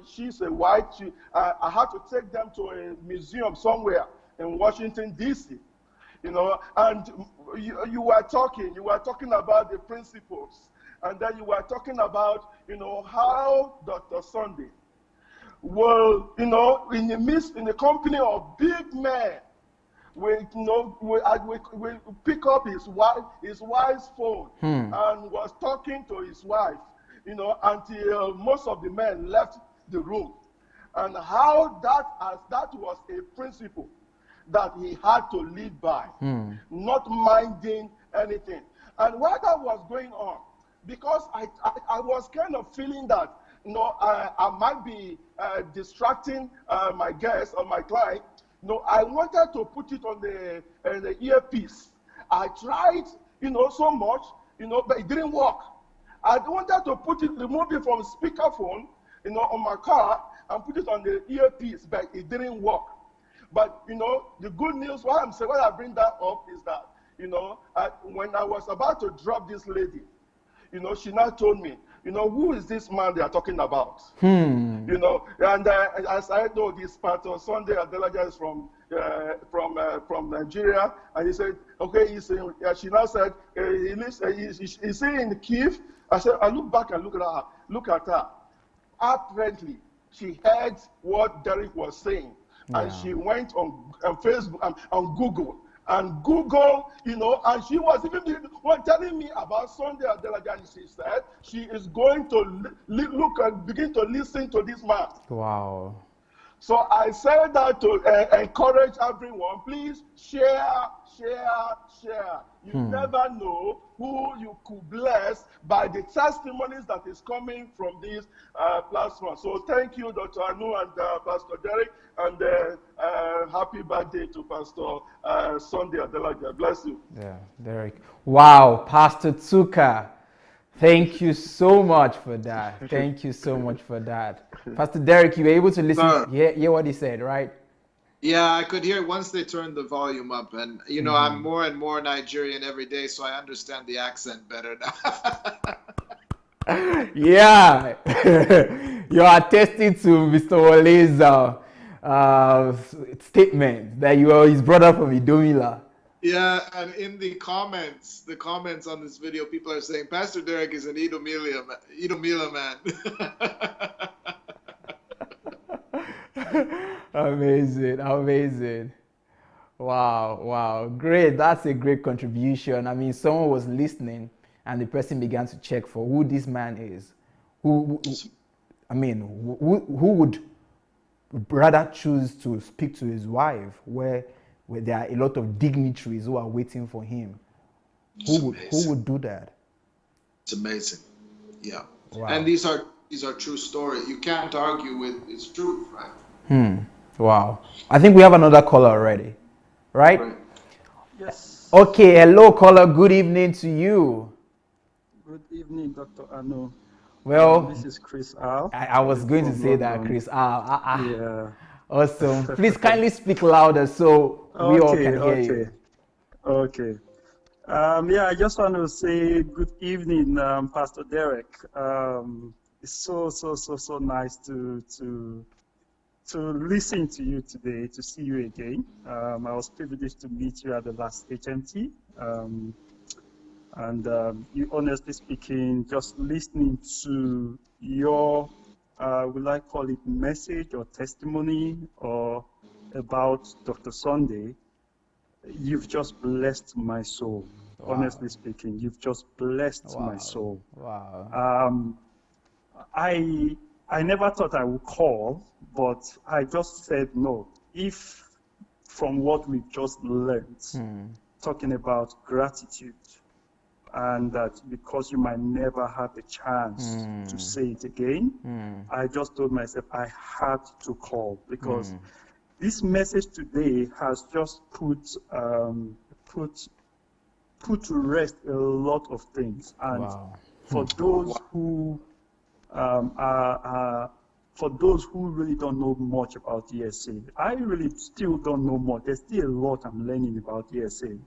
she's a white. I had to take them to a museum somewhere in Washington, D.C. And you were talking about the principles. And then you were talking about, how Dr. Sunday will, in the company of big men, we pick up his wife's phone and was talking to his wife, until most of the men left the room, and how that was a principle that he had to live by, not minding anything. And while that was going on, because I was kind of feeling that I might be distracting my guest or my client. I wanted to put it on the earpiece. I tried, so much, but it didn't work. I wanted to remove it from speakerphone, on my car and put it on the earpiece, but it didn't work. But, the good news, why I bring that up is that, when I was about to drop this lady, she now told me, who is this man they are talking about? And as I know, this Pastor Sunday Adelaja is from Nigeria, and he said, okay, she now said, he's in Kiev. I said, I look back and look at her. Apparently, she heard what Derek was saying, and she went on Facebook and on Google. And Google, and she was even telling me about Sunday Adelaja, and she said she is going to look and begin to listen to this man. Wow. So I said that to encourage everyone, please share. You never know who you could bless by the testimonies that is coming from this platform. So thank you, Dr. Anu and Pastor Derek, and happy birthday to Pastor Sunday Adelaja. Bless you. Yeah, Derek. Wow, Pastor Tuka. Thank you so much for that. Thank you so much for that. Pastor Derek, you were able to listen, hear what he said, right? Yeah, I could hear once they turned the volume up, and you know, I'm more and more Nigerian every day, so I understand the accent better now. Yeah, you're attesting to Mr. Wale's statement that you are his brother from Idomila. Yeah, and in the comments on this video, people are saying Pastor Derek is an Idomila man. Amazing, amazing. Wow, great. That's a great contribution. I mean, someone was listening and the person began to check for who this man is. Who would rather choose to speak to his wife where there are a lot of dignitaries who are waiting for him? Who would do that? It's amazing. Yeah. Wow. And these are true stories. You can't argue with its truth, right? Wow. I think we have another caller already, right? Yes. Okay, hello caller, good evening to you. Good evening, Dr. Anu. Well, this is Chris Al. I was going to say London. that, Chris Al. Yeah. Awesome. Please kindly speak louder so we all can hear you. Okay. I just want to say good evening, Pastor Derek. It's so nice to listen to you today, to see you again. I was privileged to meet you at the last HMT. You, honestly speaking, just listening to your, will I call it message or testimony or about Dr. Sunday, you've just blessed my soul. Wow. Honestly speaking, you've just blessed my soul. Wow. I never thought I would call, but I just said no. If from what we just learned, talking about gratitude, and that because you might never have the chance to say it again, I just told myself I had to call, because this message today has just put to rest a lot of things. And for those who for those who really don't know much about DSA, I really still don't know much. There's still a lot I'm learning about DSA.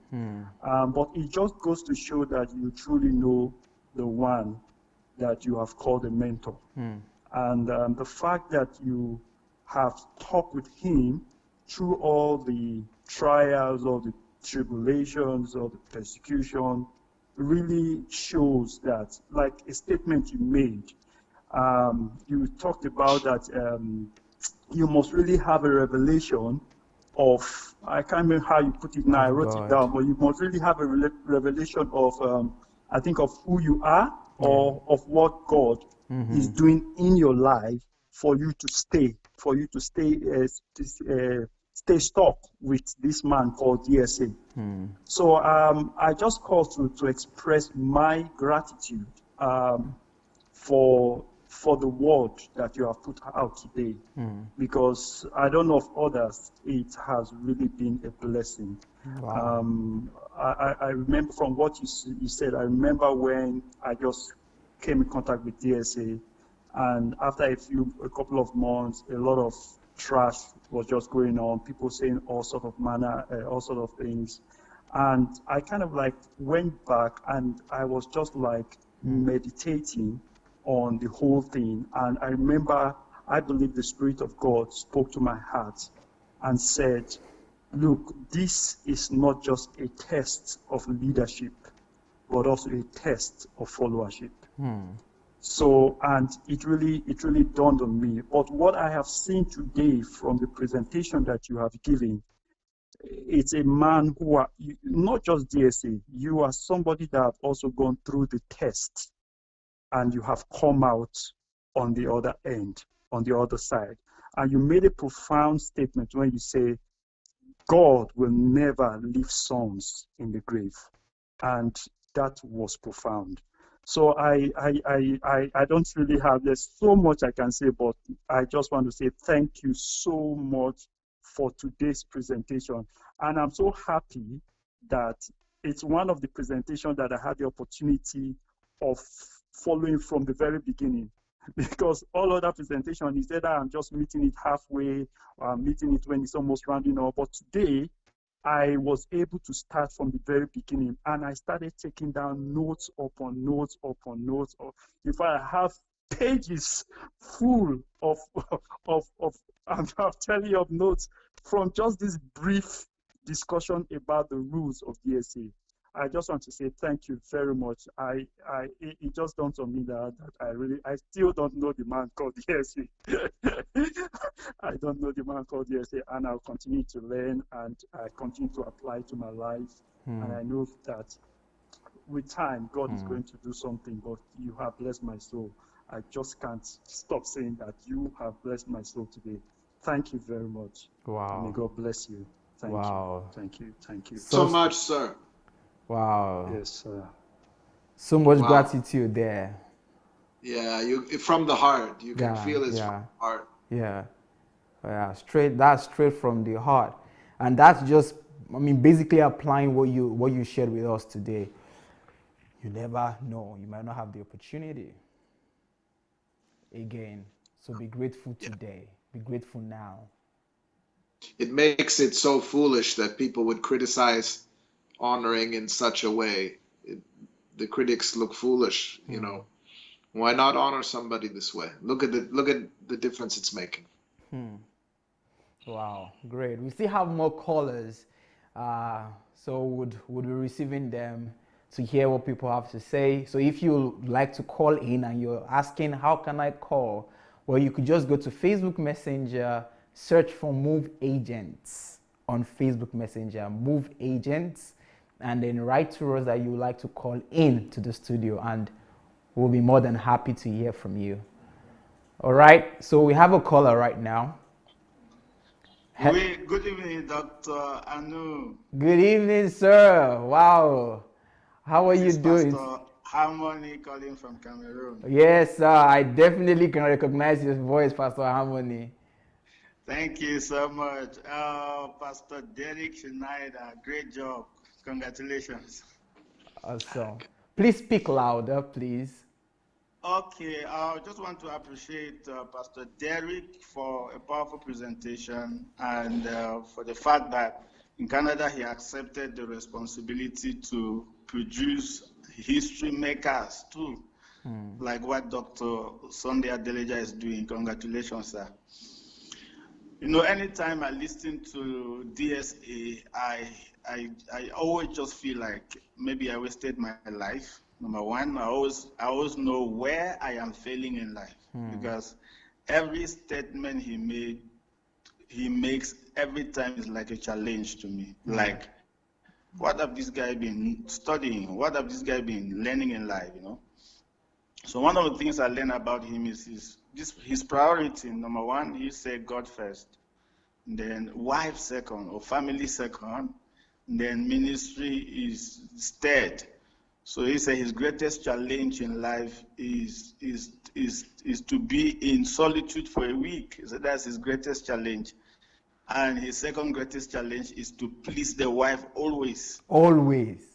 But it just goes to show that you truly know the one that you have called a mentor. And the fact that you have talked with him through all the trials, all the tribulations, all the persecution, really shows that, like a statement you made, you talked about that you must really have a revelation of, I can't remember how you put it now, I wrote it down, but you must really have a revelation of, I think, of who you are, or of what God is doing in your life for you to stay stuck with this man called DSA. So I just called to express my gratitude for the word that you have put out today, because I don't know of others, it has really been a blessing. Wow. I remember from what you said, I remember when I just came in contact with DSA, and after a couple of months, a lot of trash was just going on, people saying all sort of things. And I kind of like went back and I was just like meditating on the whole thing. And I remember, I believe the Spirit of God spoke to my heart and said, look, this is not just a test of leadership, but also a test of followership. So, and it really dawned on me. But what I have seen today from the presentation that you have given, it's a man who are not just DSA, you are somebody that have also gone through the test, and you have come out on the other end, on the other side. And you made a profound statement when you say, God will never leave sons in the grave. and that was profound. So I don't really have, there's so much I can say, but I just want to say thank you so much for today's presentation. And I'm so happy that it's one of the presentations that I had the opportunity of following from the very beginning. Because all other presentation is either I'm just meeting it halfway or I'm meeting it when it's almost rounding up. But today, I was able to start from the very beginning, and I started taking down notes upon notes upon notes. In fact, I have pages full of I'm telling you, of notes from just this brief discussion about the rules of DSA. I just want to say thank you very much. It just dawned on me that I still don't know the man called DSA. I don't know the man called DSA, and I'll continue to learn, and I continue to apply to my life. And I know that with time, God is going to do something, but you have blessed my soul. I just can't stop saying that you have blessed my soul today. Thank you very much. Wow. And may God bless you. Thank you. Thank you. Thank you. So much, sir. Wow. Yes, sir. So much gratitude there. Yeah, from the heart. You can feel it from the heart. Yeah. That's straight from the heart. And that's just, basically applying what you shared with us today. You never know. You might not have the opportunity again. So be grateful today. Be grateful now. It makes it so foolish that people would criticize honoring in such a way. The critics look foolish, you know. Why not honor somebody this way? Look at the difference it's making. Wow, great. We still have more callers, so would be receiving them to hear what people have to say. So if you like to call in and you're asking how can I call, well, you could just go to Facebook Messenger, search for Move Agents on Facebook Messenger, Move Agents, and then write to us that you would like to call in to the studio, and we'll be more than happy to hear from you. All right, so we have a caller right now. Good evening, Dr. Anu. Good evening, sir. Wow. How are you doing? Pastor Harmony calling from Cameroon. Yes, sir. I definitely can recognize your voice, Pastor Harmony. Thank you so much. Pastor Derek Schneider, great job. Congratulations. Awesome. Please speak louder, please. Okay, I just want to appreciate Pastor Derek for a powerful presentation, and for the fact that in Canada he accepted the responsibility to produce history makers too, like what Dr. Sunday Adelaja is doing. Congratulations, sir. You know, anytime I listen to DSA, I always just feel like maybe I wasted my life. Number one, I always know where I am failing in life, because every statement he makes every time is like a challenge to me. Like, what have this guy been studying? What have this guy been learning in life, you know? So one of the things I learned about him is his priority. Number one, he said God first, then wife second, or family second, then ministry is third. So he said his greatest challenge in life is to be in solitude for a week. So that's his greatest challenge. And his second greatest challenge is to please the wife always. Always.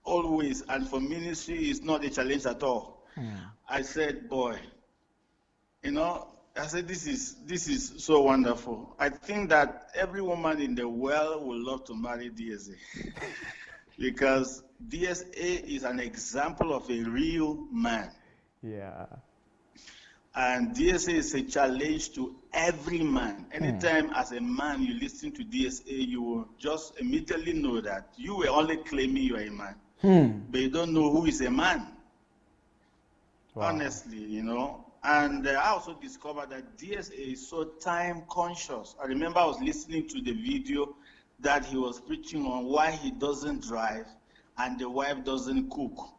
Always. And for ministry, it's not a challenge at all. I said, boy, you know, I said, this is so wonderful. I think that every woman in the world would love to marry DSA. Because DSA is an example of a real man. Yeah. And DSA is a challenge to every man. Anytime as a man you listen to DSA, you will just immediately know that you were only claiming you are a man. But you don't know who is a man. Wow. Honestly, you know. And I also discovered that DSA is so time conscious. I remember I was listening to the video that he was preaching on why he doesn't drive and the wife doesn't cook.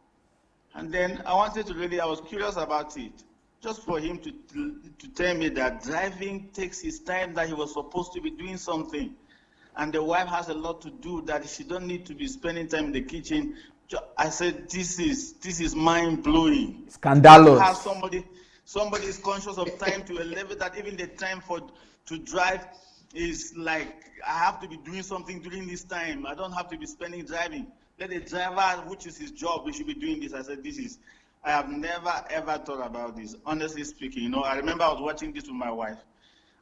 And then I was curious about it, just for him to tell me that driving takes his time, that he was supposed to be doing something. and the wife has a lot to do that she don't need to be spending time in the kitchen. I said, this is mind blowing. Scandalous. How somebody is conscious of time to a level that even the time to drive is like, I have to be doing something during this time. I don't have to be spending driving. Let the driver, which is his job, we should be doing this. I said, I have never ever thought about this. Honestly speaking, I remember I was watching this with my wife,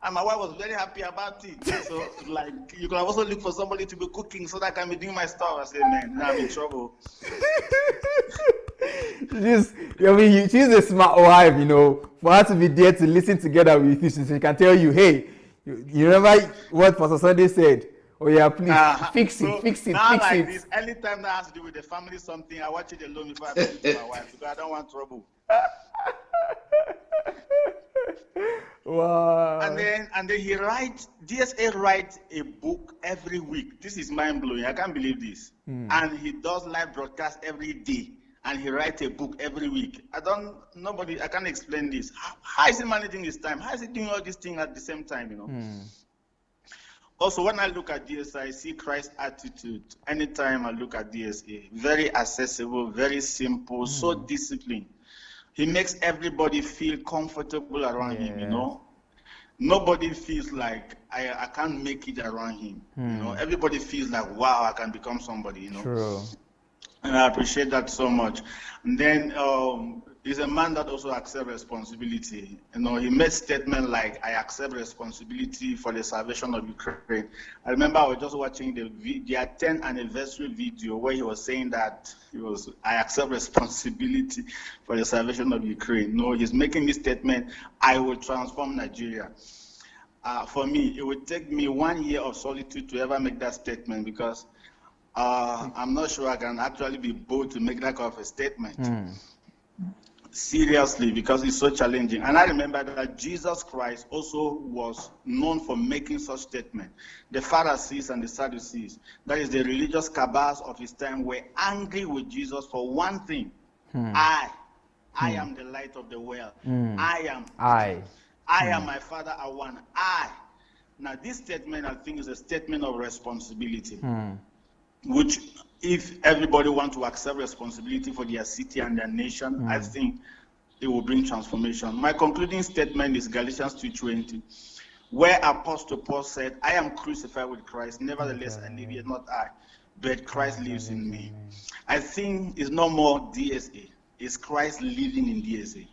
and my wife was very happy about it. So, like, you can also look for somebody to be cooking so that I can be doing my stuff. I said, man, now I'm in trouble. She's a smart wife, for her to be there to listen together with you. She can tell you, hey, you remember what Pastor Sunday said? Oh yeah, please fix it. Now like this, anytime that has to do with the family something, I watch it alone before I bring it to my wife because I don't want trouble. Wow. And then DSA writes a book every week. This is mind blowing. I can't believe this. And he does live broadcast every day. And he writes a book every week. I can't explain this. How is he managing his time? How is he doing all these things at the same time, Also, when I look at DSA, I see Christ's attitude. Anytime I look at DSA, very accessible, very simple, so disciplined. He makes everybody feel comfortable around him, Nobody feels like I can't make it around him. Everybody feels like, wow, I can become somebody, True. And I appreciate that so much. And then he's a man that also accepts responsibility. He made statements like, I accept responsibility for the salvation of Ukraine. I remember I was just watching their 10th anniversary video where he was saying that I accept responsibility for the salvation of Ukraine. He's making this statement, I will transform Nigeria. For me, it would take me 1 year of solitude to ever make that statement because I'm not sure I can actually be bold to make that kind of a statement. Seriously, because it's so challenging. And I remember that Jesus Christ also was known for making such statements. The Pharisees and the Sadducees, that is the religious cabals of his time, were angry with Jesus for one thing. I am the light of the world. I am my Father are one. Now this statement, I think, is a statement of responsibility. Which, if everybody wants to accept responsibility for their city and their nation, I think it will bring transformation. My concluding statement is Galatians 2:20, where Apostle Paul said, I am crucified with Christ, nevertheless I live, yet not I, but Christ lives in me. I think it's no more DSA, it's Christ living in DSA.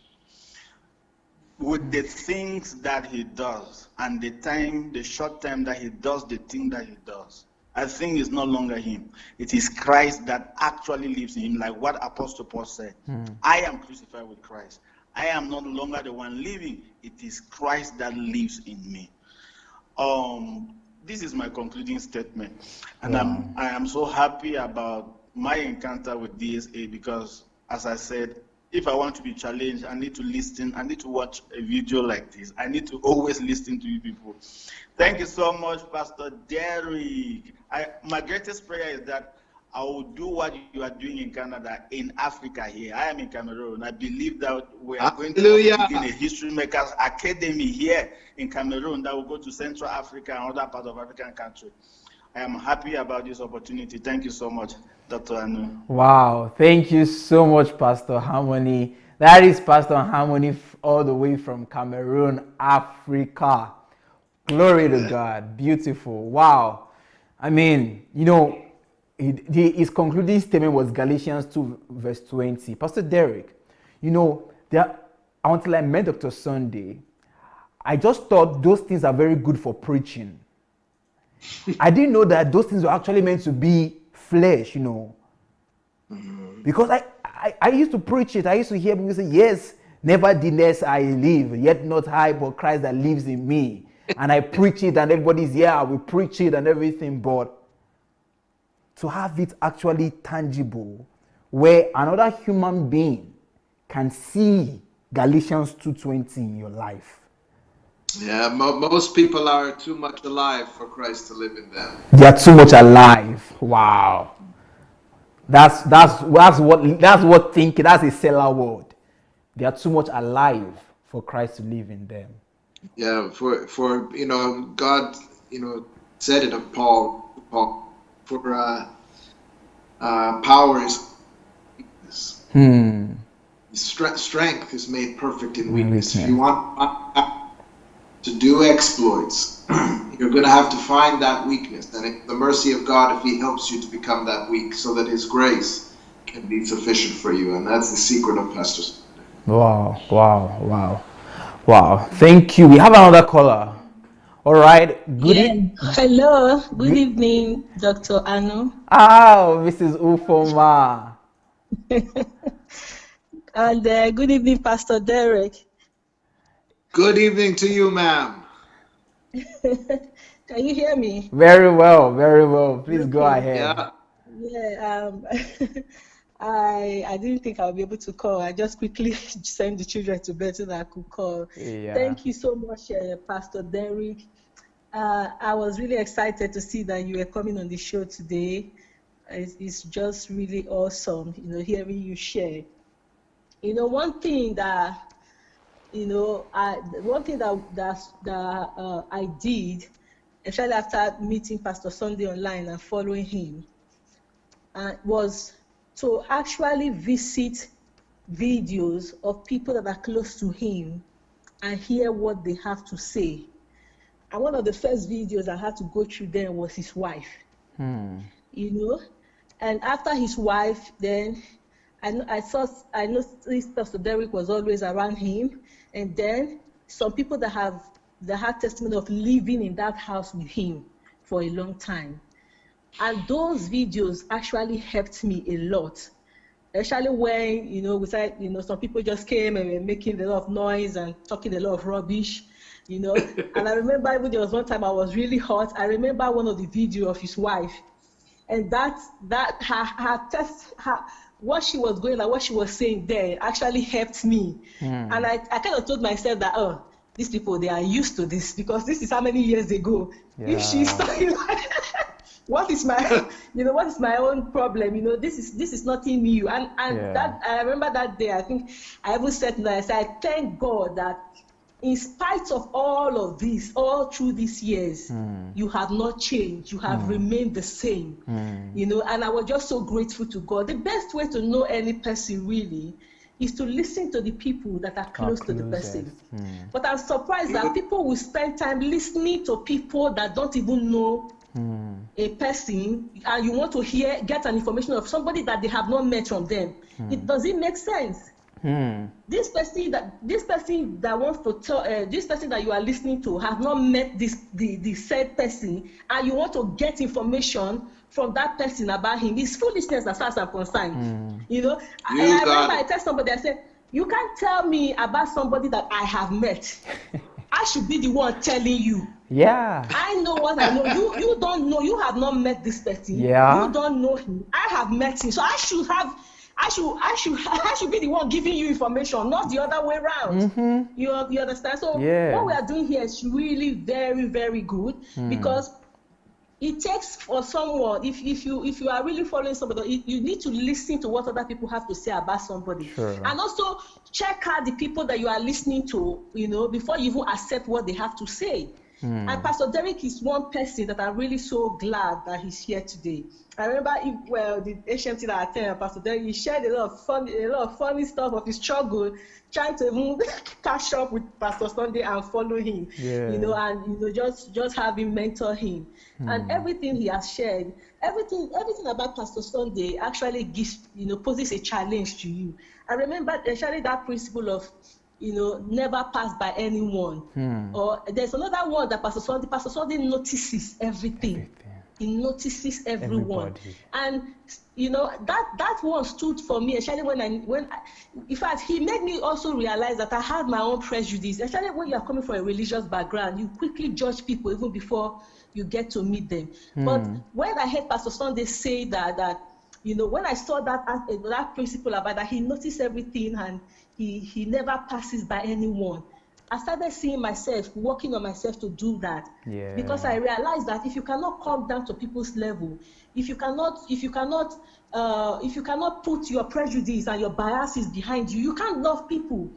With the things that he does, and the short time that he does the thing that he does, I think it's no longer him. It is Christ that actually lives in him, like what Apostle Paul said. I am crucified with Christ. I am no longer the one living. It is Christ that lives in me. This is my concluding statement. And I am so happy about my encounter with DSA because, as I said, if I want to be challenged, I need to listen. I need to watch a video like this. I need to always listen to you people. Thank you so much, Pastor Derek. My greatest prayer is that I will do what you are doing in Canada, in Africa here. I am in Cameroon. I believe that we are going to begin a History Makers Academy here in Cameroon that will go to Central Africa and other parts of African countries. I am happy about this opportunity. Thank you so much, Dr. Anu. Wow, thank you so much, Pastor Harmony. That is Pastor Harmony all the way from Cameroon, Africa. Glory to God. Beautiful. Wow. I mean, his concluding statement was Galatians 2, verse 20. Pastor Derek, until I met Dr. Sunday, I just thought those things are very good for preaching. I didn't know that those things were actually meant to be flesh, Because I used to preach it. I used to hear people say, yes, nevertheless I live, yet not I, but Christ that lives in me. And I preach it and everybody's, I will preach it and everything. But to have it actually tangible, where another human being can see Galatians 2:20 in your life. Yeah, most people are too much alive for Christ to live in them. They are too much alive. Wow. That's what thinking. That's a seller word. They are too much alive for Christ to live in them. Yeah, for God, said it of Paul, for power is weakness. Strength is made perfect in weakness. If you want to do exploits, you're going to have to find that weakness. And the mercy of God, if He helps you to become that weak, so that His grace can be sufficient for you. And that's the secret of Pastor SCHNEIDER. Wow. Thank you. We have another caller. All right. Hello. Good evening, Dr. Anu. Mrs. Ufoma. And good evening, Pastor Derek. Good evening to you, ma'am. Can you hear me? Very well. Please go ahead. I didn't think I would be able to call. I just quickly sent the children to bed so that I could call. Thank you so much, Pastor Derek. I was really excited to see that you were coming on the show today. It's just really awesome, hearing you share. One thing that I did, especially after meeting Pastor Sunday online and following him, was to actually visit videos of people that are close to him and hear what they have to say. And one of the first videos I had to go through then was his wife. And after his wife, then I noticed Pastor Derek was always around him, and then some people that had testimony of living in that house with him for a long time. And those videos actually helped me a lot, especially when, we said, some people just came and were making a lot of noise and talking a lot of rubbish, And I remember even there was one time I was really hot. I remember one of the video of his wife, and what she was going, like what she was saying there, actually helped me. And I kind of told myself that, these people, they are used to this, because this is how many years ago. If she's talking what is my own problem? This is nothing new. And that I remember that day. I think I even said that, I said, I thank God that in spite of all of this, all through these years, you have not changed. You have remained the same. And I was just so grateful to God. The best way to know any person really is to listen to the people that are close to the person. But I'm surprised that people will spend time listening to people that don't even know a person, and you want to get an information of somebody that they have not met from them. It doesn't make sense. This person that wants to tell, this person that you are listening to has not met the said person, and you want to get information from that person about him. It's foolishness as far as I'm concerned. I remember I tell somebody, I said, you can't tell me about somebody that I have met. I should be the one telling you. I know what I know. You don't know. You have not met this person. You don't know him. I have met him. So I should be the one giving you information, not the other way around. You understand? So what we are doing here is really very, very good, because it takes for someone, if you are really following somebody, you need to listen to what other people have to say about somebody. And also check out the people that you are listening to, before you even accept what they have to say. And Pastor Derek is one person that I'm really so glad that he's here today. I remember the HMT that I attended, Pastor Derek, he shared a lot of funny stuff of his struggle, trying to even catch up with Pastor Sunday and follow him, and just have him mentor him. And everything he has shared, everything about Pastor Sunday actually gives, poses a challenge to you. I remember actually that principle of, never pass by anyone. Or there's another one that Pastor Sunday notices everything. He notices everyone. And that one stood for me, especially when in fact, he made me also realize that I had my own prejudice. Especially when you are coming from a religious background, you quickly judge people even before you get to meet them. But when I heard Pastor Sunday say that when I saw that principle about that, he noticed everything and he never passes by anyone, I started seeing myself, working on myself to do that. Because I realized that if you cannot come down to people's level, if you cannot put your prejudice and your biases behind you, you can't love people.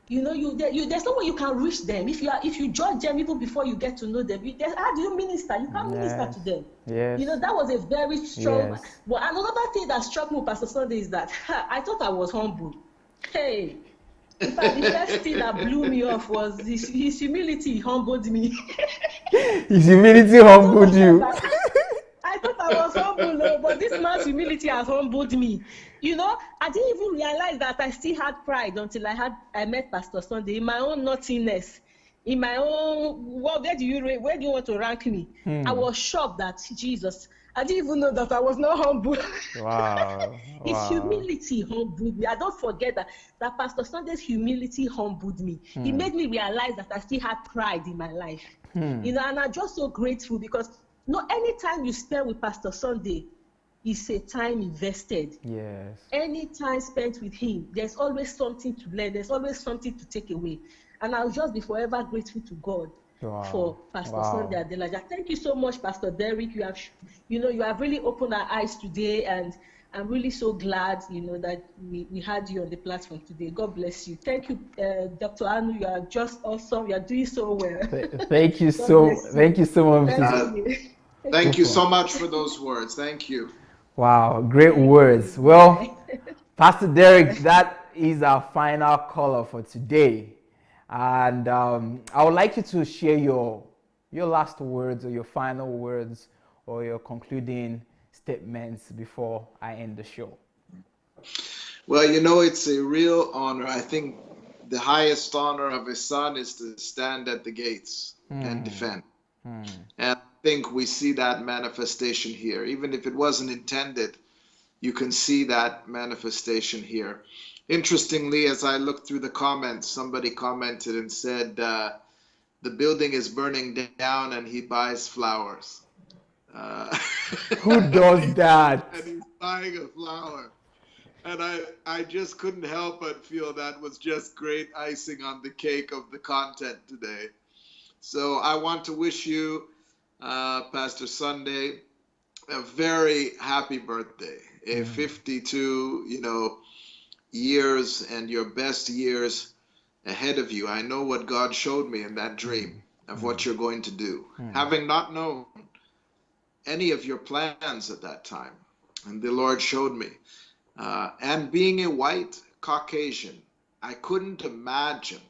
there's no way you can reach them. If you judge them even before you get to know them, how do you minister? You can't minister to them. Yes. That was a very strong. Yes. But another thing that struck me, Pastor Sunday, is that I thought I was humble. Hey, in fact, the first thing that blew me off was his humility humbled me. His humility humbled you. I thought I was humble, but this man's humility has humbled me. I didn't even realize that I still had pride until I met Pastor Sunday in my own naughtiness, in my own. Well, where do you want to rank me? I was shocked that Jesus. I didn't even know that I was not humble. Wow. His humility humbled me. I don't forget that Pastor Sunday's humility humbled me. He made me realize that I still had pride in my life. And I'm just so grateful because any time you spend with Pastor Sunday is a time invested. Yes. Any time spent with him, there's always something to learn. There's always something to take away. And I'll just be forever grateful to God for Pastor Sunday Adelaja. Thank you so much, Pastor Derek. You have really opened our eyes today, and I'm really so glad, that we had you on the platform today. God bless you. Thank you, Dr. Anu. You are just awesome. You are doing so well. Thank you Thank you so much. Thank you so much for those words. Thank you. Wow, great words. Well, Pastor Derek, that is our final caller for today. And I would like you to share your last words or your final words or your concluding statements before I end the show. Well, it's a real honor. I think the highest honor of a son is to stand at the gates and defend. And I think we see that manifestation here. Even if it wasn't intended, you can see that manifestation here. Interestingly, as I looked through the comments, somebody commented and said, the building is burning down and he buys flowers. Who does that? And he's buying a flower. And I just couldn't help but feel that was just great icing on the cake of the content today. So I want to wish you, Pastor Sunday, a very happy birthday. A 52, years and your best years ahead of you. I know what God showed me in that dream of what you're going to do. Having not known any of your plans at that time, and the Lord showed me. And being a white Caucasian, I couldn't imagine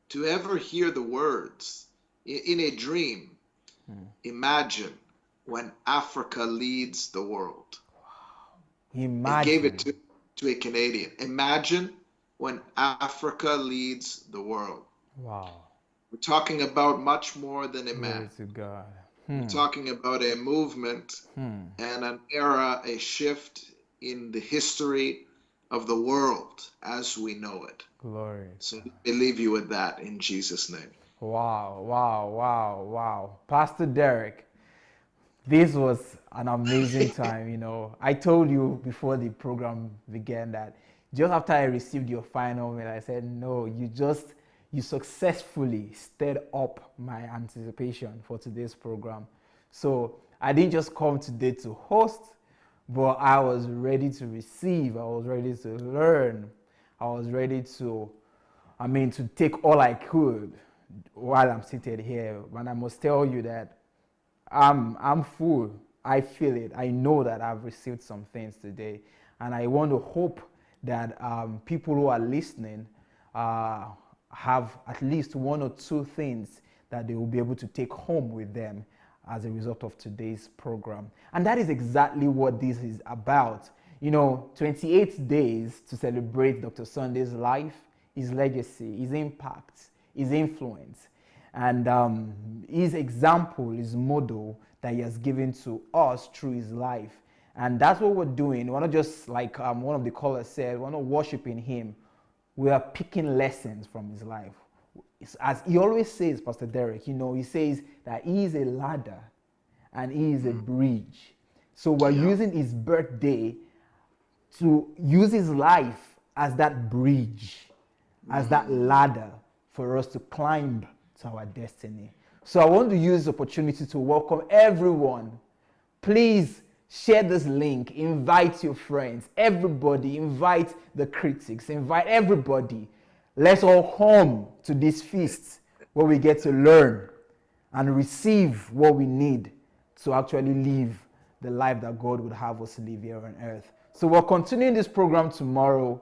to ever hear the words in a dream, imagine when Africa leads the world. Imagine. I gave it to a Canadian. Imagine when Africa leads the world. Wow. We're talking about much more than a man. Glory to God. We're talking about a movement and an era, a shift in the history of the world as we know it. Glory. So I leave you with that in Jesus' name. Wow. Pastor Derek, this was an amazing time. I told you before the program began that just after I received your final mail, I said, no, you successfully stirred up my anticipation for today's program. So I didn't just come today to host, but I was ready to receive. I was ready to learn. I was ready to take all I could while I'm seated here. And I must tell you that I'm full. I feel it. I know that I've received some things today. And I want to hope that people who are listening have at least one or two things that they will be able to take home with them as a result of today's program. And that is exactly what this is about. 28 days to celebrate Dr. Sunday's life, his legacy, his impact, his influence, and his example, his model that he has given to us through his life. And that's what we're doing. We're not just like one of the callers said, we're not worshiping him. We are picking lessons from his life. As he always says, Pastor Derek, he says that he is a ladder and he is a bridge. So we're using his birthday to use his life as that bridge, as that ladder for us to climb to our destiny. So I want to use this opportunity to welcome everyone. Please share this link, invite your friends, everybody, invite the critics, invite everybody. let's all come to this feast where we get to learn and receive what we need to actually live the life that God would have us live here on earth. So we're continuing this program tomorrow.